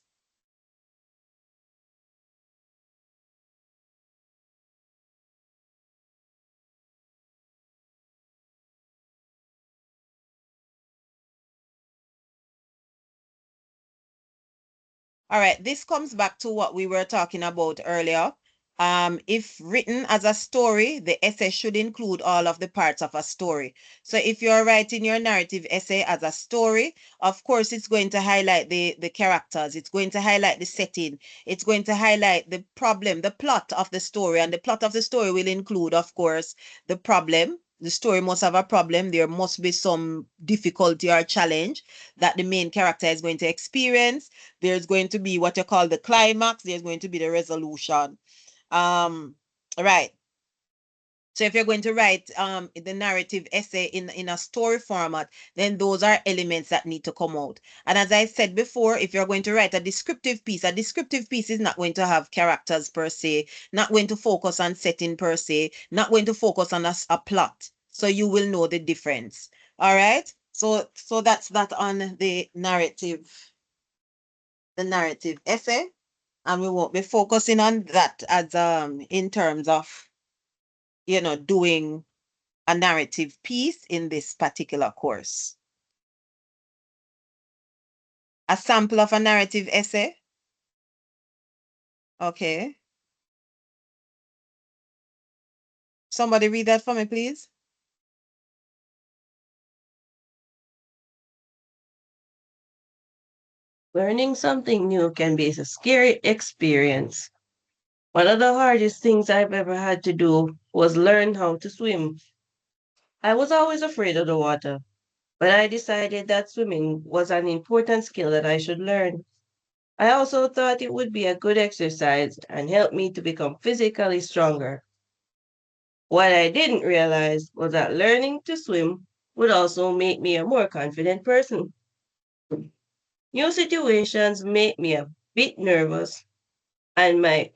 Speaker 1: All right, this comes back to what we were talking about earlier. If written as a story, the essay should include all of the parts of a story. So if you're writing your narrative essay as a story, of course, it's going to highlight the characters. It's going to highlight the setting. It's going to highlight the problem, the plot of the story. And the plot of the story will include, of course, the problem. The story must have a problem. There must be some difficulty or challenge that the main character is going to experience. There's going to be what you call the climax. There's going to be the resolution. Right. So if you're going to write the narrative essay in a story format, then those are elements that need to come out. And as I said before, if you're going to write a descriptive piece is not going to have characters per se, not going to focus on setting per se, not going to focus on a plot. So you will know the difference. All right. So that's that on the narrative essay. And we won't be focusing on that as in terms of doing a narrative piece in this particular course. A sample of a narrative essay. Okay. Somebody read that for me, please.
Speaker 7: Learning something new can be a scary experience. One of the hardest things I've ever had to do was learn how to swim. I was always afraid of the water, but I decided that swimming was an important skill that I should learn. I also thought it would be a good exercise and help me to become physically stronger. What I didn't realize was that learning to swim would also make me a more confident person. New situations make me a bit nervous, and my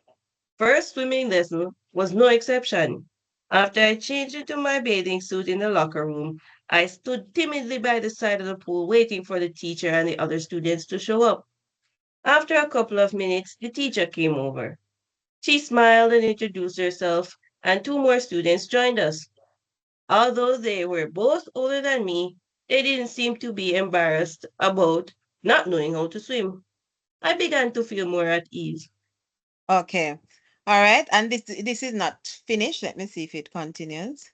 Speaker 7: first swimming lesson was no exception. After I changed into my bathing suit in the locker room, I stood timidly by the side of the pool waiting for the teacher and the other students to show up. After a couple of minutes, the teacher came over. She smiled and introduced herself, and two more students joined us. Although they were both older than me, they didn't seem to be embarrassed about not knowing how to swim. I began to feel more at ease.
Speaker 1: Okay. All right. And this is not finished. Let me see if it continues.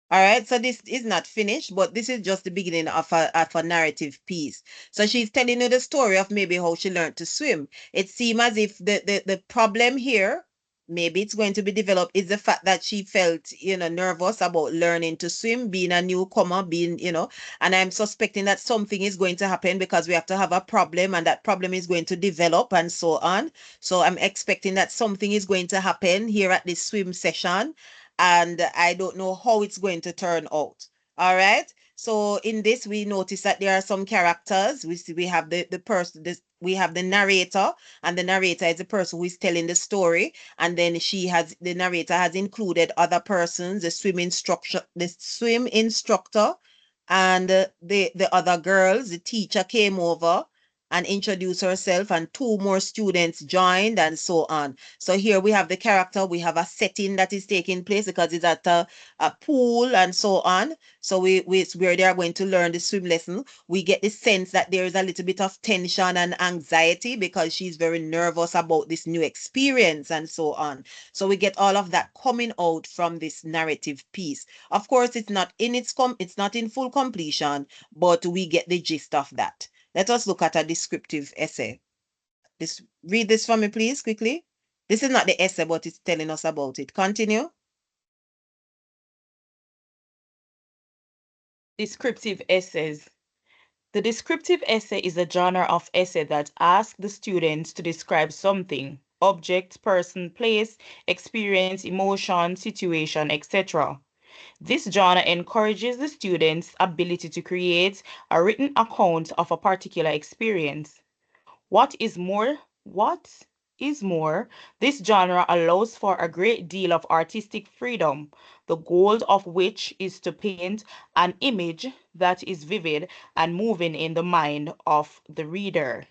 Speaker 1: All right, so this is not finished, but this is just the beginning of a narrative piece. So she's telling you the story of maybe how she learned to swim. It seems as if the problem here, maybe it's going to be developed, is the fact that she felt, nervous about learning to swim, being a newcomer, and I'm suspecting that something is going to happen because we have to have a problem and that problem is going to develop and so on. So I'm expecting that something is going to happen here at this swim session, and I don't know how it's going to turn out. All right. So in this, we notice that there are some characters. We have the person, we have the narrator, and the narrator is the person who is telling the story. And then the narrator has included other persons, the swim instructor, and the other girls. The teacher came over and introduced herself, and two more students joined, and so on. So here we have the character, we have a setting that is taking place because it's at a pool and so on. So where they are going to learn the swim lesson. We get the sense that there is a little bit of tension and anxiety because she's very nervous about this new experience and so on. So we get all of that coming out from this narrative piece. Of course, it's not in full completion, but we get the gist of that. Let us look at a descriptive essay. Read this for me, please, quickly. This is not the essay, but it's telling us about it. Continue.
Speaker 4: Descriptive essays. The descriptive essay is a genre of essay that asks the students to describe something, object, person, place, experience, emotion, situation, etc. This genre encourages the students' ability to create a written account of a particular experience. What is more, this genre allows for a great deal of artistic freedom, the goal of which is to paint an image that is vivid and moving in the mind of the reader.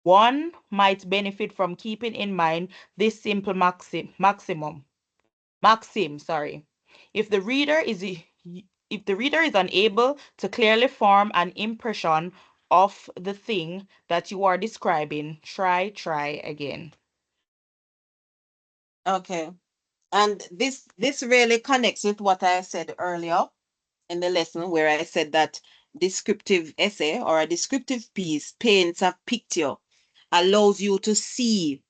Speaker 4: One might benefit from keeping in mind this simple maxim. If the reader is unable to clearly form an impression of the thing that you are describing, try again.
Speaker 1: Okay. And this really connects with what I said earlier in the lesson, where I said that descriptive essay or a descriptive piece paints a picture, allows you to see.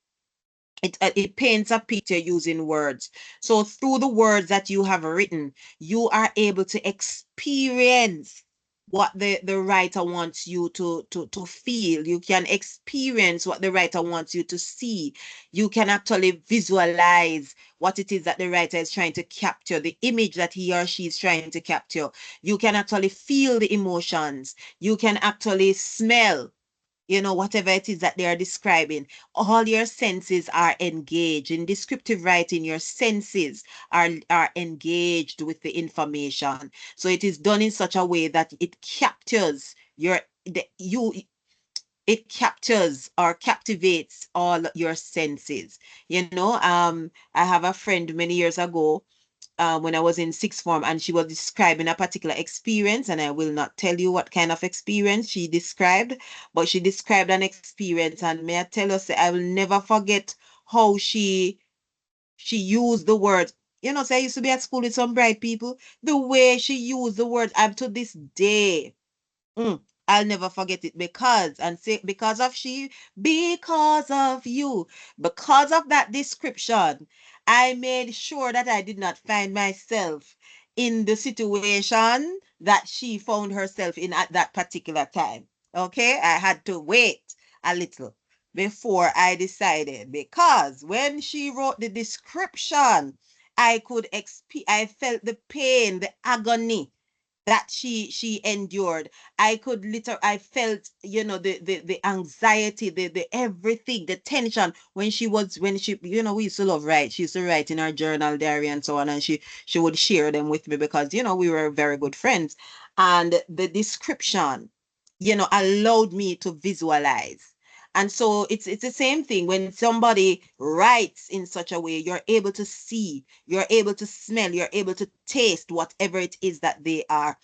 Speaker 1: It paints a picture using words. So through the words that you have written, you are able to experience what the writer wants you to feel. You can experience what the writer wants you to see. You can actually visualize what it is that the writer is trying to capture, the image that he or she is trying to capture. You can actually feel the emotions. You can actually smell, whatever it is that they are describing. All your senses are engaged. In descriptive writing, your senses are engaged with the information. So it is done in such a way that it captures it captures or captivates all your senses. I have a friend many years ago, when I was in sixth form, and she was describing a particular experience, and I will not tell you what kind of experience she described, but she described an experience, and may I tell you, say, I will never forget how she used the word. Say I used to be at school with some bright people. The way she used the word, up to this day, I'll never forget it, because of you, because of that description, I made sure that I did not find myself in the situation that she found herself in at that particular time. Okay, I had to wait a little before I decided, because when she wrote the description, I felt the pain, the agony that she endured. I felt, the anxiety, the everything, the tension when she, we used to love write. She used to write in her journal diary and so on, and she would share them with me because, we were very good friends. And the description, allowed me to visualize. And so it's the same thing when somebody writes in such a way, you're able to see, you're able to smell, you're able to taste whatever it is that they are,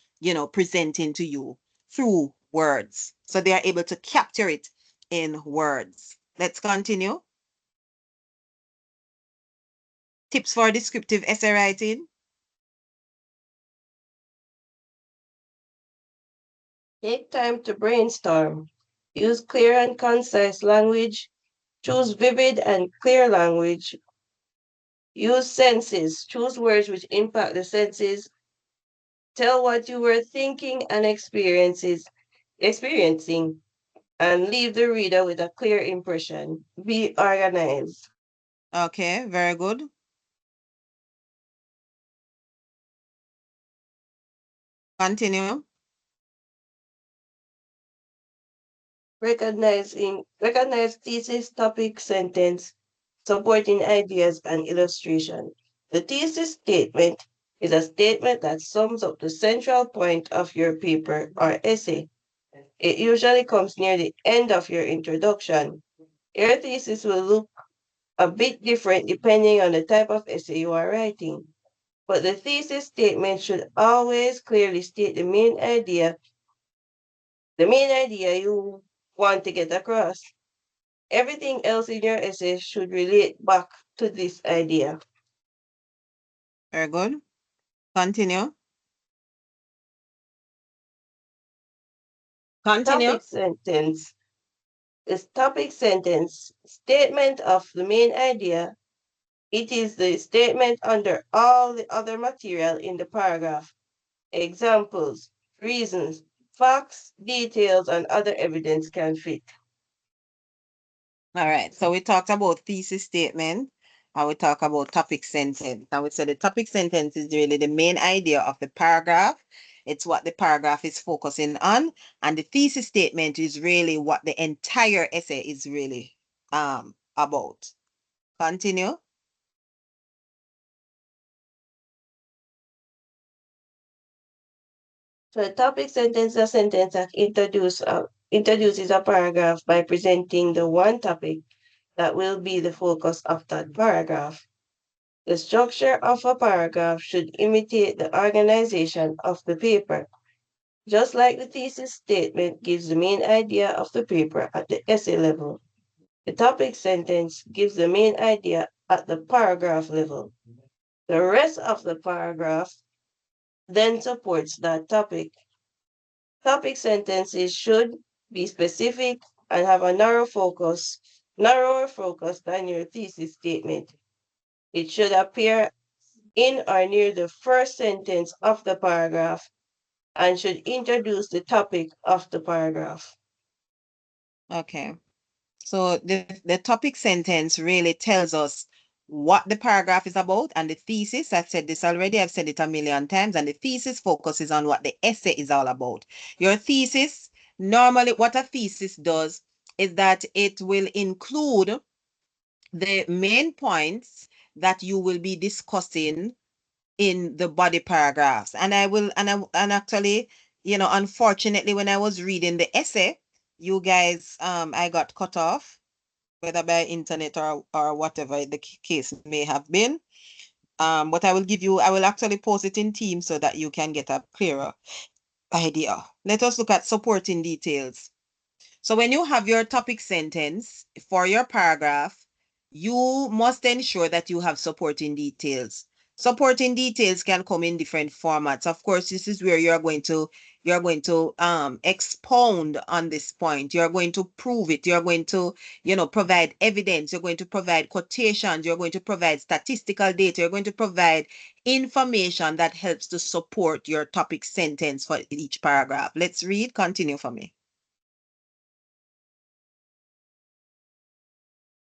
Speaker 1: presenting to you through words. So they are able to capture it in words. Let's continue. Tips for descriptive essay writing.
Speaker 7: Take time to brainstorm. Use clear and concise language. Choose vivid and clear language. Use senses. Choose words which impact the senses. Tell what you were thinking and experiencing, and leave the reader with a clear impression. Be organized.
Speaker 1: Okay, very good. Continue.
Speaker 7: Recognize thesis, topic, sentence, supporting ideas, and illustration. The thesis statement is a statement that sums up the central point of your paper or essay. It usually comes near the end of your introduction. Your thesis will look a bit different depending on the type of essay you are writing. But the thesis statement should always clearly state the main idea you want to get across. Everything else in your essay should relate back to this idea.
Speaker 1: Very good. Continue. Continue.
Speaker 7: Topic sentence. This topic sentence, statement of the main idea. It is the statement under all the other material in the paragraph. Examples, reasons, facts, details, and other evidence can fit.
Speaker 1: All right. So we talked about thesis statement, and we talk about topic sentence. Now we said the topic sentence is really the main idea of the paragraph. It's what the paragraph is focusing on. And the thesis statement is really what the entire essay is really about. Continue.
Speaker 7: So a topic sentence is a sentence that introduces a paragraph by presenting the one topic that will be the focus of that paragraph. The structure of a paragraph should imitate the organization of the paper. Just like the thesis statement gives the main idea of the paper at the essay level, the topic sentence gives the main idea at the paragraph level. The rest of the paragraph then supports that topic. Topic sentences should be specific and have a narrower focus than your thesis statement. It should appear in or near the first sentence of the paragraph and should introduce the topic of the paragraph.
Speaker 1: Okay. So the topic sentence really tells us what the paragraph is about, and the thesis, I've said this already, I've said it a million times, and the thesis focuses on what the essay is all about. Your thesis, normally what a thesis does is that it will include the main points that you will be discussing in the body paragraphs. And actually, unfortunately, when I was reading the essay, you guys, I got cut off, whether by internet or whatever the case may have been. But I will actually post it in Teams so that you can get a clearer idea. Let us look at supporting details. So when you have your topic sentence for your paragraph, you must ensure that you have supporting details. Supporting details can come in different formats. Of course, this is where you're going to expound on this point. You're going to prove it. You're going to, provide evidence. You're going to provide quotations. You're going to provide statistical data. You're going to provide information that helps to support your topic sentence for each paragraph. Let's read. Continue for me.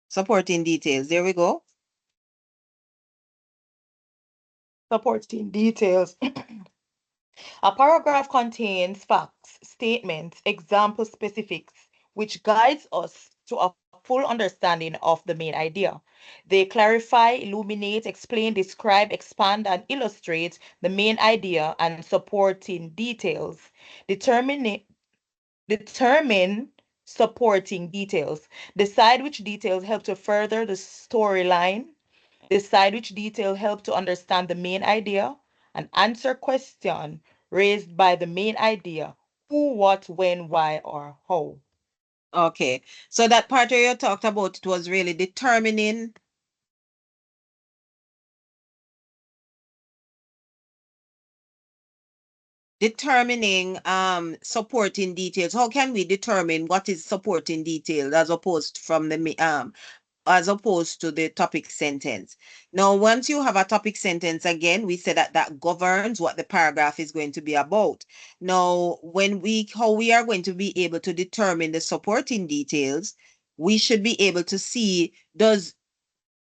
Speaker 1: Supporting details. There we go. Supporting details.
Speaker 4: A paragraph contains facts, statements, example specifics, which guides us to a full understanding of the main idea. They clarify, illuminate, explain, describe, expand, and illustrate the main idea and supporting details. Determine supporting details. Decide which details help to further the storyline. Decide which detail help to understand the main idea. And answer question raised by the main idea. Who, what, when, why, or how.
Speaker 1: Okay. So that part where you talked about, it was really determining supporting details. How can we determine what is supporting details as opposed to the topic sentence? Now, once you have a topic sentence, again, we say that governs what the paragraph is going to be about. Now, how we are going to be able to determine the supporting details, we should be able to see, does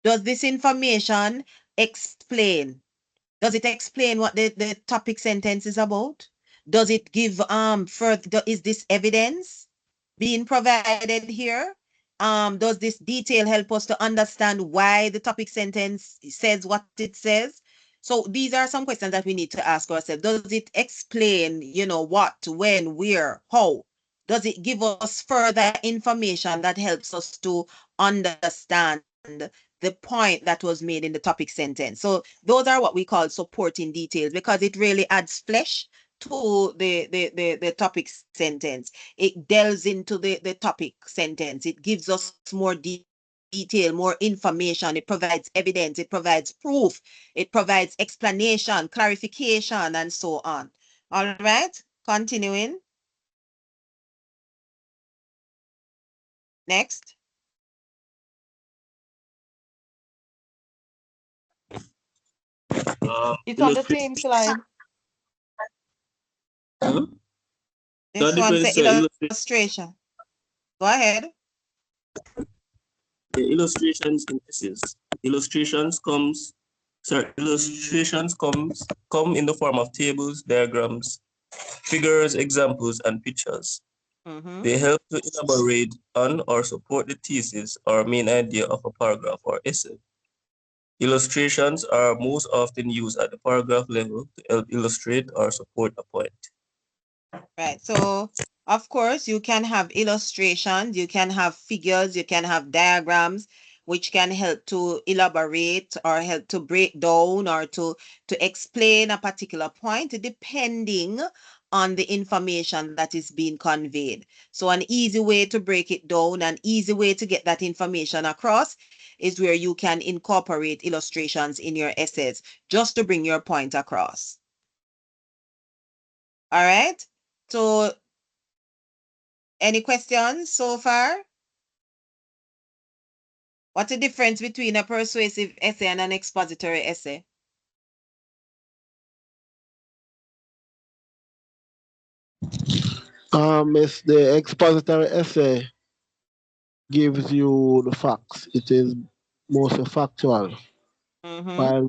Speaker 1: this information explain? Does it explain what the topic sentence is about? Does it give further, is this evidence being provided here? Does this detail help us to understand why the topic sentence says what it says? So these are some questions that we need to ask ourselves. Does it explain, what, when, where, how? Does it give us further information that helps us to understand the point that was made in the topic sentence? So those are what we call supporting details, because it really adds flesh to the topic sentence. It delves into the topic sentence. It gives us more detail, more information. It provides evidence. It provides proof. It provides explanation, clarification, and so on. All right, continuing. Next.
Speaker 4: It's on the same slide.
Speaker 1: This one says illustration. Go ahead.
Speaker 5: The illustrations in essays. Illustrations come in the form of tables, diagrams, figures, examples, and pictures. They help to elaborate on or support the thesis or main idea of a paragraph or essay. Illustrations are most often used at the paragraph level to help illustrate or support a point.
Speaker 1: Right. So, of course, you can have illustrations, you can have figures, you can have diagrams, which can help to elaborate or help to break down or to explain a particular point, depending on the information that is being conveyed. So an easy way to break it down, an easy way to get that information across is where you can incorporate illustrations in your essays just to bring your point across. All right. So any questions so far? What's the difference between a persuasive essay and an expository essay?
Speaker 8: It's the expository essay gives you the facts. It is mostly factual. While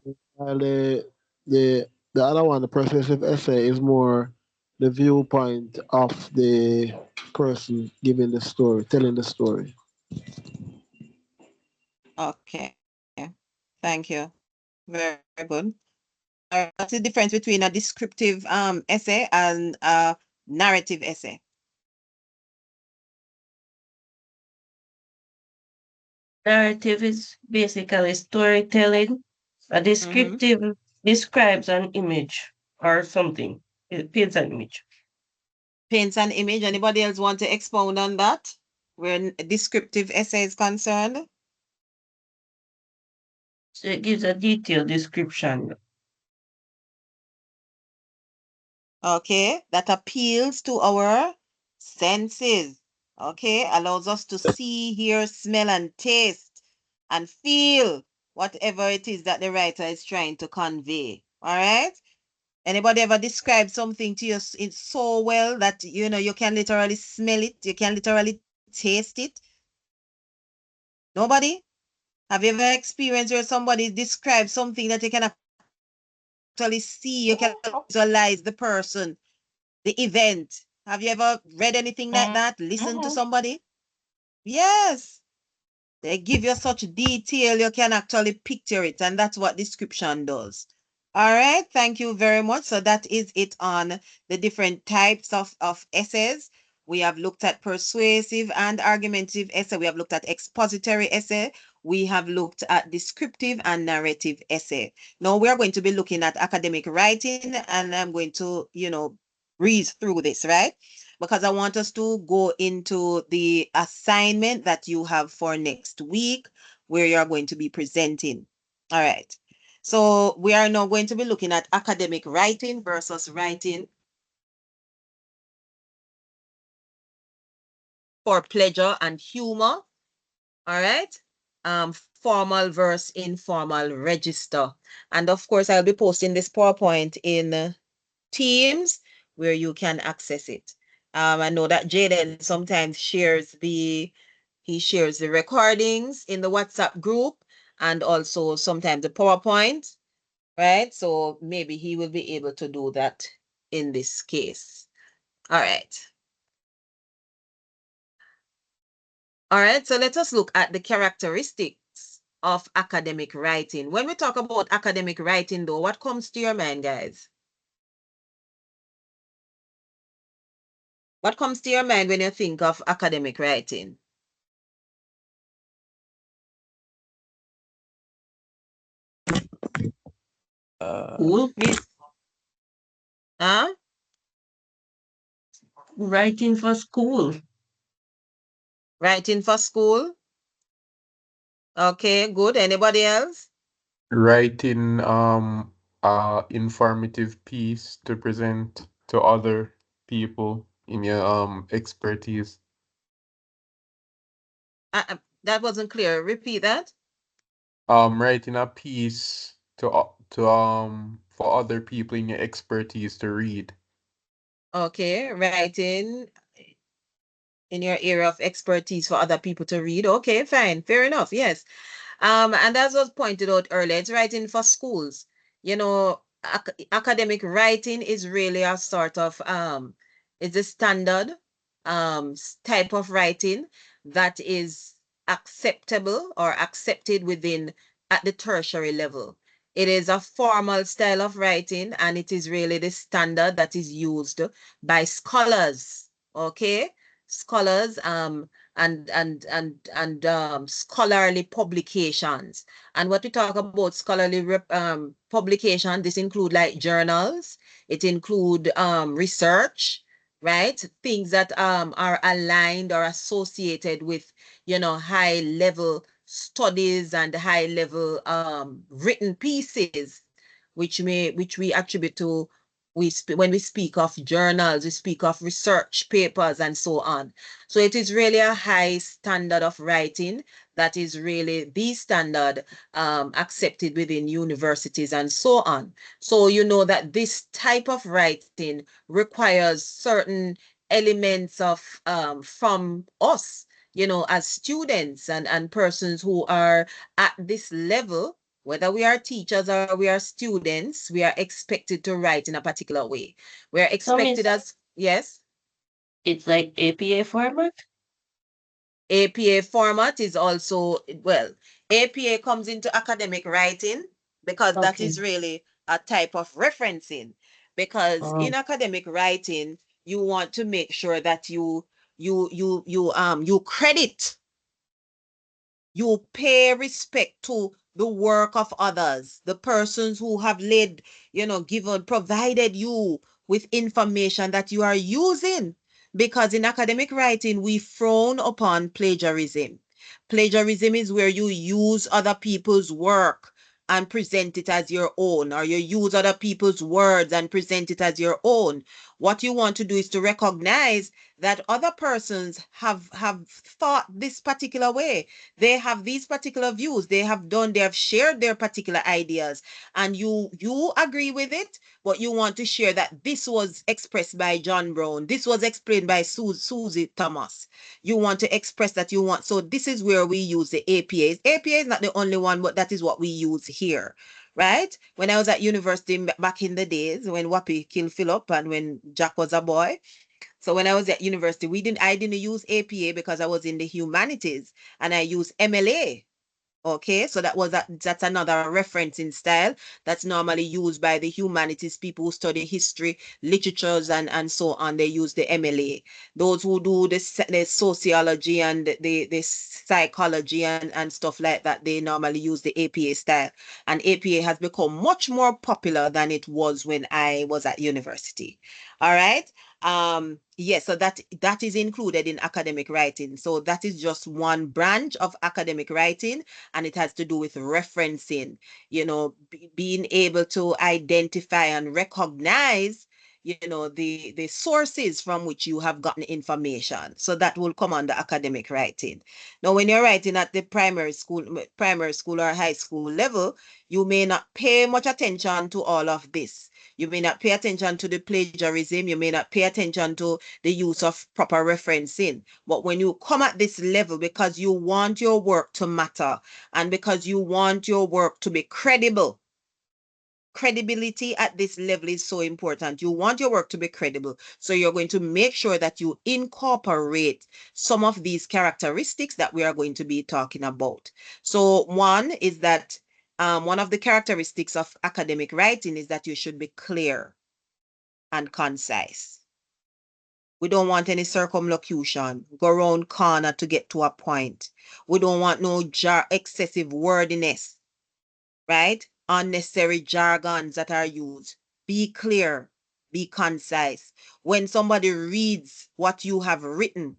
Speaker 8: the other one, the persuasive essay, is more the viewpoint of the person giving the story, telling the story.
Speaker 1: Okay. Thank you. Very good. What's the difference between a descriptive essay and a narrative essay?
Speaker 7: Narrative is basically storytelling. A descriptive describes an image or something. It paints an image.
Speaker 1: Paints an image. Anybody else want to expound on that? Where a descriptive essay is concerned?
Speaker 7: So it gives a detailed description.
Speaker 1: Okay, that appeals to our senses. Okay, allows us to see, hear, smell, and taste and feel whatever it is that the writer is trying to convey. All right. Anybody ever describe something to you so well that you can literally smell it, you can literally taste it? Nobody? Have you ever experienced where somebody describes something that you can actually see, you can visualize the person, the event. Have you ever read anything like that? Listen to somebody? Yes. They give you such detail, you can actually picture it, and that's what description does. All right, thank you very much. So that is it on the different types of essays. We have looked at persuasive and argumentative essay. We have looked at expository essay. We have looked at descriptive and narrative essay. Now we are going to be looking at academic writing, and I'm going to, breeze through this, right? Because I want us to go into the assignment that you have for next week, where you're going to be presenting. All right. So we are now going to be looking at academic writing versus writing for pleasure and humor. All right. Formal versus informal register. And of course, I'll be posting this PowerPoint in Teams where you can access it. I know that Jaden sometimes shares the recordings in the WhatsApp group and also sometimes the PowerPoint, right? So maybe he will be able to do that in this case. All right. All right, so let us look at the characteristics of academic writing. When we talk about academic writing, though, what comes to your mind, guys? What comes to your mind when you think of academic writing?
Speaker 7: School.
Speaker 1: Huh?
Speaker 7: Writing for school.
Speaker 1: Writing for school? Okay, good. Anybody else?
Speaker 3: Writing informative piece to present to other people in your expertise.
Speaker 1: That wasn't clear. Repeat that.
Speaker 3: Writing a piece to for other people in your expertise to read.
Speaker 1: Okay, writing in your area of expertise for other people to read. Okay, fine, fair enough. Yes. And as was pointed out earlier, it's writing for schools. You know, academic writing is really a sort of it's a standard type of writing that is acceptable or accepted within at the tertiary level. It is a formal style of writing, and it is really the standard that is used by scholars. Okay, scholars and scholarly publications. And what we talk about scholarly publication, this include like journals, it include research, right? Things that are aligned or associated with, high level studies and high level written pieces, which we attribute to when we speak of journals, we speak of research papers and so on. So it is really a high standard of writing that is really the standard accepted within universities and so on. So you know that this type of writing requires certain elements of from us, as students and persons who are at this level. Whether we are teachers or we are students, we are expected to write in a particular way. We are expected as, yes?
Speaker 7: It's like APA format?
Speaker 1: APA format is also, well, APA comes into academic writing because that is really a type of referencing. Because in academic writing, you want to make sure that you credit, you pay respect to the work of others, the persons who have provided you with information that you are using. Because in academic writing, we frown upon plagiarism. Plagiarism is where you use other people's work and present it as your own, or you use other people's words and present it as your own. What you want to do is to recognize that other persons have thought this particular way. They have these particular views. They have shared their particular ideas, and you agree with it, but you want to share that this was expressed by John Brown. This was explained by Susie Thomas. You want to express that so this is where we use the APAs. APA is not the only one, but that is what we use here, right? When I was at university back in the days when Wappy killed Philip and when Jack was a boy. So when I was at university, I didn't use APA because I was in the humanities and I used MLA. Okay, so that's another referencing style that's normally used by the humanities people who study history, literatures, and so on. They use the MLA. Those who do the sociology and the psychology and stuff like that, they normally use the APA style. And APA has become much more popular than it was when I was at university. All right. Yes, so that is included in academic writing. So that is just one branch of academic writing, and it has to do with referencing, being able to identify and recognize, the sources from which you have gotten information. So that will come under academic writing. Now, when you're writing at the primary school or high school level, you may not pay much attention to all of this. You may not pay attention to the plagiarism. You may not pay attention to the use of proper referencing. But when you come at this level, because you want your work to matter and because you want your work to be credible, credibility at this level is so important. You want your work to be credible. So you're going to make sure that you incorporate some of these characteristics that we are going to be talking about. So one is that one of the characteristics of academic writing is that you should be clear and concise. We don't want any circumlocution, go around corner to get to a point. We don't want no excessive wordiness, right? Unnecessary jargons that are used. Be clear, be concise. When somebody reads what you have written,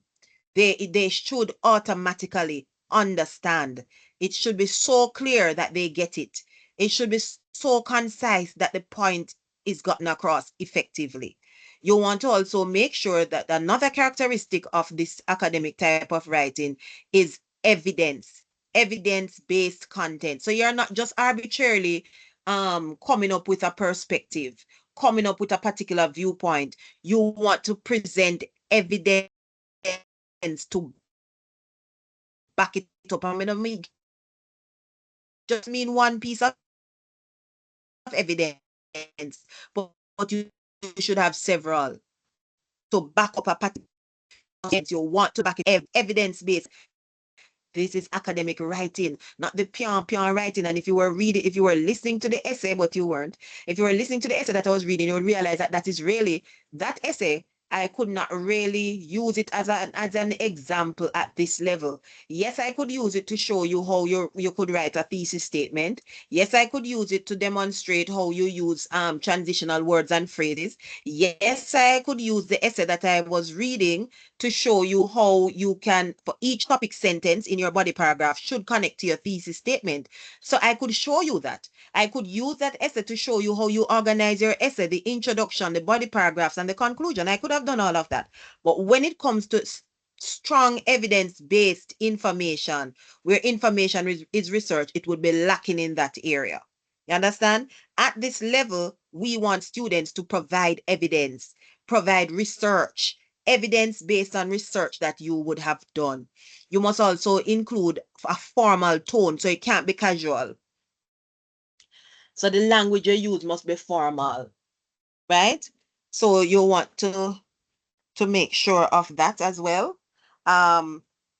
Speaker 1: they should automatically understand. It should be so clear that they get it. It should be so concise that the point is gotten across effectively. You want to also make sure that another characteristic of this academic type of writing is evidence-based content. So you're not just arbitrarily coming up with a perspective, coming up with a particular viewpoint. You want to present evidence to back it up. I mean, just mean one piece of evidence, but you should have several to back up a particular. You want to back it evidence-based. This is academic writing, not the pure writing. And if you were listening to the essay, but you weren't, if you were listening to the essay that I was reading, you would realize that is really that essay. I could not really use it as an example at this level. Yes, I could use it to show you how you could write a thesis statement. Yes, I could use it to demonstrate how you use transitional words and phrases. Yes, I could use the essay that I was reading to show you how you can, for each topic sentence in your body paragraph should connect to your thesis statement. So I could show you that. I could use that essay to show you how you organize your essay, the introduction, the body paragraphs, and the conclusion. I could have done all of that. But when it comes to strong evidence-based information, where information is research, it would be lacking in that area. You understand? At this level, we want students to provide evidence, provide research, evidence based on research that you would have done. You must also include a formal tone, so it can't be casual. So the language you use must be formal, right? So you want to make sure of that as well.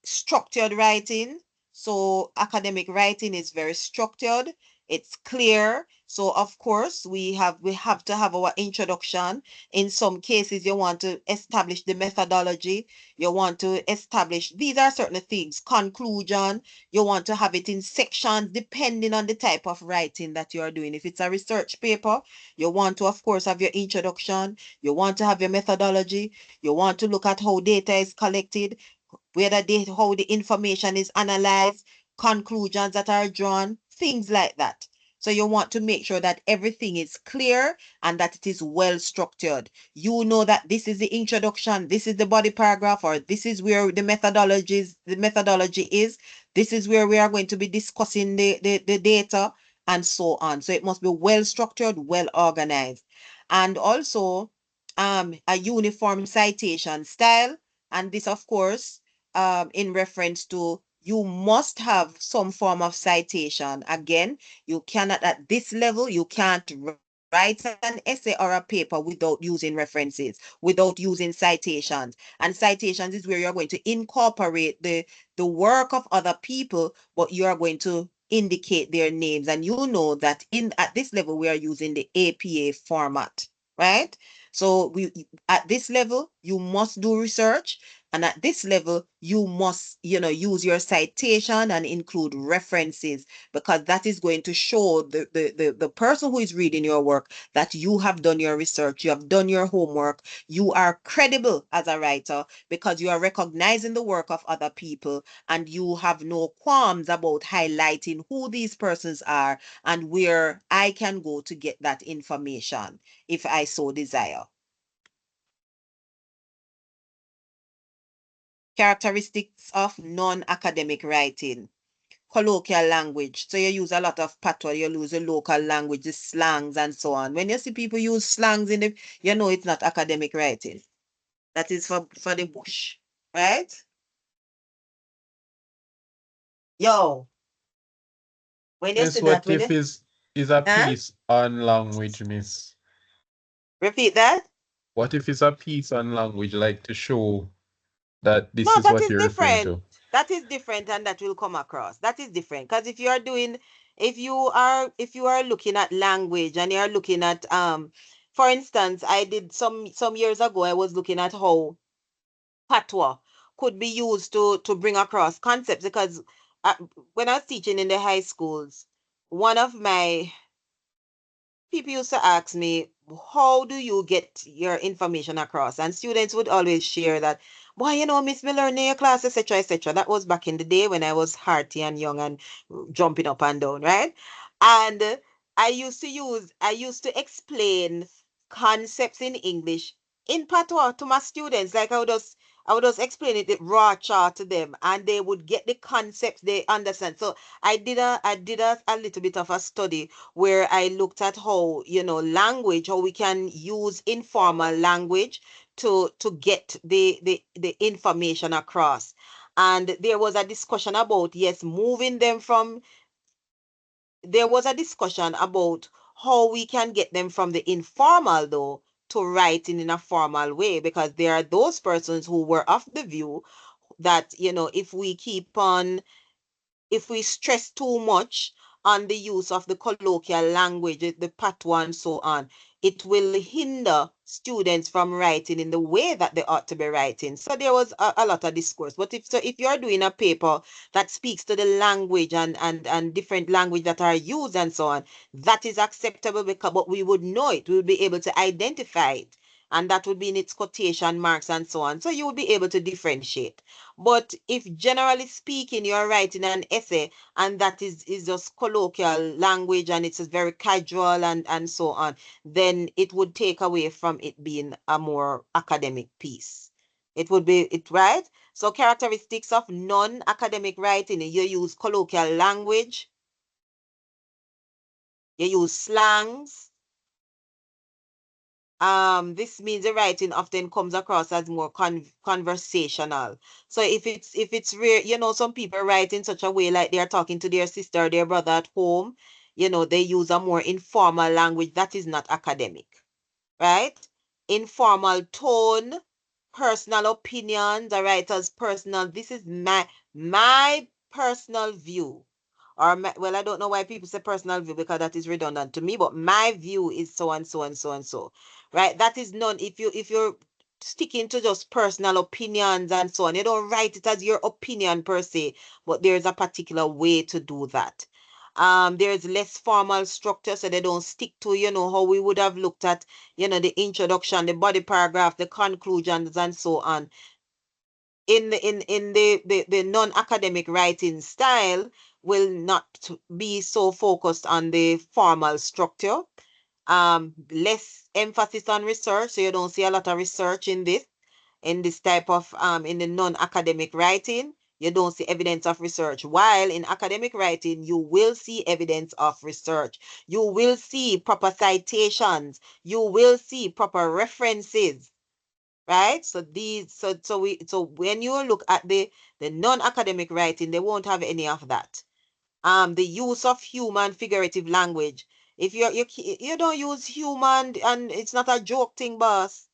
Speaker 1: Structured writing. So academic writing is very structured. It's clear. So of course we have to have our introduction. In some cases, you want to establish the methodology. You want to establish, these are certain things. Conclusion. You want to have it in sections depending on the type of writing that you are doing. If it's a research paper, you want to, of course, have your introduction. You want to have your methodology. You want to look at how data is collected, how the information is analyzed, conclusions that are drawn, things like that. So you want to make sure that everything is clear and that it is well structured. You know that this is the introduction, this is the body paragraph, or this is where the methodology is. This is where we are going to be discussing the data and so on. So it must be well structured, well organized. And also a uniform citation style. And this, of course, in reference to you must have some form of citation. Again, you cannot, at this level, you can't write an essay or a paper without using references, without using citations. And citations is where you're going to incorporate the work of other people, but you are going to indicate their names. And you know that at this level, we are using the APA format, right? So at this level, you must do research. And at this level, you must, use your citation and include references, because that is going to show the person who is reading your work that you have done your research, you have done your homework, you are credible as a writer because you are recognizing the work of other people, and you have no qualms about highlighting who these persons are and where I can go to get that information if I so desire. Characteristics of non-academic writing. Colloquial language. So you use a lot of patois, you use the local language, the slangs and so on. When you see people use slangs you know it's not academic writing. That is for the bush, right? Yo. When you
Speaker 3: Miss,
Speaker 1: see that,
Speaker 3: what if is a piece on language, Miss?
Speaker 1: Repeat that?
Speaker 3: What if it's a piece on language, like to show that this
Speaker 1: No,
Speaker 3: is
Speaker 1: that
Speaker 3: what
Speaker 1: is
Speaker 3: you're referring
Speaker 1: different.
Speaker 3: to?
Speaker 1: That is different, and that will come across. That is different. Because if you are looking at language and you're looking at for instance, I did some years ago, I was looking at how patois could be used to bring across concepts, because when I was teaching in the high schools, one of my people used to ask me, how do you get your information across? And students would always share that, boy, Miss, me learn in your class, etc., etc. That was back in the day when I was hearty and young and jumping up and down, right? And I used to explain concepts in English in patois to my students. Like I would just explain it raw chart to them, and they would get the concepts they understand. So I did a little bit of a study where I looked at how, language, how we can use informal language to get the information across. And there was a discussion about, yes, moving them from, there was a discussion about how we can get them from the informal, though, to writing in a formal way, because there are those persons who were of the view that, if we stress too much on the use of the colloquial language, the patois and so on, it will hinder students from writing in the way that they ought to be writing. So there was a lot of discourse. But if you're doing a paper that speaks to the language and different language that are used and so on, that is acceptable, but we would know it. We would be able to identify it. And that would be in its quotation marks and so on. So you would be able to differentiate. But if generally speaking, you're writing an essay and that is just colloquial language and it's very casual and so on, then it would take away from it being a more academic piece. It would be right? So characteristics of non-academic writing, you use colloquial language, you use slangs. This means the writing often comes across as more conversational. So if it's rare, some people write in such a way like they're talking to their sister or their brother at home, they use a more informal language that is not academic, right? Informal tone, personal opinions, the writer's personal, this is my personal view. Well, I don't know why people say personal view, because that is redundant to me, but my view is so and so and so and so, right? That is none. If you're sticking to just personal opinions and so on, you don't write it as your opinion per se, but there's a particular way to do that. There's less formal structure, so they don't stick to, how we would have looked at, the introduction, the body paragraph, the conclusions, and so on. In the non-academic writing style will not be so focused on the formal structure. Less emphasis on research, so you don't see a lot of research in this type of in the non-academic writing. You don't see evidence of research, while in academic writing you will see evidence of research. You will see proper citations, you will see proper references, right? So when you look at the non-academic writing, they won't have any of that. The use of human figurative language. If you don't use human, and it's not a joke thing, boss.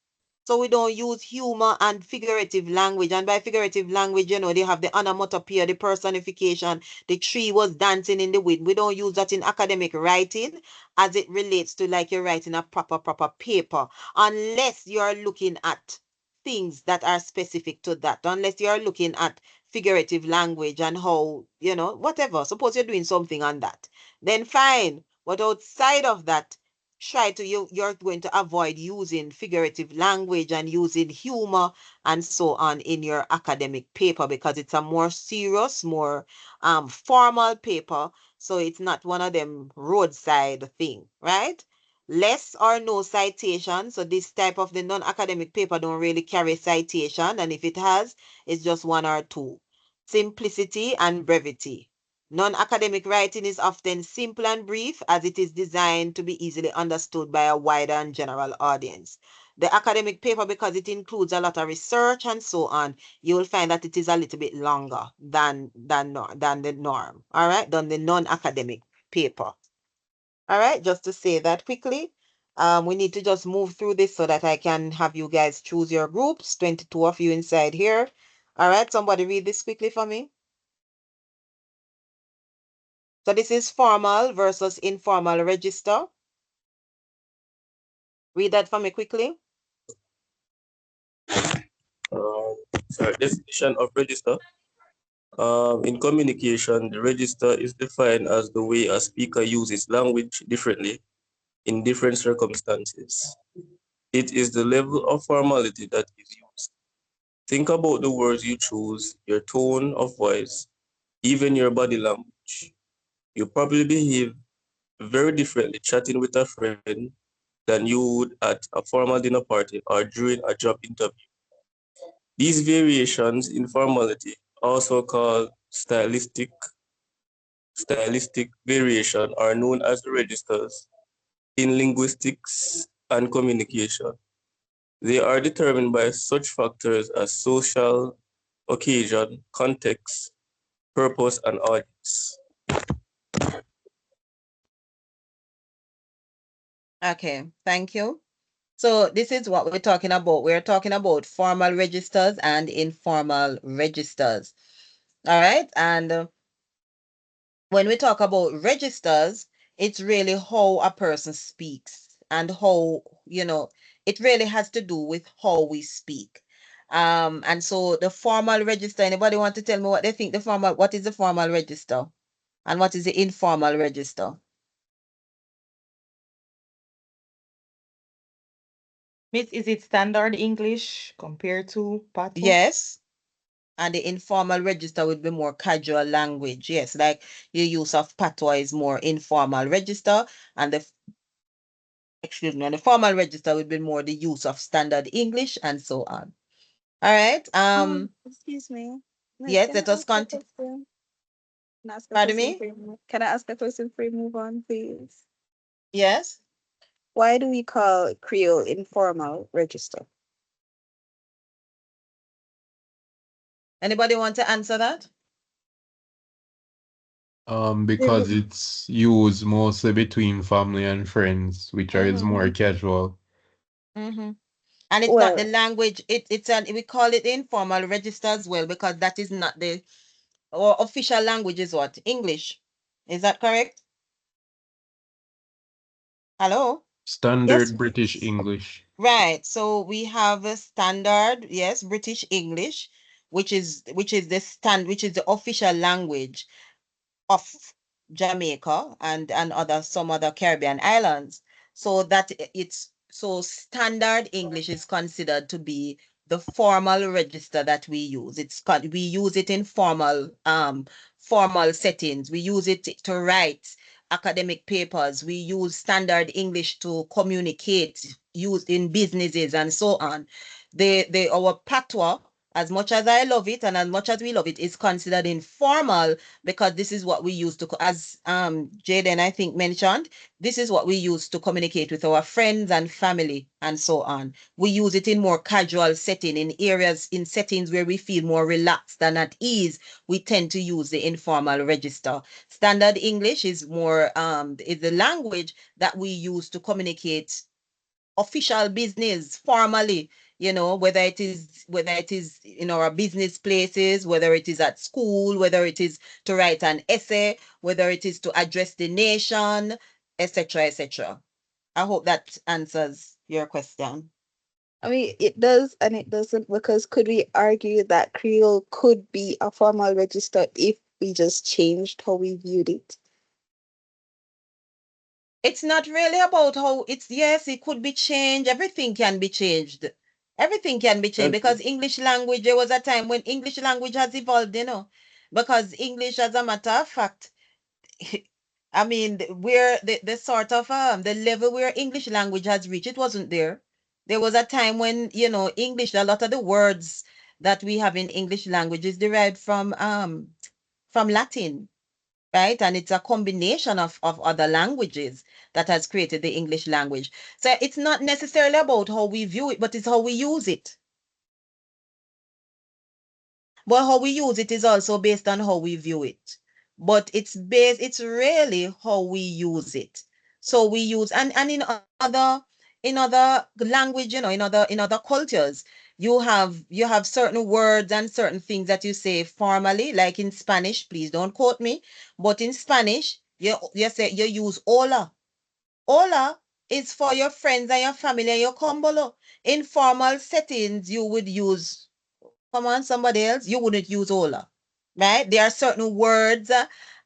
Speaker 1: So we don't use humor and figurative language. And by figurative language, they have the onomatopoeia, the personification, the tree was dancing in the wind. We don't use that in academic writing as it relates to like you're writing a proper paper, unless you're looking at things that are specific to that, unless you're looking at figurative language and how, whatever. Suppose you're doing something on that, then fine. But outside of that, you're going to avoid using figurative language and using humor and so on in your academic paper, because it's a more serious, more formal paper. So it's not one of them roadside thing, right? Less or no citation. So this type of the non-academic paper don't really carry citation, and if it has, it's just one or two. Simplicity and brevity. Non-academic writing is often simple and brief, as it is designed to be easily understood by a wider and general audience. The academic paper, because it includes a lot of research and so on, you will find that it is a little bit longer than the norm, all right, than the non-academic paper. All right, just to say that quickly. We need to just move through this so that I can have you guys choose your groups, 22 of you inside here. All right, somebody read this quickly for me. So this is formal versus informal register. Read that for me quickly.
Speaker 5: Definition of register. In communication, the register is defined as the way a speaker uses language differently in different circumstances. It is the level of formality that is used. Think about the words you choose, your tone of voice, even your body language. You probably behave very differently chatting with a friend than you would at a formal dinner party or during a job interview. These variations in formality, also called stylistic variation, are known as registers in linguistics and communication. They are determined by such factors as social, occasion, context, purpose, and audience.
Speaker 1: Okay, thank you. So this is what we're talking about. We're talking about formal registers and informal registers. All right. And when we talk about registers, it's really how a person speaks and how, it really has to do with how we speak. And so the formal register, anybody want to tell me what they think what is the formal register and what is the informal register?
Speaker 4: Miss, is it standard English compared to patois?
Speaker 1: Yes. And the informal register would be more casual language. Yes, like your use of patois is more informal register, and the formal register would be more the use of standard English and so on. All right.
Speaker 6: Excuse me. Miss,
Speaker 1: Yes,
Speaker 6: can
Speaker 1: let
Speaker 6: I
Speaker 1: us
Speaker 6: ask a
Speaker 1: continue.
Speaker 6: question? Can I ask a
Speaker 1: Pardon
Speaker 6: question
Speaker 1: me?
Speaker 6: before you move- Can I ask a question before we move on, please?
Speaker 1: Yes.
Speaker 6: Why do we call Creole informal register?
Speaker 1: Anybody want to answer that?
Speaker 3: Because it's used mostly between family and friends, which is more casual.
Speaker 1: Mm-hmm. And it's not the language. We call it informal register as well, because that is not our official language is what? English. Is that correct? Hello?
Speaker 3: Standard British English.
Speaker 1: Right. So we have a standard, yes, British English, which is the official language of Jamaica and some other Caribbean islands. So that standard English is considered to be the formal register that we use. We use it in formal settings. We use it to write academic papers. We use standard English to communicate, used in businesses and so on. Our patois As much as I love it and as much as we love it, it's considered informal because this is what we use to, as Jaden I think mentioned, this is what we use to communicate with our friends and family and so on. We use it in more casual setting, in areas, in settings where we feel more relaxed and at ease. We tend to use the informal register. Standard English is more is the language that we use to communicate official business formally, whether it is in our business places, whether it is at school, whether it is to write an essay, whether it is to address the nation, etc., etc. I hope that answers your question.
Speaker 6: I mean, it does and it doesn't, because could we argue that Creole could be a formal register if we just changed how we viewed it?
Speaker 1: It's not really about how yes, it could be changed. Everything can be changed. Everything can be changed because English language, there was a time when English language has evolved, because English, as a matter of fact, I mean, where the sort of the level where English language has reached, it wasn't there. There was a time when, English, a lot of the words that we have in English language is derived from Latin, right? And it's a combination of other languages that has created the English language. So it's not necessarily about how we view it, but it's how we use it. But how we use it is also based on how we view it. But it's really how we use it. So we use, and in other language, in other cultures, you have certain words and certain things that you say formally, like in Spanish, please don't quote me, but in Spanish, you use hola. Hola is for your friends and your family and your combolo. In formal settings, you would use, come on, somebody else, you wouldn't use hola, right? There are certain words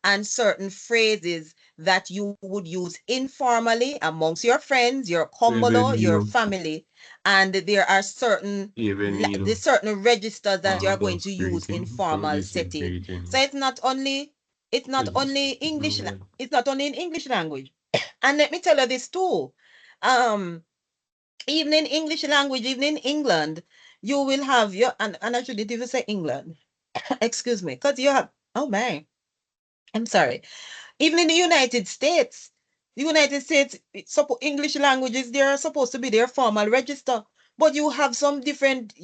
Speaker 1: and certain phrases that you would use informally amongst your friends, your combolo, your family, and there are certain certain registers that you're going to use in formal setting. So it's not only English, it's not only in English language. And let me tell you this too. Even in English language, even in England, you will have and I shouldn't even say England. Excuse me, because you have, oh man, I'm sorry. Even in the United States, English languages, they are supposed to be their formal register. But you have some different,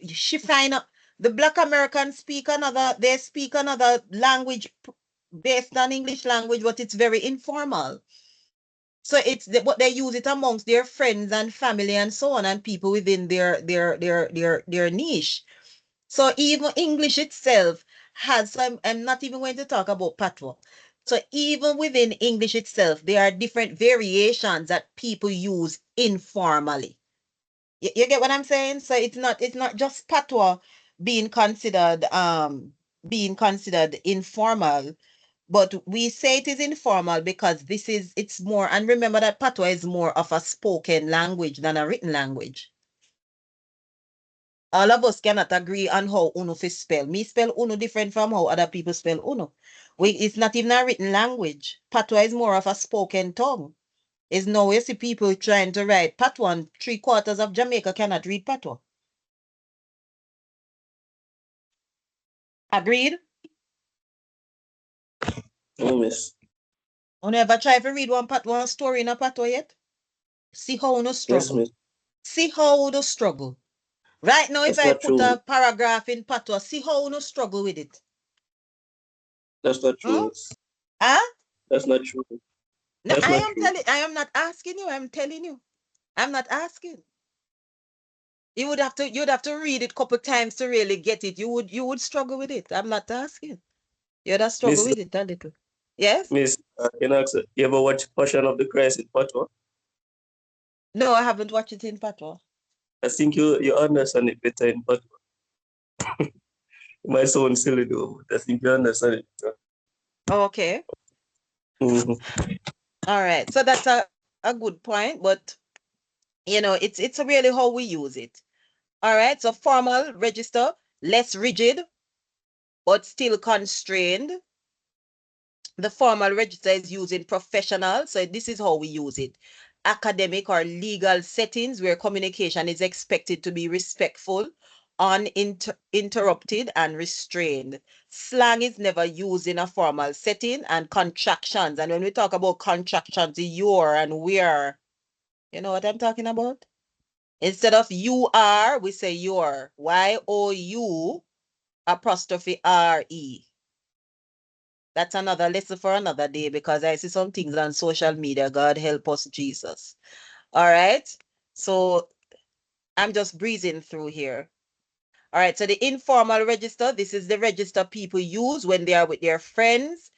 Speaker 1: she find the Black Americans they speak another language based on English language, but it's very informal. So but they use it amongst their friends and family and so on, and people within their niche. So even English itself has some, I'm not even going to talk about patois. So even within English itself, there are different variations that people use informally. You get what I'm saying? So it's not just patois being considered informal, but we say it is informal because it's more, and remember that patois is more of a spoken language than a written language. All of us cannot agree on how uno fi spell. Me spell uno different from how other people spell uno. It's not even a written language. Patois is more of a spoken tongue. It's no way see people trying to write patois, and 3/4 of Jamaica cannot read patois. Agreed?
Speaker 5: Oh, miss.
Speaker 1: You never try to read one story in a patois yet? See how uno struggle.
Speaker 5: Yes, miss.
Speaker 1: See how uno struggle. Right now, if
Speaker 5: That's
Speaker 1: I
Speaker 5: not
Speaker 1: put
Speaker 5: true.
Speaker 1: a paragraph in patois, see how uno struggle with it.
Speaker 5: That's not true. Miss.
Speaker 1: Huh?
Speaker 5: That's not true.
Speaker 1: No,
Speaker 5: That's not true.
Speaker 1: I am not asking you. I'm telling you. I'm not asking. You'd have to read it a couple times to really get it. You would struggle with it. I'm not asking. You'd have struggle with it a little. Yes?
Speaker 5: Miss, can I ask you ever watch Passion of the Christ in patois?
Speaker 1: No, I haven't watched it in patois.
Speaker 5: I think you understand it better in patois. It might sound silly though, but I think you understand it better.
Speaker 1: Okay.
Speaker 5: Mm-hmm.
Speaker 1: All right. So that's a good point, but it's really how we use it. All right. So formal register, less rigid, but still constrained. The formal register is used in professional. So this is how we use it. Academic or legal settings where communication is expected to be respectful, uninterrupted and restrained. Slang is never used in a formal setting, and contractions. And when we talk about contractions, the your and where, you know what I'm talking about? Instead of you are, we say your. Y-O-U apostrophe R-E. That's another lesson for another day, because I see some things on social media. God help us, Jesus. All right. So I'm just breezing through here. All right. So the informal register, this is the register people use when they are with their friends.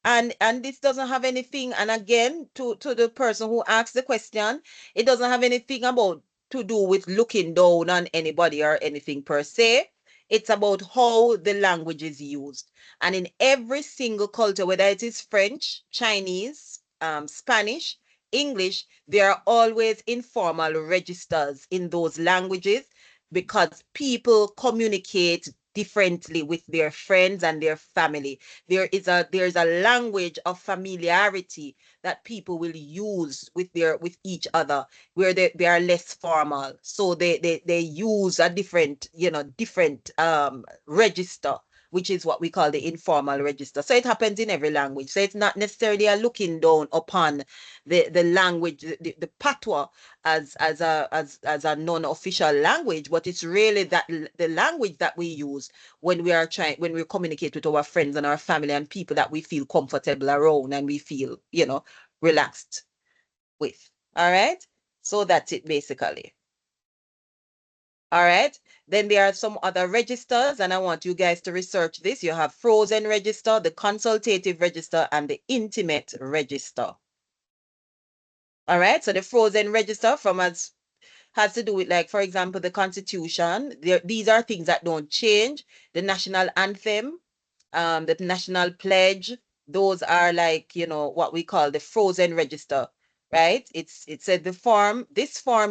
Speaker 1: And this doesn't have anything. And again, to the person who asked the question, it doesn't have anything about to do with looking down on anybody or anything per se. It's about how the language is used. And in every single culture, whether it is French, Chinese, Spanish, English, there are always informal registers in those languages, because people communicate differently with their friends and their family. There's a language of familiarity that people will use with each other, where they are less formal. So they use a different register, which is what we call the informal register. So it happens in every language. So it's not necessarily a looking down upon the language, the patois as a non-official language, but it's really that the language that we use when we communicate with our friends and our family and people that we feel comfortable around and we feel, relaxed with. All right. So that's it basically. All right. Then there are some other registers, and I want you guys to research this. You have frozen register, the consultative register, and the intimate register. All right. So the frozen register has to do with, like, for example, the Constitution. These are things that don't change. The national anthem, the national pledge, those are like, what we call the frozen register, right? It said this form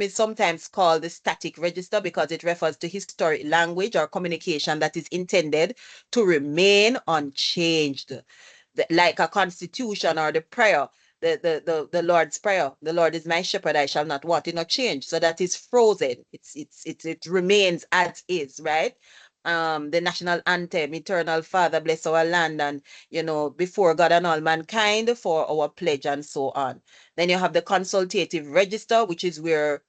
Speaker 1: is sometimes called the static register because it refers to historic language or communication that is intended to remain unchanged, like a constitution or the prayer. The Lord's Prayer. The Lord is my shepherd, I shall not want. It not change. So that is frozen. It remains as is, right? The national anthem, Eternal Father, bless our land, and before God and all mankind, for our pledge, and so on. Then you have the consultative register, which is where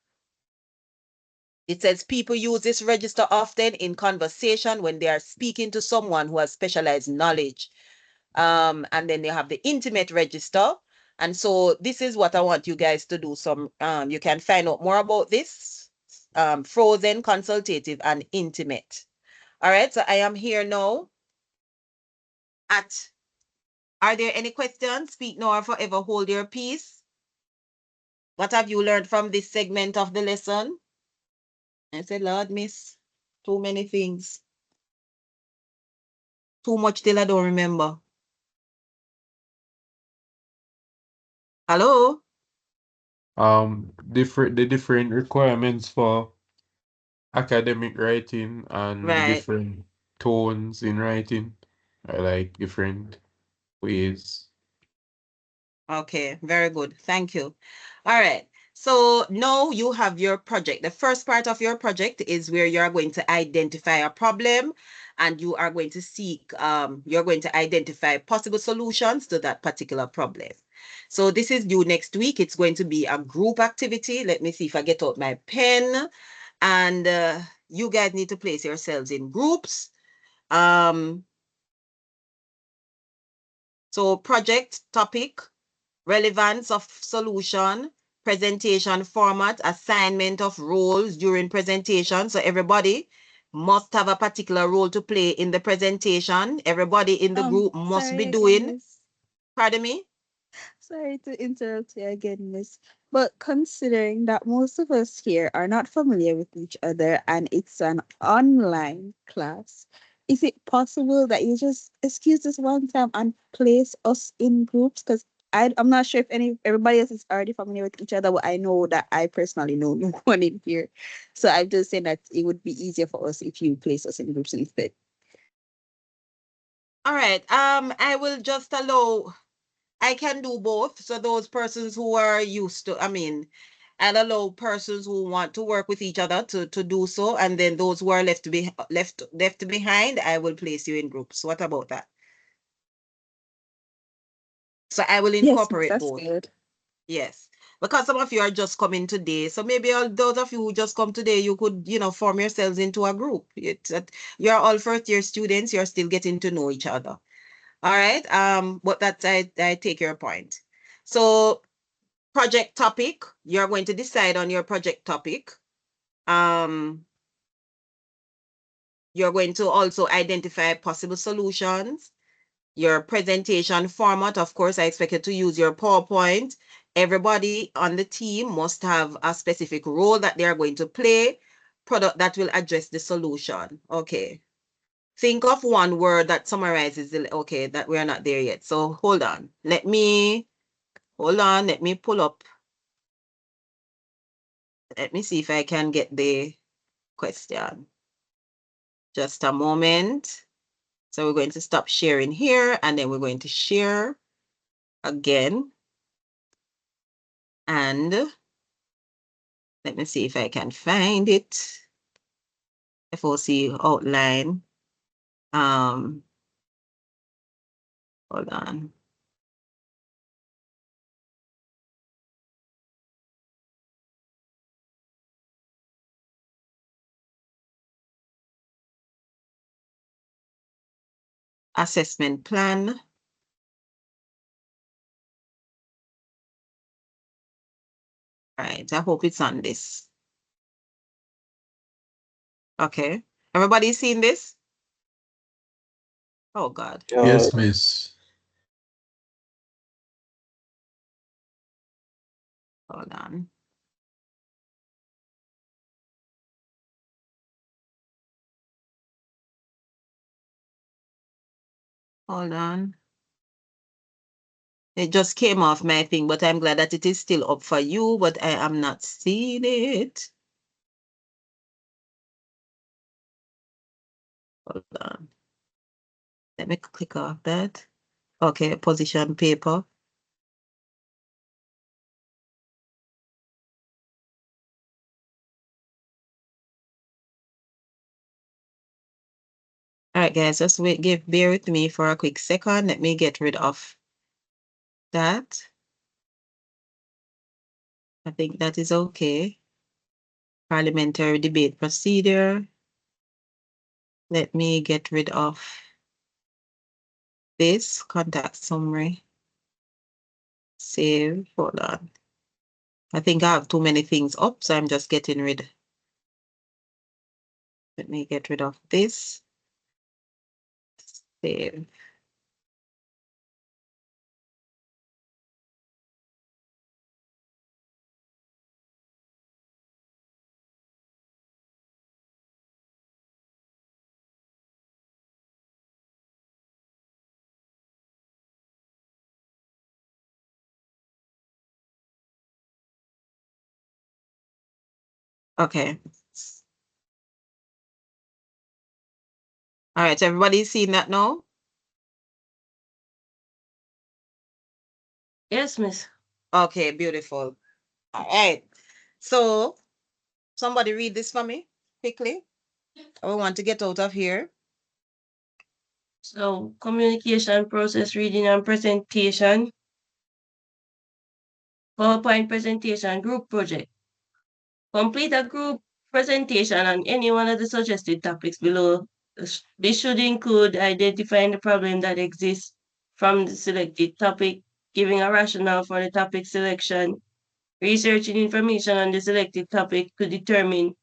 Speaker 1: it says people use this register often in conversation when they are speaking to someone who has specialized knowledge. And then you have the intimate register. And so this is what I want you guys to do. You can find out more about this, frozen, consultative, and intimate. All right, so I am here now are there any questions? Speak now or forever hold your peace. What have you learned from this segment of the lesson? I said, Lord, miss, too many things. Too much till I don't remember. Hello?
Speaker 3: The different requirements for academic writing and the different tones in writing are like different ways.
Speaker 1: Okay, very good. Thank you. All right. So now you have your project. The first part of your project is where you are going to identify a problem, and you are going to you're going to identify possible solutions to that particular problem. So this is due next week. It's going to be a group activity. Let me see if I get out my pen. And you guys need to place yourselves in groups. So project topic, relevance of solution, presentation format, assignment of roles during presentation. So everybody must have a particular role to play in the presentation. Everybody in the group must be doing. Pardon me?
Speaker 6: Sorry to interrupt you again, Miss. But considering that most of us here are not familiar with each other and it's an online class, is it possible that you just excuse us one time and place us in groups? Because I'm not sure if everybody else is already familiar with each other, but I know that I personally know no one in here. So I'm just saying that it would be easier for us if you place us in groups instead.
Speaker 1: All right. I will just allow, I can do both. So those persons who are used to, I'll allow persons who want to work with each other to do so, and then those who are left behind, I will place you in groups. What about that? So I will incorporate
Speaker 6: that's
Speaker 1: both.
Speaker 6: good.
Speaker 1: Yes, because some of you are just coming today, so maybe all those of you who just come today, you could, form yourselves into a group. You're all first-year students. You're still getting to know each other. All right. But that I take your point. So project topic, you're going to decide on your project topic. You're going to also identify possible solutions. Your presentation format, of course, I expect you to use your PowerPoint. Everybody on the team must have a specific role that they are going to play, product that will address the solution. Okay. Think of one word that summarizes okay, that we're not there yet. So hold on. Let me pull up. Let me see if I can get the question. Just a moment. So we're going to stop sharing here, and then we're going to share again. And let me see if I can find it. FOC outline. Hold on. Assessment plan. All right, I hope it's on this. Okay. Everybody seen this? Oh, God.
Speaker 3: Yes, miss.
Speaker 1: Hold on. Hold on. It just came off my thing, but I'm glad that it is still up for you, but I am not seeing it. Hold on. Let me click off that. Okay, position paper. All right, guys, just bear with me for a quick second. Let me get rid of that. I think that is okay. Parliamentary debate procedure. Let me get rid of this contact summary. Save. Hold on. I think I have too many things up, so I'm just getting rid. Let me get rid of this. Save. Okay. All right, everybody's seen that now?
Speaker 7: Yes, miss.
Speaker 1: Okay, beautiful. All right. So somebody read this for me quickly. I want to get out of here.
Speaker 7: So communication process, reading and presentation. PowerPoint presentation, group project. Complete a group presentation on any one of the suggested topics below. This should include identifying the problem that exists from the selected topic, giving a rationale for the topic selection, researching information on the selected topic to determine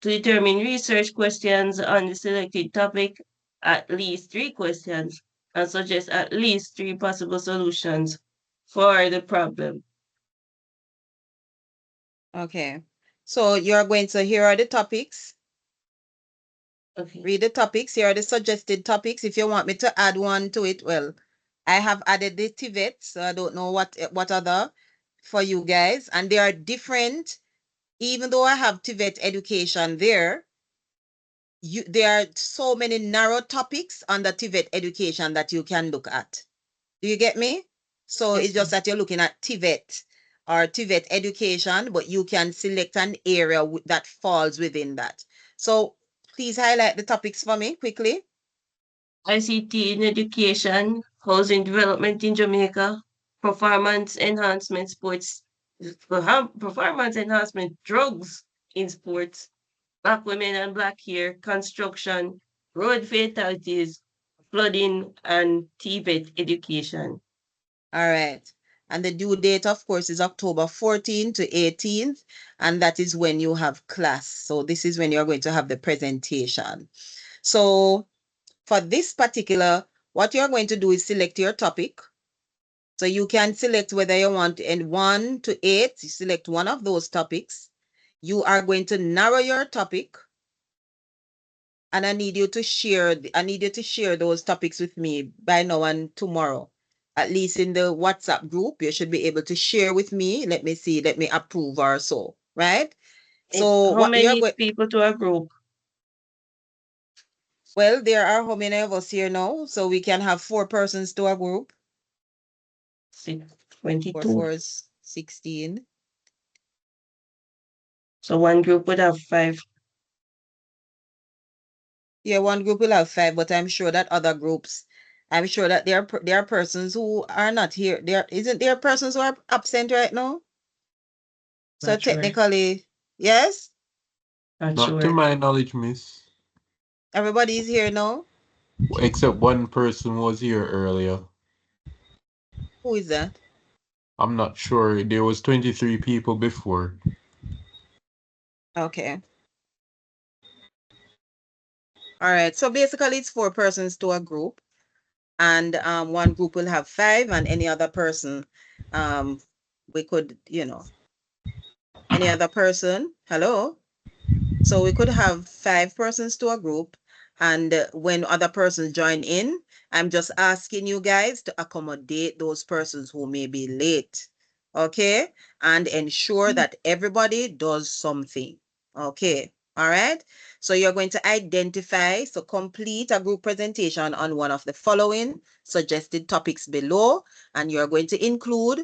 Speaker 7: research questions on the selected topic, at least 3 questions, and suggest at least 3 possible solutions for the problem.
Speaker 1: Okay. So you're going to, here are the topics.
Speaker 7: Okay.
Speaker 1: Read the topics. Here are the suggested topics. If you want me to add one to it, well, I have added the TVET, so I don't know what other for you guys. And they are different. Even though I have TVET education there, there are so many narrow topics under TVET education that you can look at. Do you get me? So
Speaker 7: Yes,
Speaker 1: it's just that you're looking at TVET. or TVET education, but you can select an area that falls within that. So please highlight the topics for me quickly.
Speaker 7: ICT in education, housing development in Jamaica, performance enhancement sports, performance enhancement drugs in sports, Black women and Black hair, construction, road fatalities, flooding, and TVET education.
Speaker 1: All right. And the due date, of course, is October 14th to 18th. And that is when you have class. So this is when you're going to have the presentation. So for this particular, what you're going to do is select your topic. So you can select whether you want in 1 to 8. You select one of those topics. You are going to narrow your topic. And I need you to share those topics with me by now and tomorrow. At least in the WhatsApp group, you should be able to share with me. Let me see, let me approve or so, right? So
Speaker 7: how many people to a group?
Speaker 1: Well, there are how many of us here now? So we can have 4 persons to a group.
Speaker 7: 22.
Speaker 1: 4 is 16.
Speaker 7: So one group would have 5.
Speaker 1: Yeah, one group will have 5, but I'm sure that other groups, I'm sure that there are persons who are not here. Isn't there persons who are absent right now? So
Speaker 7: Not sure.
Speaker 1: technically, yes?
Speaker 3: Not to my knowledge, miss.
Speaker 1: Everybody is here now?
Speaker 3: Except one person was here earlier.
Speaker 1: Who is that?
Speaker 3: I'm not sure. There was 23 people before.
Speaker 1: Okay. All right. So basically it's 4 persons to a group. And one group will have 5 and any other person, we could, any other person, hello? So we could have 5 persons to a group. And when other persons join in, I'm just asking you guys to accommodate those persons who may be late. Okay? And ensure that everybody does something. Okay? All right? So you're going to identify, so complete a group presentation on one of the following suggested topics below. And you're going to include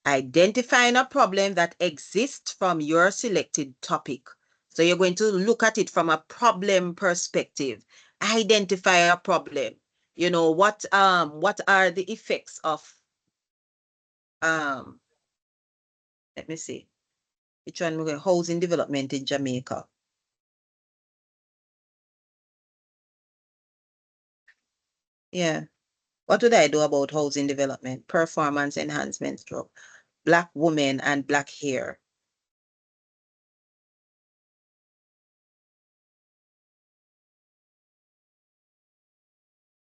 Speaker 1: identifying a problem that exists from your selected topic. So you're going to look at it from a problem perspective. Identify a problem. What are the effects of let me see. Which one we're going? Housing development in Jamaica. Yeah. What would I do about housing development? Performance enhancement stroke. Black women and Black hair.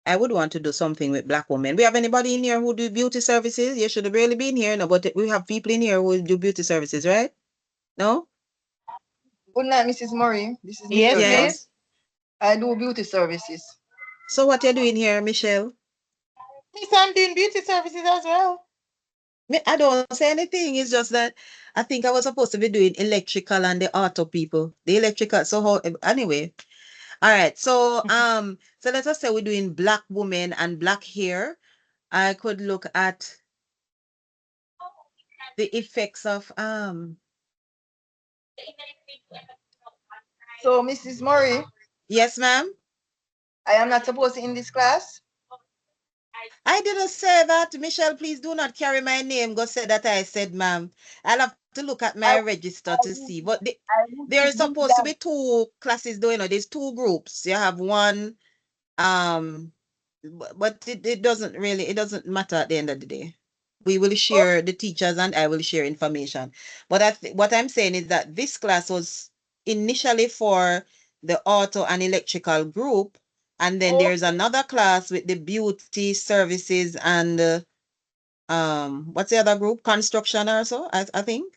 Speaker 1: I would want to do something with Black women. We have anybody in here who do beauty services? You should have really been here, no, but we have people in here who do beauty services, right? No?
Speaker 19: Good night, Mrs. Murray. This is
Speaker 1: Yes,
Speaker 19: Michelle.
Speaker 1: yes.
Speaker 19: I do beauty services.
Speaker 1: So what you're doing here, Michelle?
Speaker 4: Miss, I'm doing beauty services as well.
Speaker 1: I don't say anything. It's just that I think I was supposed to be doing electrical and the auto people. The electrical. So anyway. All right. So so let us say we're doing Black women and Black hair. I could look at the effects of
Speaker 19: So, Mrs. Murray.
Speaker 1: Yes, ma'am.
Speaker 19: I am not supposed to in this class.
Speaker 1: I didn't say that. Michelle, please do not carry my name. Go say that I said, ma'am. I'll have to look at my register to see. But there is supposed to be 2 classes though, there's 2 groups. You have one, but it doesn't matter at the end of the day. We will share the teachers and I will share information. But what I'm saying is that this class was initially for the auto and electrical group. And then there's another class with the beauty services and what's the other group? Construction or so, I think.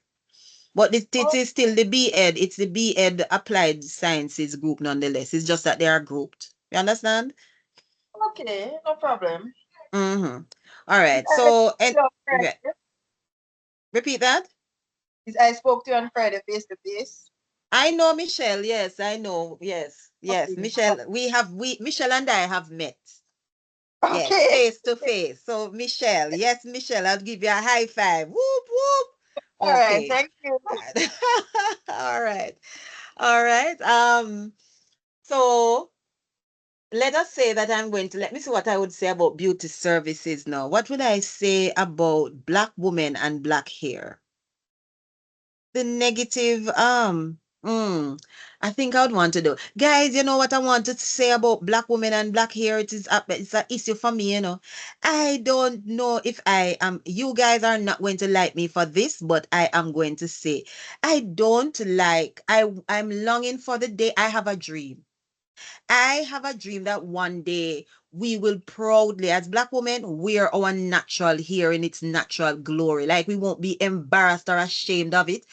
Speaker 1: But it is still the B.Ed. It's the B.Ed Applied Sciences group nonetheless. It's just that they are grouped. You understand?
Speaker 19: Okay, no problem.
Speaker 1: Mm-hmm. All right. So repeat that.
Speaker 19: I spoke to you on Friday face to face.
Speaker 1: I know Michelle. Yes, I know. Yes, yes.
Speaker 19: Okay.
Speaker 1: Michelle, Michelle and I have met.
Speaker 19: Okay.
Speaker 1: Yes, face to face. So Michelle, yes, Michelle, I'll give you a high five. Whoop, whoop.
Speaker 19: All right,
Speaker 1: Okay.
Speaker 19: thank you.
Speaker 1: All right. All right. So let us say that let me see what I would say about beauty services now. What would I say about Black women and Black hair? The negative, I think I would want to do. Guys, you know what I want to say about Black women and Black hair? It's an issue for me, I don't know if you guys are not going to like me for this, but I am going to say, I'm longing for the day. I have a dream that one day we will proudly, as Black women, wear our natural hair in its natural glory. Like we won't be embarrassed or ashamed of it.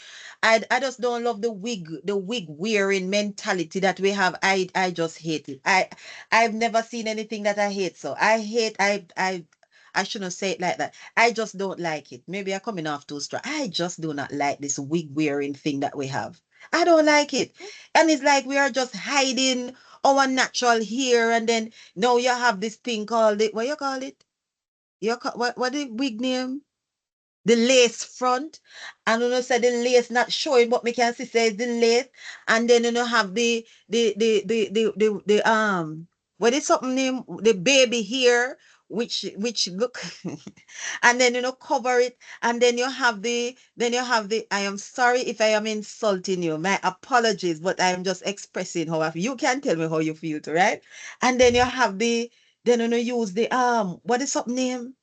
Speaker 1: I just don't love the wig wearing mentality that we have. I just hate it. I've never seen anything that I hate. So I shouldn't say it like that. I just don't like it. Maybe I'm coming off too strong. I just do not like this wig wearing thing that we have. I don't like it. And it's like we are just hiding our natural hair, and then now you have this thing called what you call it? What the wig name? The lace front. And you say the lace not showing, but me can see says the lace. And then you have what is something name? The baby hair, which look and then cover it, and then you have the I am sorry if I am insulting you, my apologies, but I am just expressing how you can tell me how you feel too, right? And then you have use the what is something name?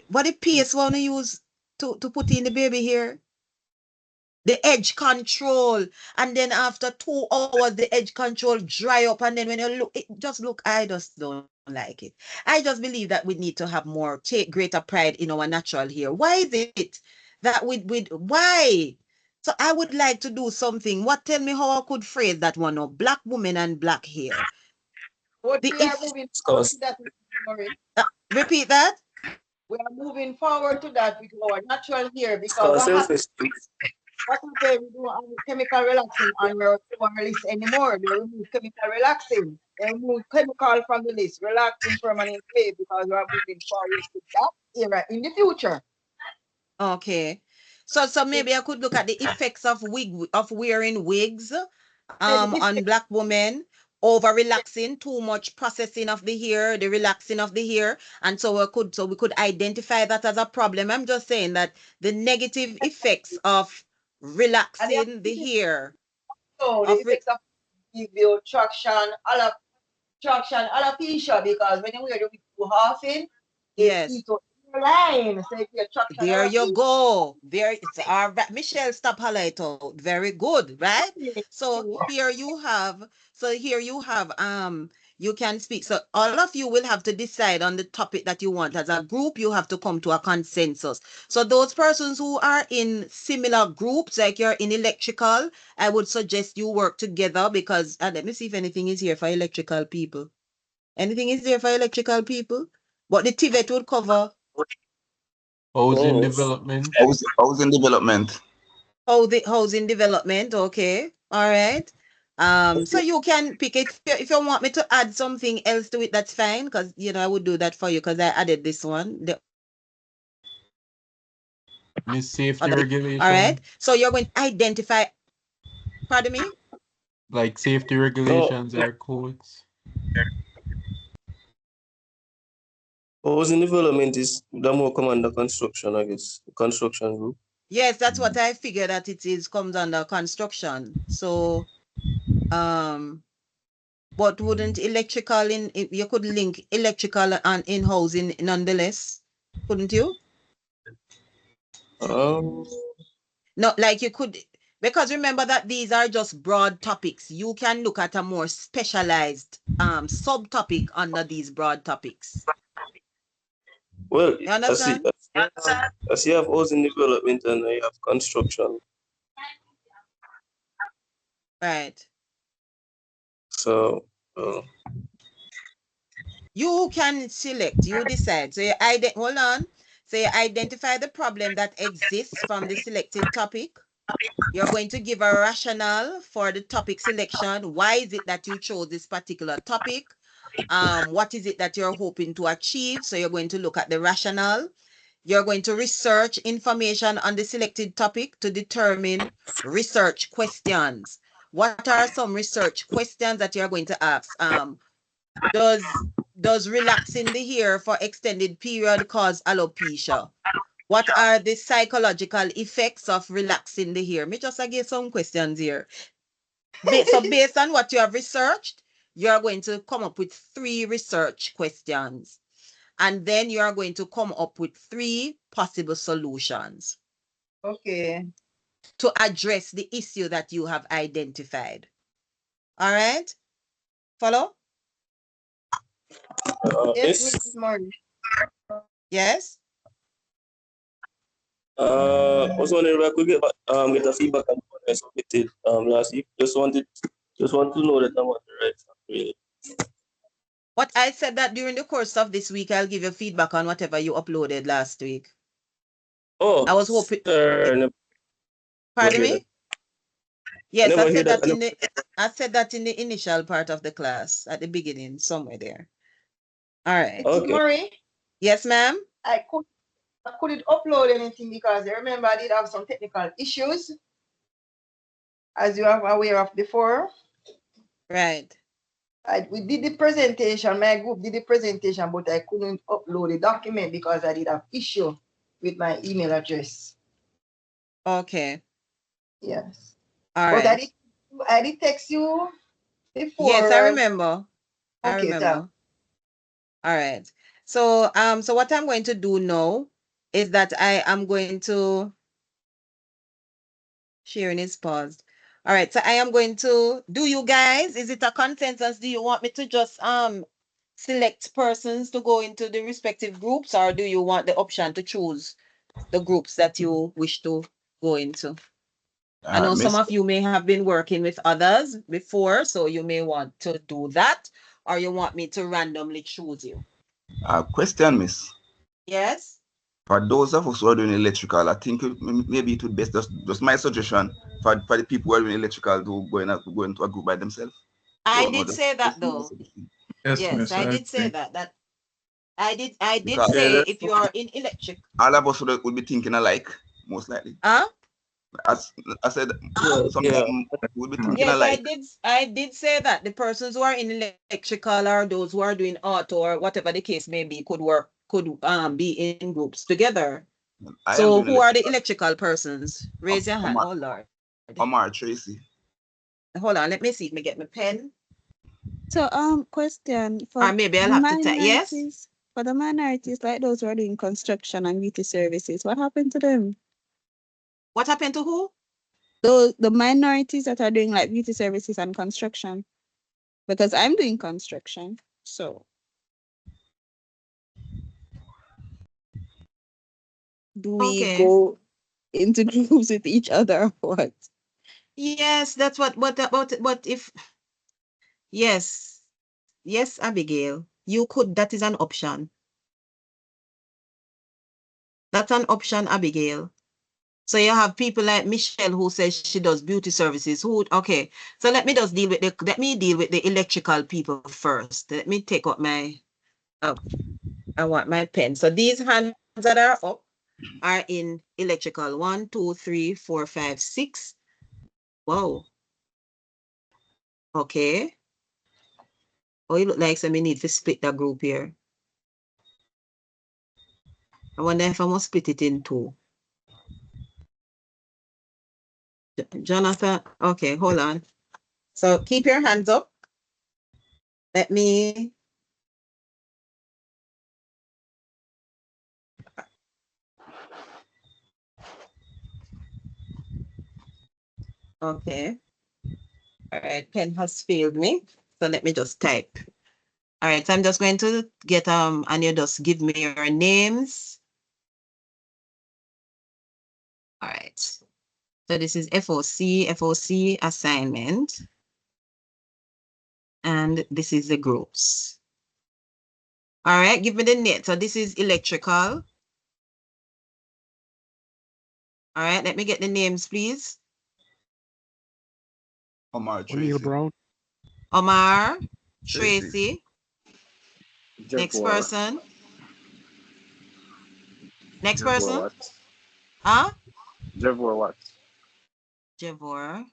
Speaker 1: What the paste want to use to put in the baby hair? The edge control, and then after 2 hours the edge control dry up, and then when you look, I just don't like it. I just believe that we need to have take greater pride in our natural hair. Why is it that why? So I would like to do something. Tell me how I could phrase that one of Black women and Black hair.
Speaker 19: What we are moving forward to that,
Speaker 1: repeat that.
Speaker 19: We are moving forward to that with our natural hair, because what if we don't have chemical relaxing on our list anymore? They remove chemical relaxing. They remove chemical from the list, relaxing permanent wave, because we are moving forward to that era in the future.
Speaker 1: Okay. So maybe I could look at the effects of wearing wigs on Black women, over relaxing, too much processing of the hair, the relaxing of the hair, and so we could identify that as a problem. I'm just saying that the negative effects of relaxing the hair.
Speaker 19: So the effects of the traction, alopecia, because when you wear the wig too often,
Speaker 1: yes,
Speaker 19: line. So
Speaker 1: there you go. There it's all right. Michelle, stop highlight out. Very good, right? So here you have you can speak. So all of you will have to decide on the topic that you want. As a group, you have to come to a consensus. So those persons who are in similar groups, like you're in electrical, I would suggest you work together, because let me see if anything is here for electrical people. Anything is there for electrical people? But the TVET would cover
Speaker 3: housing development.
Speaker 9: Housing development.
Speaker 1: Housing development. Okay. All right. So you can pick it if you want me to add something else to it. That's fine, because I would do that for you, because I added this one.
Speaker 3: Miss safety regulation.
Speaker 1: All right. So you're going to identify. Pardon me.
Speaker 3: Like safety regulations or codes.
Speaker 5: Housing development is the more come under construction, I guess. Construction group.
Speaker 1: Yes, that's what I figured that it comes under construction. So, but wouldn't electrical you could link electrical and in housing nonetheless, couldn't you? No, like you could, because remember that these are just broad topics. You can look at a more specialized subtopic under these broad topics.
Speaker 5: Well,
Speaker 1: you understand?
Speaker 5: As you have housing development and you have construction.
Speaker 1: Right.
Speaker 5: So
Speaker 1: you can select, you decide. So hold on. So you identify the problem that exists from the selected topic. You're going to give a rationale for the topic selection. Why is it that you chose this particular topic? What is it that you're hoping to achieve? So you're going to look at the rationale. You're going to research information on the selected topic to determine research questions. What are some research questions that you're going to ask? Does relaxing the hair for extended period cause alopecia? What are the psychological effects of relaxing the hair? Me just give some questions here. So based on what you have researched, you're going to come up with 3 research questions. And then you are going to come up with 3 possible solutions.
Speaker 19: Okay.
Speaker 1: To address the issue that you have identified. All right? Follow?
Speaker 19: Yes, Mrs. Morris.
Speaker 1: Yes?
Speaker 5: I was wondering if I could get a feedback on what I submitted last week. Just want to know that I'm on the right track, really.
Speaker 1: What I said that during the course of this week, I'll give you feedback on whatever you uploaded last week.
Speaker 5: Oh,
Speaker 1: I was hoping. Pardon me? Yes, I said that in the initial part of the class at the beginning, somewhere there. All right.
Speaker 19: Okay. Murray?
Speaker 1: Yes, ma'am.
Speaker 19: I couldn't upload anything because I remember I did have some technical issues, as you are aware of before.
Speaker 1: Right.
Speaker 19: We did the presentation, my group did the presentation, but I couldn't upload the document because I did have issue with my email address.
Speaker 1: Okay.
Speaker 19: Yes.
Speaker 1: All right.
Speaker 19: I did text you before.
Speaker 1: Yes, I remember.
Speaker 19: Okay,
Speaker 1: I remember. All right. So what I'm going to do now is that I am going to sharing is paused. All right, so I am going to do you guys. Is it a consensus? Do you want me to just select persons to go into the respective groups, or do you want the option to choose the groups that you wish to go into? I know some of you may have been working with others before, so you may want to do that, or you want me to randomly choose you.
Speaker 9: Question, miss.
Speaker 1: Yes.
Speaker 9: For those of us who are doing electrical, I think maybe it would best just my suggestion for the people who are doing electrical to go into a group by themselves.
Speaker 1: I did say that though.
Speaker 3: Yes,
Speaker 1: I did say that. I did say if you are in electric.
Speaker 9: All of us would be thinking alike, most likely.
Speaker 1: Huh?
Speaker 9: As I said, some of them would be thinking alike.
Speaker 1: I did say that the persons who are in electrical or those who are doing auto or whatever the case may be could be in groups together. So who are the electrical persons? Raise your hand. Oh Lord.
Speaker 9: Omar Tracy.
Speaker 1: Hold on, let me see if I get my pen.
Speaker 6: So question for
Speaker 1: or maybe I'll have to take yes.
Speaker 6: For the minorities like those who are doing construction and beauty services, what happened to them?
Speaker 1: What happened to who?
Speaker 6: The minorities that are doing like beauty services and construction. Because I'm doing construction, so. Do we go into groups with each other or what?
Speaker 1: Yes, that's what if yes, Abigail, you could, that is an option. That's an option, Abigail. So you have people like Michelle who says she does beauty services. Okay. So let me deal with the electrical people first. Let me take up my I want my pen. So these hands that are up are in electrical. 1, 2, 3, 4, 5, 6. Whoa. Okay. Oh, it look like we need to split the group here. I wonder if I must split it in 2. Jonathan, okay, hold on. So keep your hands up. Let me. Okay. All right, pen has failed me. So let me just type. All right, so I'm just going to get, and you just give me your names. All right. So this is FOC assignment. And this is the groups. All right, give me the name. So this is electrical. All right, let me get the names, please.
Speaker 9: Omar Tracy.
Speaker 18: Brown.
Speaker 1: Omar Tracy. Next person. Next
Speaker 2: Javor
Speaker 1: person?
Speaker 2: Watts.
Speaker 1: Huh?
Speaker 2: Javor Watts.
Speaker 1: Javor.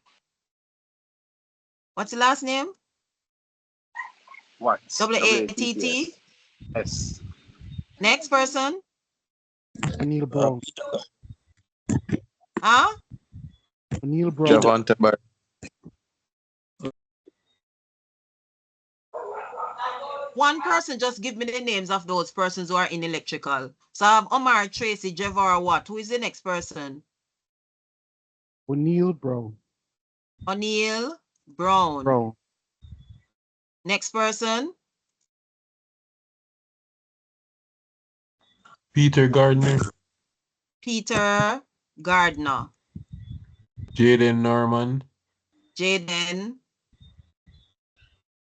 Speaker 1: What's the last name?
Speaker 2: Watts.
Speaker 1: W-A-T-T?
Speaker 2: S.
Speaker 1: Next person?
Speaker 18: O'Neal Brown.
Speaker 1: Huh?
Speaker 18: O'Neal Brown.
Speaker 20: Javante Barrett.
Speaker 1: One person, just give me the names of those persons who are in electrical. So I have Omar, Tracy, Javor, what? Who is the next person?
Speaker 18: O'Neal Brown.
Speaker 1: O'Neal Brown.
Speaker 18: Brown.
Speaker 1: Next person?
Speaker 3: Peter Gardner.
Speaker 1: Peter Gardner.
Speaker 3: Jaden Norman.
Speaker 1: Jaden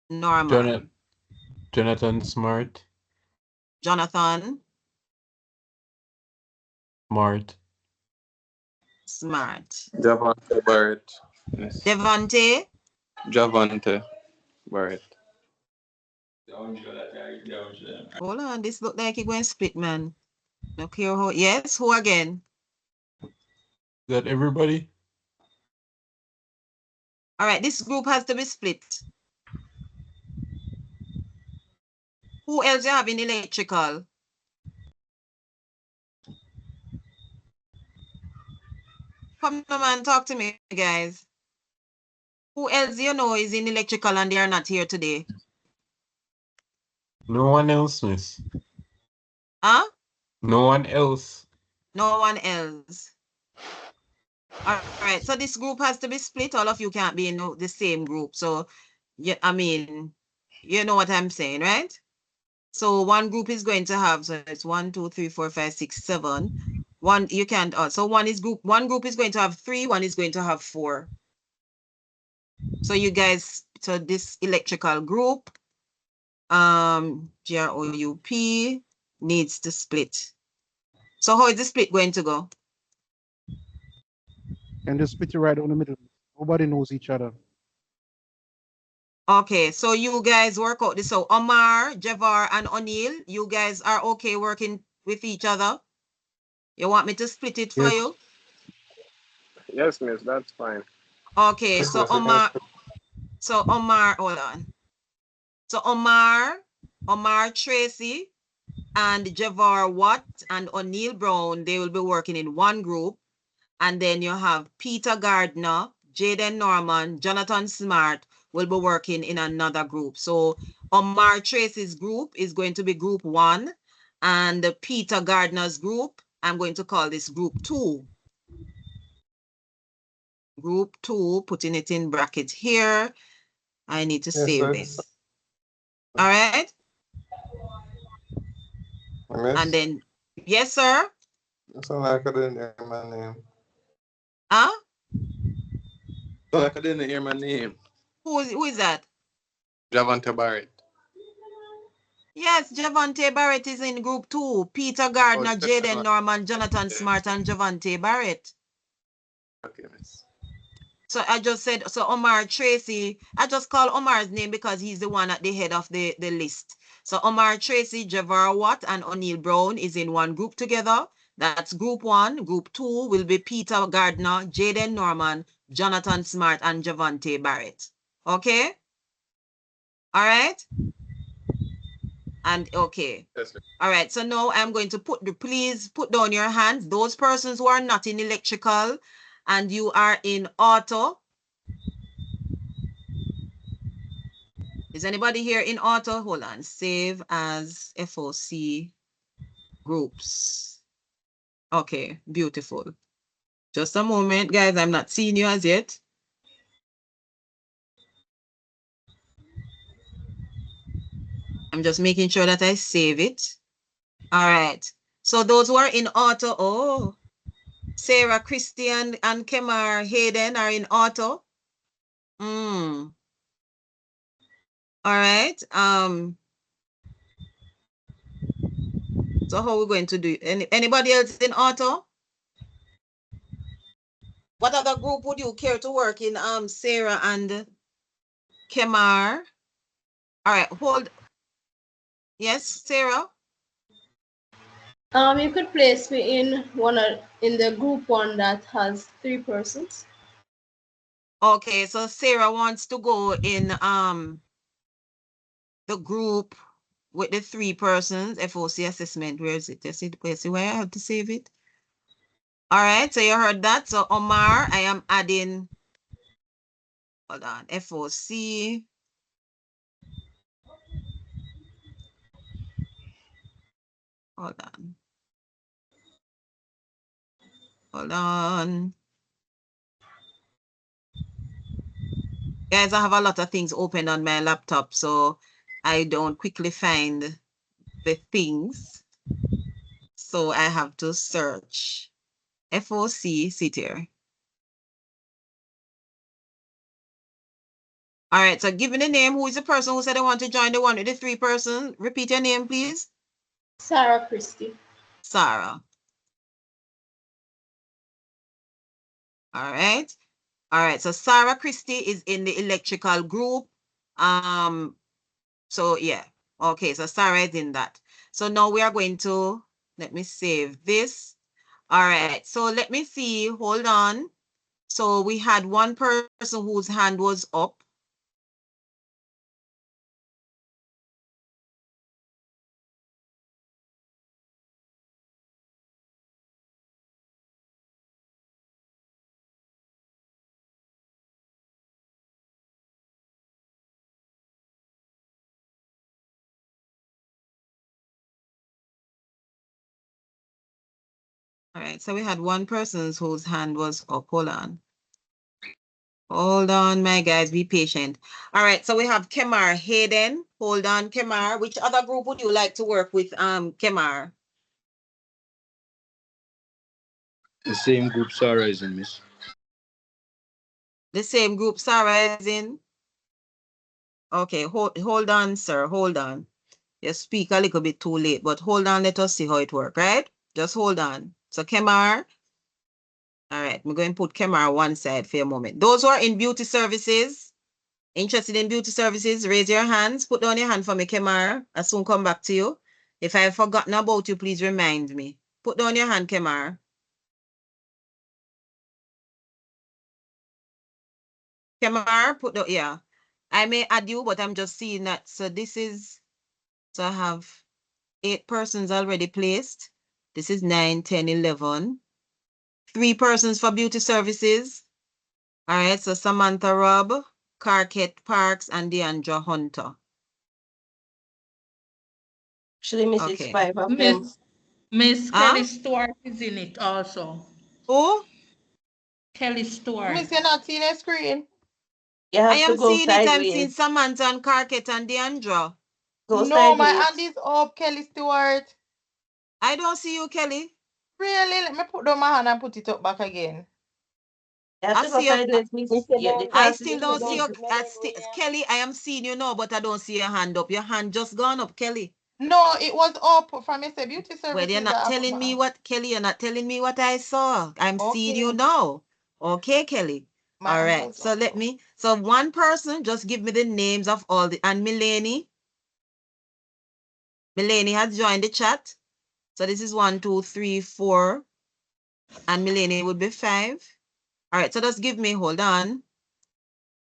Speaker 1: Norman.
Speaker 3: Jonathan Smart.
Speaker 1: Jonathan
Speaker 3: Smart.
Speaker 1: Smart.
Speaker 20: Javante Barrett. Yes.
Speaker 1: Devante.
Speaker 20: Javante Barrett.
Speaker 1: Hold on, this look like it going split, man. Look here, yes, who again?
Speaker 3: Is that everybody?
Speaker 1: All right, this group has to be split. Who else you have in electrical? Come on, man, talk to me, guys. Who else you know is in electrical and they are not here today?
Speaker 3: No one else, miss.
Speaker 1: Huh?
Speaker 3: No one else.
Speaker 1: No one else. All right, so this group has to be split. All of you can't be in the same group. So, yeah, I mean, you know what I'm saying, right? So one group is going to have, so it's 1, 2, 3, 4, 5, 6, 7. One, you can't, so one group is going to have 3, one is going to have 4. So you guys, so this electrical group, GROUP needs to split. So how is the split going to go?
Speaker 18: And just split it right down the middle. Nobody knows each other.
Speaker 1: Okay, so you guys work out this. So Omar, Javor, and O'Neal, you guys are okay working with each other? You want me to split it for you?
Speaker 2: Yes, miss, that's fine.
Speaker 1: Okay, so Omar, hold on. So Omar, Tracy, and Javor Watt and O'Neal Brown, they will be working in one group. And then you have Peter Gardner, Jaden Norman, Jonathan Smart will be working in another group. So Omar Tracy's group is going to be group 1. And Peter Gardner's group, I'm going to call this group 2. Group 2, putting it in bracket here. I need to save this. All right. And then, yes, sir.
Speaker 20: Sound like I didn't hear my name.
Speaker 1: Huh?
Speaker 20: Sound like I didn't hear my name.
Speaker 1: Who is that?
Speaker 20: Javante Barrett.
Speaker 1: Yes, Javante Barrett is in group 2. Peter Gardner, Jaden Norman, Jonathan Smart, and Javante Barrett.
Speaker 20: Okay, miss.
Speaker 1: So I just said, so Omar Tracy, I just call Omar's name because he's the one at the head of the list. So Omar Tracy, Javor Watt, and O'Neal Brown is in one group together. That's group 1. Group 2 will be Peter Gardner, Jaden Norman, Jonathan Smart, and Javante Barrett. Okay? All right? And okay.
Speaker 20: Yes,
Speaker 1: all right. So now I'm going to please put down your hands. Those persons who are not in electrical and you are in auto. Is anybody here in auto? Hold on. Save as FOC groups. Okay, beautiful. Just a moment, guys. I'm not seeing you as yet. I'm just making sure that I save it. All right. So those who are in auto, Sarah, Christian, and Kemar Hayden are in auto. All right. So how are we going to do it? Anybody else in auto? What other group would you care to work in? Sarah and Kemar. All right, hold. Yes, Sarah?
Speaker 13: You could place me in in the group 1 that has 3 persons.
Speaker 1: Okay, so Sarah wants to go in the group with the 3 persons, FOC assessment. Where is it? Where's where I have to save it? All right, so you heard that. So Omar, I am adding, hold on, FOC. Hold on. Hold on. Guys, I have a lot of things open on my laptop, so I don't quickly find the things. So I have to search. FOC, sit here. All right, so give me the name. Who is the person who said they want to join the one with the 3 persons? Repeat your name, please.
Speaker 13: Sarah Christie.
Speaker 1: Sarah. All right. All right, so Sarah Christie is in the electrical group. So yeah, okay, so Sarah is in that. So now we are going to, let me save this. All right, so let me see, hold on. So we had one person whose hand was up. All right, so we had one person whose hand was up. Hold on. Hold on, my guys, be patient. All right, so we have Kemar Hayden. Hold on, Kemar. Which other group would you like to work with, Kemar?
Speaker 16: The same group Sarah is in, miss.
Speaker 1: The same group Sarah is in? Okay, hold on, sir, hold on. You speak a little bit too late, but hold on, let us see how it works, right? Just hold on. So Kemar, all right, I'm going to put Kemar one side for a moment. Those who are in beauty services, interested in beauty services, raise your hands. Put down your hand for me, Kemar. I'll soon come back to you. If I've forgotten about you, please remind me. Put down your hand, Kemar. Kemar, put down, yeah. I may add you, but I'm just seeing that. So this is, so I have 8 persons already placed. This is 9, 10, 11. 3 persons for beauty services. All right, so Samantha Robb, Carket Parks, and Deandra Hunter.
Speaker 12: Actually, Mrs.
Speaker 1: Okay.
Speaker 12: 5 of them.
Speaker 21: Miss
Speaker 1: Huh?
Speaker 21: Kelly Stewart is in it also.
Speaker 1: Who?
Speaker 21: Kelly Stewart.
Speaker 4: Miss, you're not seeing the screen?
Speaker 12: You
Speaker 1: I
Speaker 12: have to
Speaker 1: am
Speaker 12: go
Speaker 1: seeing it. I'm seeing
Speaker 12: sideways.
Speaker 1: Samantha and Carket and Deandra.
Speaker 12: Go
Speaker 4: No, my
Speaker 12: sideways.
Speaker 4: hand is up, Kelly Stewart.
Speaker 1: I don't see you, Kelly.
Speaker 4: Really? Let me put down my hand and put it up back again.
Speaker 12: You have
Speaker 1: I
Speaker 12: to go
Speaker 1: see you.
Speaker 12: sideways, miss. The
Speaker 1: I
Speaker 12: classes
Speaker 1: still
Speaker 12: is
Speaker 1: don't see
Speaker 12: big.
Speaker 1: you. Kelly, I am seeing you now, but I don't see your hand up. Your hand just gone up, Kelly.
Speaker 4: No, it was up from Mr. Beauty Services.
Speaker 1: Well, you're not telling me what, Kelly, you're not telling me what I saw. I'm seeing you now. Okay, Kelly. All right. So let me, so one person, just give me the names of all the, and Melanie. Melanie has joined the chat. So this is 1, 2, 3, 4. And Melanie would be 5. All right. So just give me, hold on.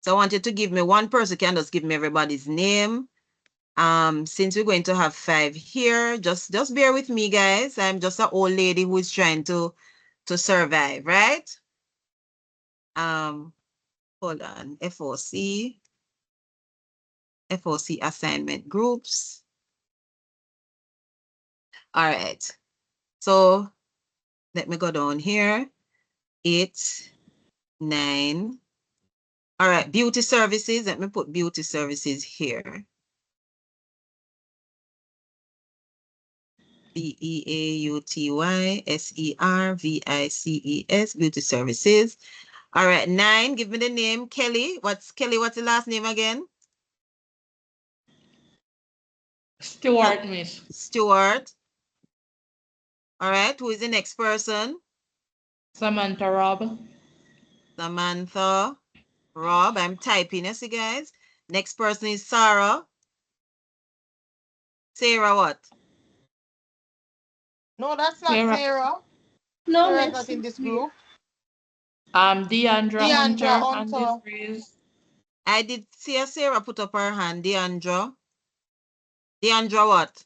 Speaker 1: So I want you to give me one person, can just give me everybody's name. Since we're going to have 5 here, just bear with me, guys. I'm just an old lady who is trying to survive, right? Hold on, FOC assignment groups. All right, so let me go down here. 8, 9. All right, beauty services. Let me put beauty services here. BEAUTYSERVICES, beauty services. All right, 9, give me the name, Kelly. What's the last name again?
Speaker 21: Stewart, miss.
Speaker 1: Stewart. All right, who is the next person?
Speaker 21: Samantha Robb.
Speaker 1: Samantha Robb. I'm typing, you see, guys. Next person is Sarah. Sarah what?
Speaker 4: No, that's not
Speaker 21: Sarah.
Speaker 4: Sarah.
Speaker 13: No,
Speaker 4: Sarah's
Speaker 13: miss.
Speaker 4: not in this group.
Speaker 21: Deandra Hunter and
Speaker 4: Hunter.
Speaker 21: Desiree.
Speaker 1: I did see a Sarah put up her hand. Deandra. Deandra what?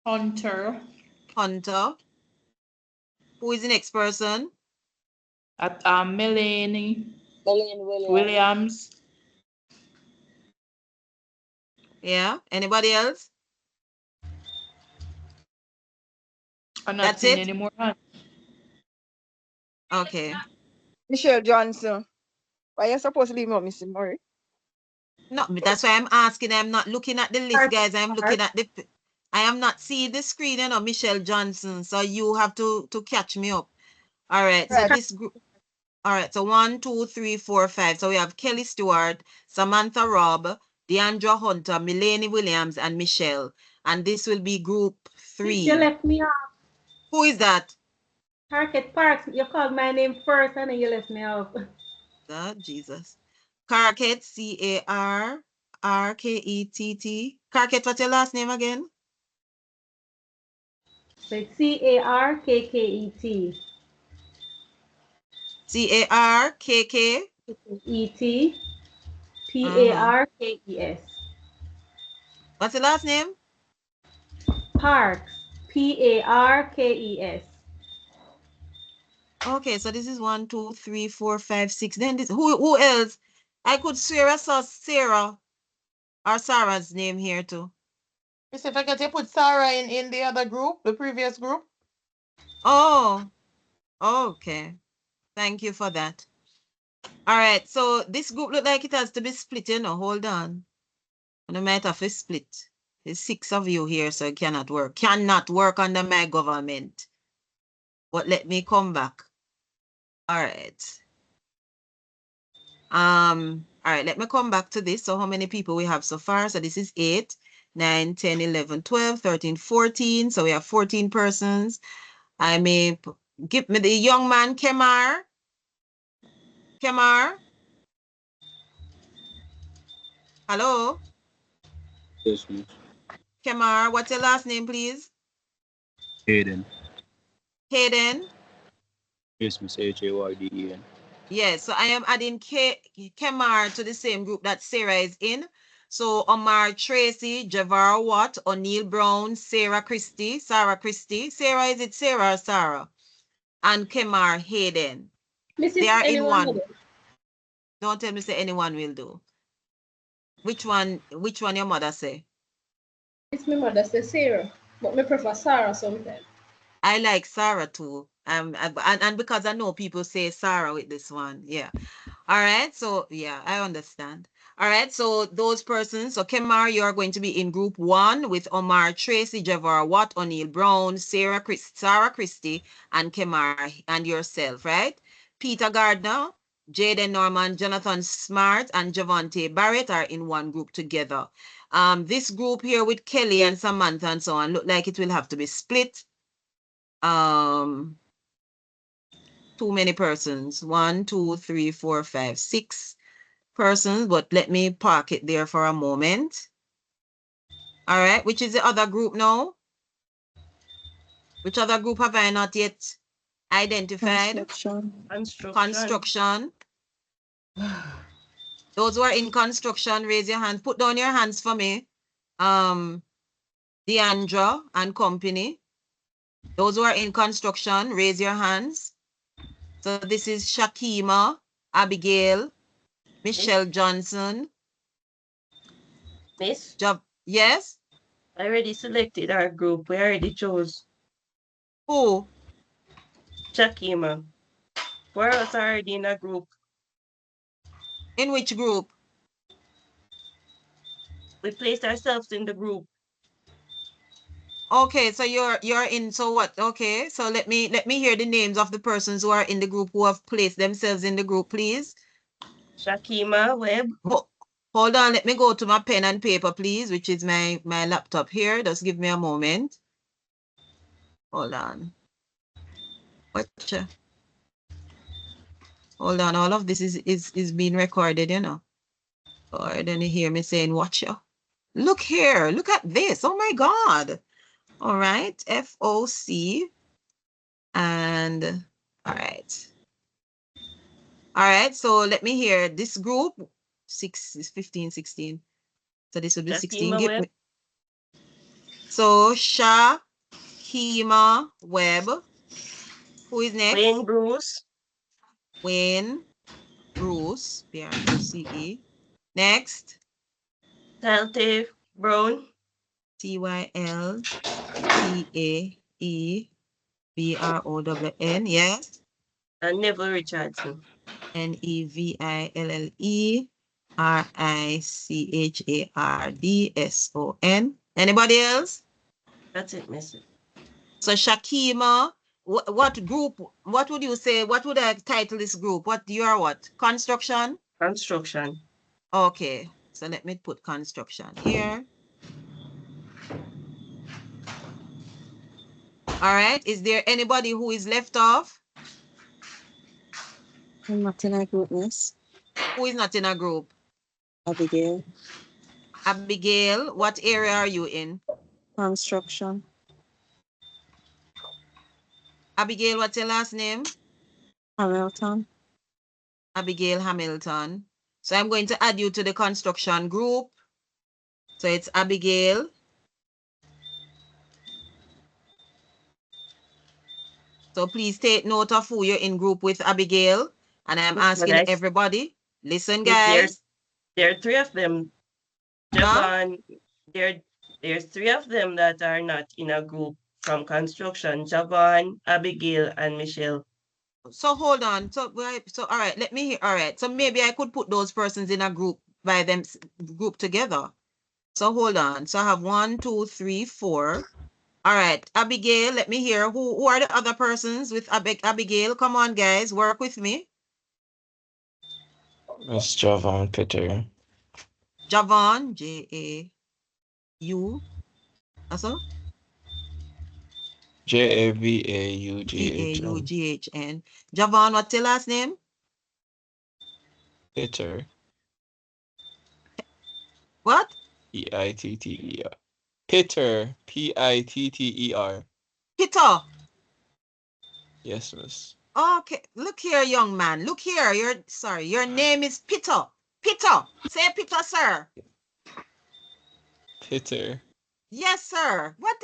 Speaker 21: Hunter.
Speaker 1: Hunter. Who is the next person?
Speaker 21: At Melanie
Speaker 6: Williams.
Speaker 21: Williams.
Speaker 1: Yeah. Anybody else?
Speaker 21: I'm not
Speaker 1: That's
Speaker 21: seeing
Speaker 1: it?
Speaker 21: any more hands.
Speaker 1: Okay.
Speaker 10: Michelle Johnson. Why are you supposed to leave me out, Mr. Murray?
Speaker 1: No, but that's why I'm asking. I'm not looking at the list, guys. I'm looking at the. I am not seeing the screen, you know, Michelle Johnson. So you have to catch me up. All right. So this group. All right. So 1, 2, 3, 4, 5. So we have Kelly Stewart, Samantha Robb, Deandra Hunter, Melanie Williams, and Michelle. And this will be group 3.
Speaker 22: You left me off.
Speaker 1: Who is that?
Speaker 22: Harket Parks. You called my name first and then you left me off.
Speaker 1: God, Jesus. Carket, C-A-R-R-K-E-T-T. Carket, what's your last name again?
Speaker 22: So it's C-A-R-K-K-E-T.
Speaker 1: C-A-R-K-K?
Speaker 22: E-T. P-A-R-K-E-S.
Speaker 1: What's the last name?
Speaker 22: Parks. P-A-R-K-E-S.
Speaker 1: Okay, so this is 1, 2, 3, 4, 5, 6. Then this who else? I could swear I saw Sarah or Sarah's name here too.
Speaker 4: Miss, if I can put Sarah in the other group, the previous group.
Speaker 1: Oh, okay. Thank you for that. All right, so this group look like it has to be split, you know. Hold on. And I might have to split. There's 6 of you here, so it cannot work. Cannot work under my government. But let me come back. All right. All right, let me come back to this. So how many people we have so far? So this is 8, 9, 10, 11, 12, 13, 14. So we have 14 persons. I may give me the young man, Kemar. Kemar? Hello?
Speaker 23: Yes, miss.
Speaker 1: Kemar, what's your last name, please?
Speaker 23: Hayden.
Speaker 1: Hayden?
Speaker 23: Yes, miss. H-A-Y-D-E-N.
Speaker 1: Yes, so I am adding Kemar to the same group that Sarah is in. So Omar Tracy, Javar Watt, O'Neill Brown, Sarah Christie. Sarah, is it Sarah or Sarah? And Kemar Hayden. They are in one. Don't tell me say anyone will do. Which one your mother say?
Speaker 13: It's my mother say Sarah, but me prefer Sarah sometimes.
Speaker 1: I like Sarah too. And because I know people say Sarah with this one. Yeah. All right. So yeah, I understand. All right. So those persons, so Kemar, you're going to be in group 1 with Omar Tracy, Javar Watt, O'Neill Brown, Sarah Christie, and Kemar and yourself, right? Peter Gardner, Jaden Norman, Jonathan Smart, and Javante Barrett are in one group together. This group here with Kelly and Samantha and so on look like it will have to be split. Too many persons. 1, 2, 3, 4, 5, 6 persons, but let me park it there for a moment. All right, which is the other group now? Which other group have I not yet identified? Construction. Those who are in construction, raise your hands. Put down your hands for me. Deandra and company. Those who are in construction, raise your hands. So this is Shakima, Abigail, Michelle Johnson.
Speaker 7: Miss?
Speaker 1: Yes?
Speaker 7: I already selected our group. We already chose.
Speaker 1: Who?
Speaker 7: Shakima. We're also already in a group.
Speaker 1: In which group?
Speaker 7: We placed ourselves in the group.
Speaker 1: Okay, so you're in, so what? Okay, so let me hear the names of the persons who are in the group who have placed themselves in the group, please.
Speaker 7: Shakima Webb.
Speaker 1: Hold on, let me go to my pen and paper, please, which is my laptop here. Just give me a moment. Hold on. Hold on, all of this is being recorded, you know. Or then you hear me saying, watch you. Look here, look at this. Oh my God. All right, FOC. And all right. All right, so let me hear this group. 15, 16. So this would be 16. Give me. So Shakima Webb. Who is next?
Speaker 7: Wayne Bruce.
Speaker 1: Wayne Bruce. B-R-U-C-E. Next.
Speaker 7: Talte Brown.
Speaker 1: T-Y-L-T-A-E-B-R-O-W-N. Yes.
Speaker 7: And Neville Richardson.
Speaker 1: Neville-Richardson. Anybody else?
Speaker 7: That's it, Mister.
Speaker 1: So Shakima, what group, what would you say, what would I title this group? What you are what? Construction?
Speaker 7: Construction.
Speaker 1: Okay, so let me put construction here. All right, is there anybody who is left off?
Speaker 6: I'm not in a group, miss.
Speaker 1: Who is not in a group?
Speaker 6: Abigail.
Speaker 1: Abigail, what area are you in?
Speaker 6: Construction.
Speaker 1: Abigail, what's your last name?
Speaker 6: Hamilton.
Speaker 1: Abigail Hamilton. So I'm going to add you to the construction group. So it's Abigail. So please take note of who you're in group with, Abigail. And I'm asking everybody, listen, guys.
Speaker 7: There are three of them. Javon, there's three of them that are not in a group from construction. Javon, Abigail, and Michelle.
Speaker 1: So hold on. So all right, let me hear. All right. So maybe I could put those persons in a group by them group together. So hold on. So I have 1, 2, 3, 4. All right, Abigail, let me hear. Who are the other persons with Abigail? Come on, guys, work with me.
Speaker 17: Miss Javon Peter.
Speaker 1: Javon, J-A-U. Also?
Speaker 17: J-A-V-A-U-G-H-N.
Speaker 1: G-A-U-G-H-N. Javon, what's your last name?
Speaker 17: Peter.
Speaker 1: What?
Speaker 17: P-I-T-T-E-R. Peter. P-I-T-T-E-R.
Speaker 1: Peter.
Speaker 17: Yes, miss.
Speaker 1: Okay, look here, young man. Look here. Your name is Peter. Peter. Say Peter, sir.
Speaker 17: Peter.
Speaker 1: Yes, sir. What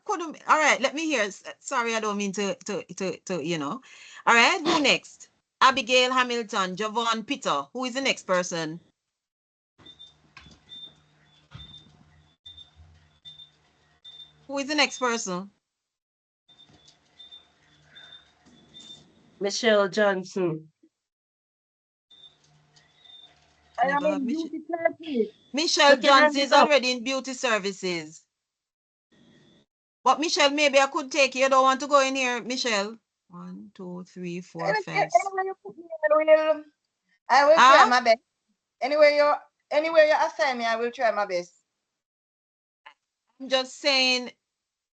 Speaker 1: couldn't? All right, let me hear. Sorry, I don't mean to you know. All right, who next? Abigail Hamilton, Javon Peter. Who is the next person? Who is the next person?
Speaker 7: Michelle Johnson.
Speaker 19: I am in beauty services.
Speaker 1: Michelle Johnson is already in beauty services. But Michelle, maybe I could take you. You don't want to go in here, Michelle. 1, 2, 3, 4, 5.
Speaker 19: Anywhere you put me, I will try my best. Anywhere you assign me, I will try my best.
Speaker 1: I'm just saying,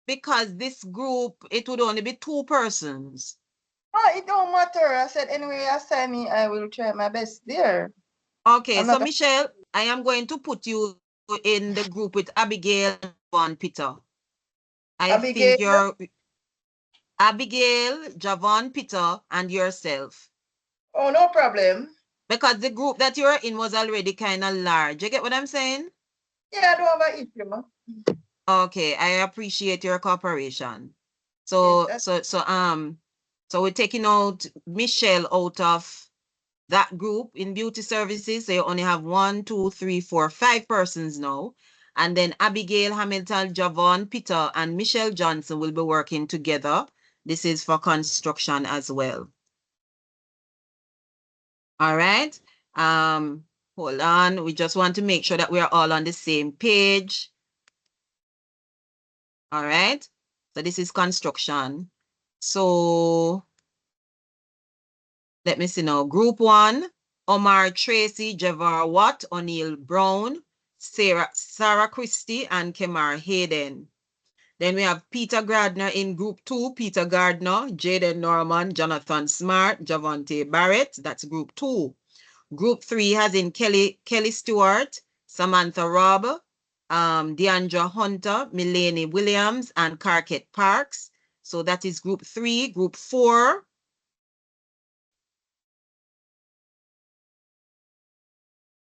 Speaker 1: because this group, it would only be 2 persons.
Speaker 19: Oh, it don't matter. I said, anyway, you assign me, I will try my best there.
Speaker 1: Okay, so Michelle, I am going to put you in the group with Abigail and Peter. I think you're Abigail, Javon, Peter, and yourself.
Speaker 19: Oh, no problem.
Speaker 1: Because the group that you're in was already kind of large. You get what I'm saying?
Speaker 19: Yeah, I don't have an issue.
Speaker 1: Okay, I appreciate your cooperation. So,
Speaker 19: yes,
Speaker 1: so we're taking out Michelle out of that group in beauty services. So you only have 1, 2, 3, 4, 5 persons now. And then Abigail Hamilton, Javon Peter, and Michelle Johnson will be working together. This is for construction as well. All right. Hold on. We just want to make sure that we're all on the same page. All right. So this is construction. So let me see now. Group 1, Omar Tracy, Javar Watt, O'Neill Brown, Sarah Christie, and Kemar Hayden. Then we have Peter Gardner in group 2, Peter Gardner, Jaden Norman, Jonathan Smart, Javonte Barrett. That's group 2. Group 3 has in Kelly Stewart, Samantha Robb, Deandra Hunter, Melanie Williams, and Carket Parks. So that is group 3. Group 4.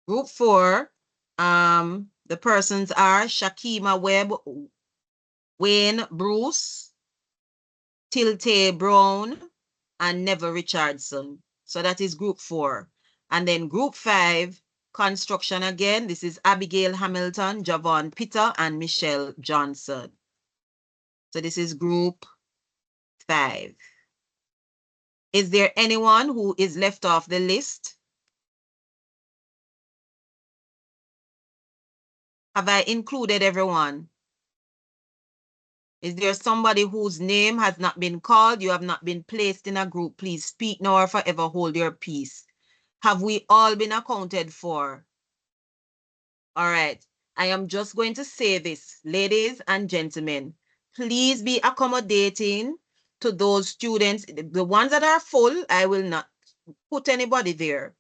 Speaker 1: Group 4, the persons are Shakima Webb, Wayne Bruce, Tilte Brown, and Never Richardson. So that is group 4. And then group 5, construction again. This is Abigail Hamilton, Javon Peter, and Michelle Johnson. So this is group 5. Is there anyone who is left off the list? Have I included everyone? Is there somebody whose name has not been called? You have not been placed in a group. Please speak now or forever hold your peace. Have we all been accounted for? All right. I am just going to say this, ladies and gentlemen, please be accommodating to those students. The ones that are full, I will not put anybody there.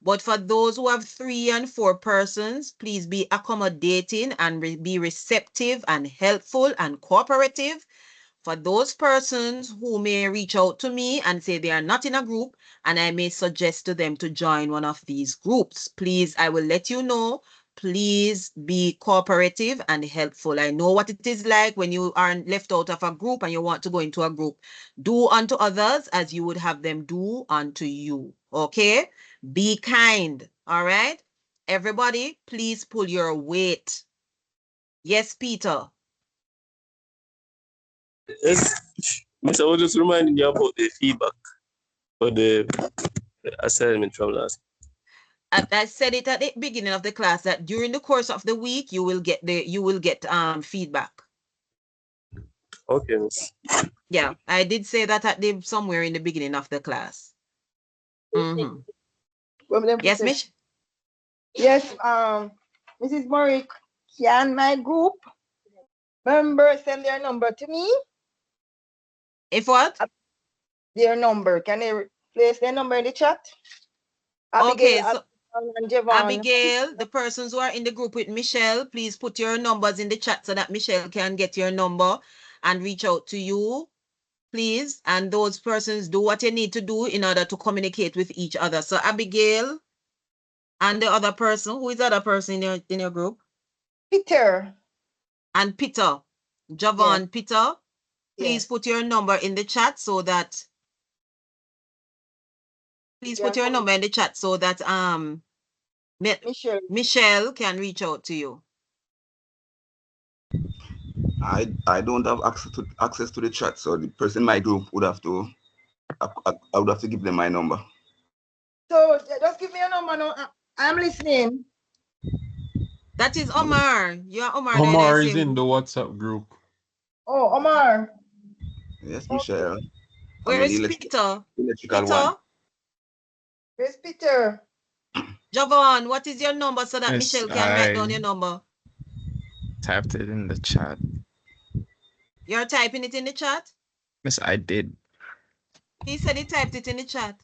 Speaker 1: But for those who have 3 and 4 persons, please be accommodating and be receptive and helpful and cooperative. For those persons who may reach out to me and say they are not in a group, and I may suggest to them to join one of these groups, please, I will let you know. Please be cooperative and helpful. I know what it is like when you are left out of a group and you want to go into a group. Do unto others as you would have them do unto you. Okay? Be kind. All right? Everybody, please pull your weight. Yes, Peter.
Speaker 5: Yes, Miss, I was just reminding you about the feedback for the assignment from last.
Speaker 1: I said it at the beginning of the class that during the course of the week you will get feedback.
Speaker 5: Okay, Miss.
Speaker 1: Yeah, I did say that at somewhere in the beginning of the class. Yes, Mish?
Speaker 19: Yes, Mrs. Murray, can my group member send their number to me?
Speaker 1: If what?
Speaker 19: Their number. Can they place their number in the chat?
Speaker 1: Okay,
Speaker 19: Abigail,
Speaker 1: so
Speaker 19: and Javon.
Speaker 1: Abigail, the persons who are in the group with Michelle, please put your numbers in the chat so that Michelle can get your number and reach out to you, please. And those persons, do what you need to do in order to communicate with each other. So Abigail and the other person, who is the other person in your group?
Speaker 19: Peter.
Speaker 1: And Peter, Javon Peter, please put your number in the chat so that put your number in the chat so that Michelle can reach out to you.
Speaker 9: I don't have access to the chat, so the person in my group would have to I would have to give them my number.
Speaker 19: So just give me a number now. I'm listening.
Speaker 1: That is Omar. You are Omar.
Speaker 3: Omar is in the WhatsApp group.
Speaker 19: Oh, Omar.
Speaker 9: Yes, Michelle.
Speaker 1: Where is Peter?
Speaker 9: Electrical
Speaker 1: Peter?
Speaker 9: one.
Speaker 19: Where's Peter?
Speaker 1: Javon, what is your number so that
Speaker 17: Yes,
Speaker 1: Michelle can write down your number?
Speaker 17: Typed it in the chat.
Speaker 1: You're typing it in the chat?
Speaker 17: Yes, I did.
Speaker 1: He said he typed it in the chat.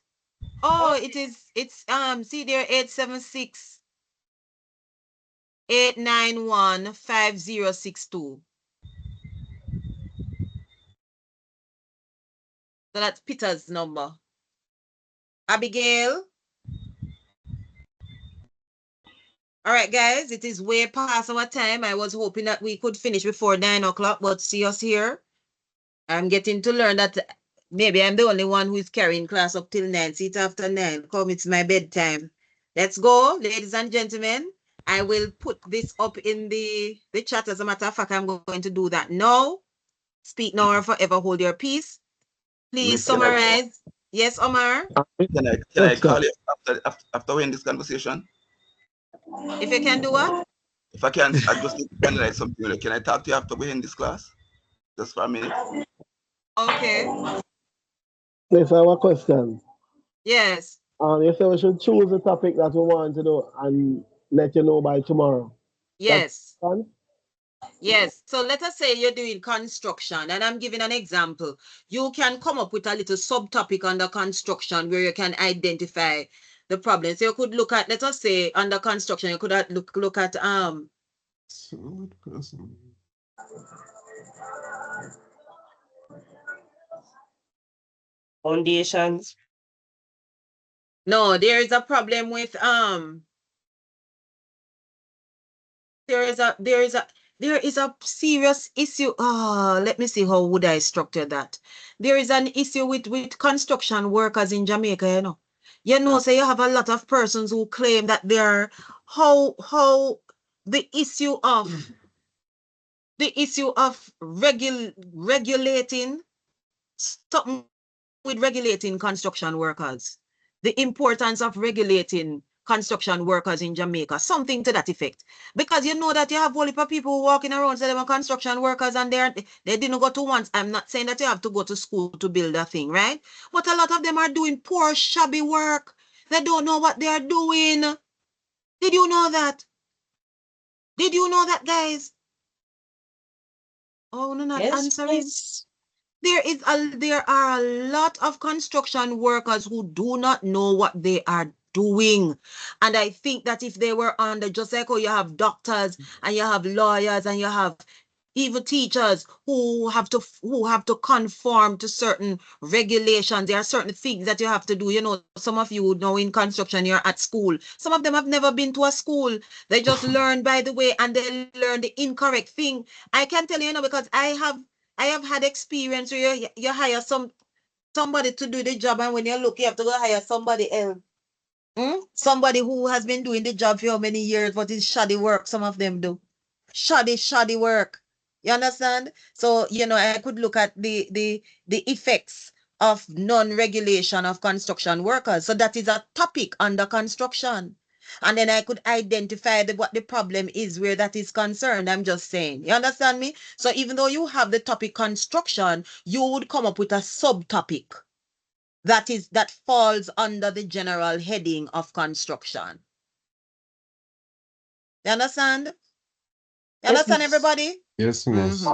Speaker 1: Oh, it's see there 876 891 5062. So that's Peter's number. Abigail. All right, guys, it is way past our time. I was hoping that we could finish before 9 o'clock, but see us here. I'm getting to learn that maybe I'm the only one who is carrying class up till 9. See it after 9. Come, it's my bedtime. Let's go, ladies and gentlemen. I will put this up in the chat. As a matter of fact, I'm going to do that now. Speak now or forever hold your peace. Please summarize. Yes, Omar?
Speaker 9: Can I call you after we end this conversation?
Speaker 1: If you can do what?
Speaker 9: If I can, I just need to finalize something. Can I talk to you after we end this class? Just for a minute.
Speaker 1: Okay.
Speaker 8: Yes, I have a question.
Speaker 1: Yes.
Speaker 8: You said we should choose the topic that we want to do and let you know by tomorrow.
Speaker 1: Yes. Yes. So let us say you're doing construction and I'm giving an example. You can come up with a little subtopic under construction where you can identify the problem. So you could look at, let us say under construction, you could look at
Speaker 3: Solid person.
Speaker 7: Foundations.
Speaker 1: No, there is a problem with there is a serious issue. Let me see how would I structure that. There is an issue with construction workers in Jamaica, you know. You know, so you have a lot of persons who claim that they're how the issue of regulating something with regulating construction workers, the importance of regulating construction workers in Jamaica, something to that effect. Because you know that you have whole heap of people walking around saying they're construction workers and they didn't go to once. I'm not saying that you have to go to school to build a thing, right? But a lot of them are doing poor, shabby work. They don't know what they are doing. Did you know that? Did you know that, guys? Oh, no, not
Speaker 7: Yes,
Speaker 1: answering.
Speaker 7: yes.
Speaker 1: There are a lot of construction workers who do not know what they are doing. And I think that if they were under, just like how you have doctors and you have lawyers and you have even teachers who have to conform to certain regulations. There are certain things that you have to do. You know, some of you know in construction, you're at school. Some of them have never been to a school. They just learn by the way and they learn the incorrect thing. I can tell you, you know, because I have had experience where you hire somebody to do the job, and when you look, you have to go hire somebody else. Somebody who has been doing the job for how many years, but it's shoddy work. Some of them do. Shoddy work. You understand? So, you know, I could look at the effects of non-regulation of construction workers. So that is a topic under construction. And then I could identify what the problem is where that is concerned. I'm just saying. You understand me? So even though you have the topic construction, you would come up with a subtopic that falls under the general heading of construction. You understand? You understand, everybody?
Speaker 3: Yes, miss.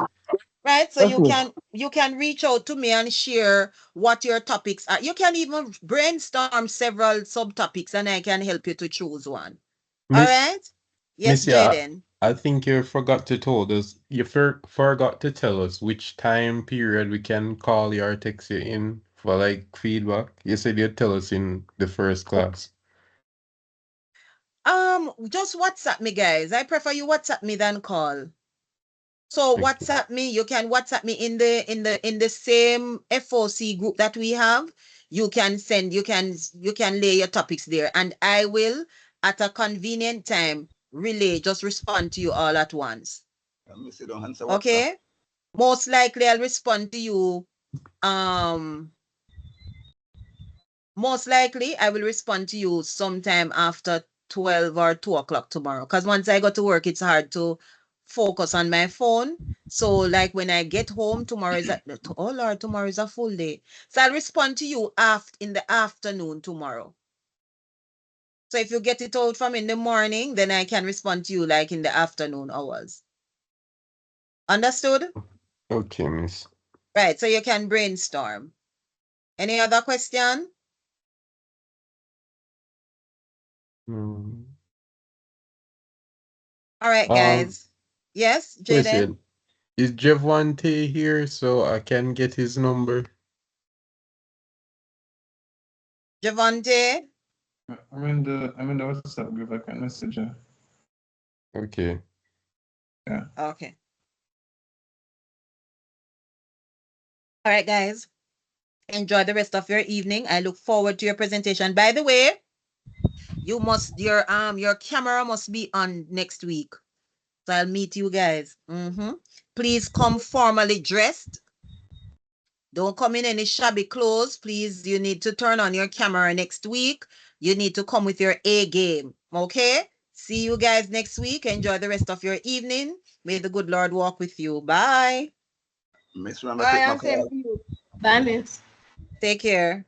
Speaker 1: Right? So
Speaker 8: Yes,
Speaker 1: you can reach out to me and share what your topics are. You can even brainstorm several subtopics and I can help you to choose one. All
Speaker 3: Miss,
Speaker 1: right? Yes,
Speaker 3: Miss, yeah,
Speaker 1: Jaden.
Speaker 3: I think you forgot to told us. You forgot to tell us which time period we can call you or text you in for like feedback. You said you'd tell us in the first class.
Speaker 1: Just WhatsApp me, guys. I prefer you WhatsApp me than call. So
Speaker 3: Okay.
Speaker 1: WhatsApp me. You can WhatsApp me in the same FOC group that we have. You can lay your topics there, and I will at a convenient time just respond to you all at once. Okay? Most likely I'll respond to you. Most likely I will respond to you sometime after 12 or 2 o'clock tomorrow. Because once I go to work, it's hard to focus on my phone. So like when I get home, tomorrow is a full day. So I'll respond to you in the afternoon tomorrow. So if you get it out from in the morning, then I can respond to you like in the afternoon hours. Understood?
Speaker 3: Okay, miss.
Speaker 1: Right, so you can brainstorm. Any other question?
Speaker 3: Mm.
Speaker 1: All right, guys. Yes, Jaden?
Speaker 3: Listen, is Javante here so I can get his number?
Speaker 1: Javante?
Speaker 11: I'm in the WhatsApp group. I can message her.
Speaker 3: Okay.
Speaker 11: Yeah.
Speaker 1: Okay. All right, guys. Enjoy the rest of your evening. I look forward to your presentation. By the way, your camera must be on next week. So I'll meet you guys. Please come formally dressed. Don't come in any shabby clothes. Please, you need to turn on your camera next week. You need to come with your A game. Okay? See you guys next week. Enjoy the rest of your evening. May the good Lord walk with you. Bye.
Speaker 9: Miss,
Speaker 10: Bye, and same to you.
Speaker 22: Bye, miss.
Speaker 1: Take care.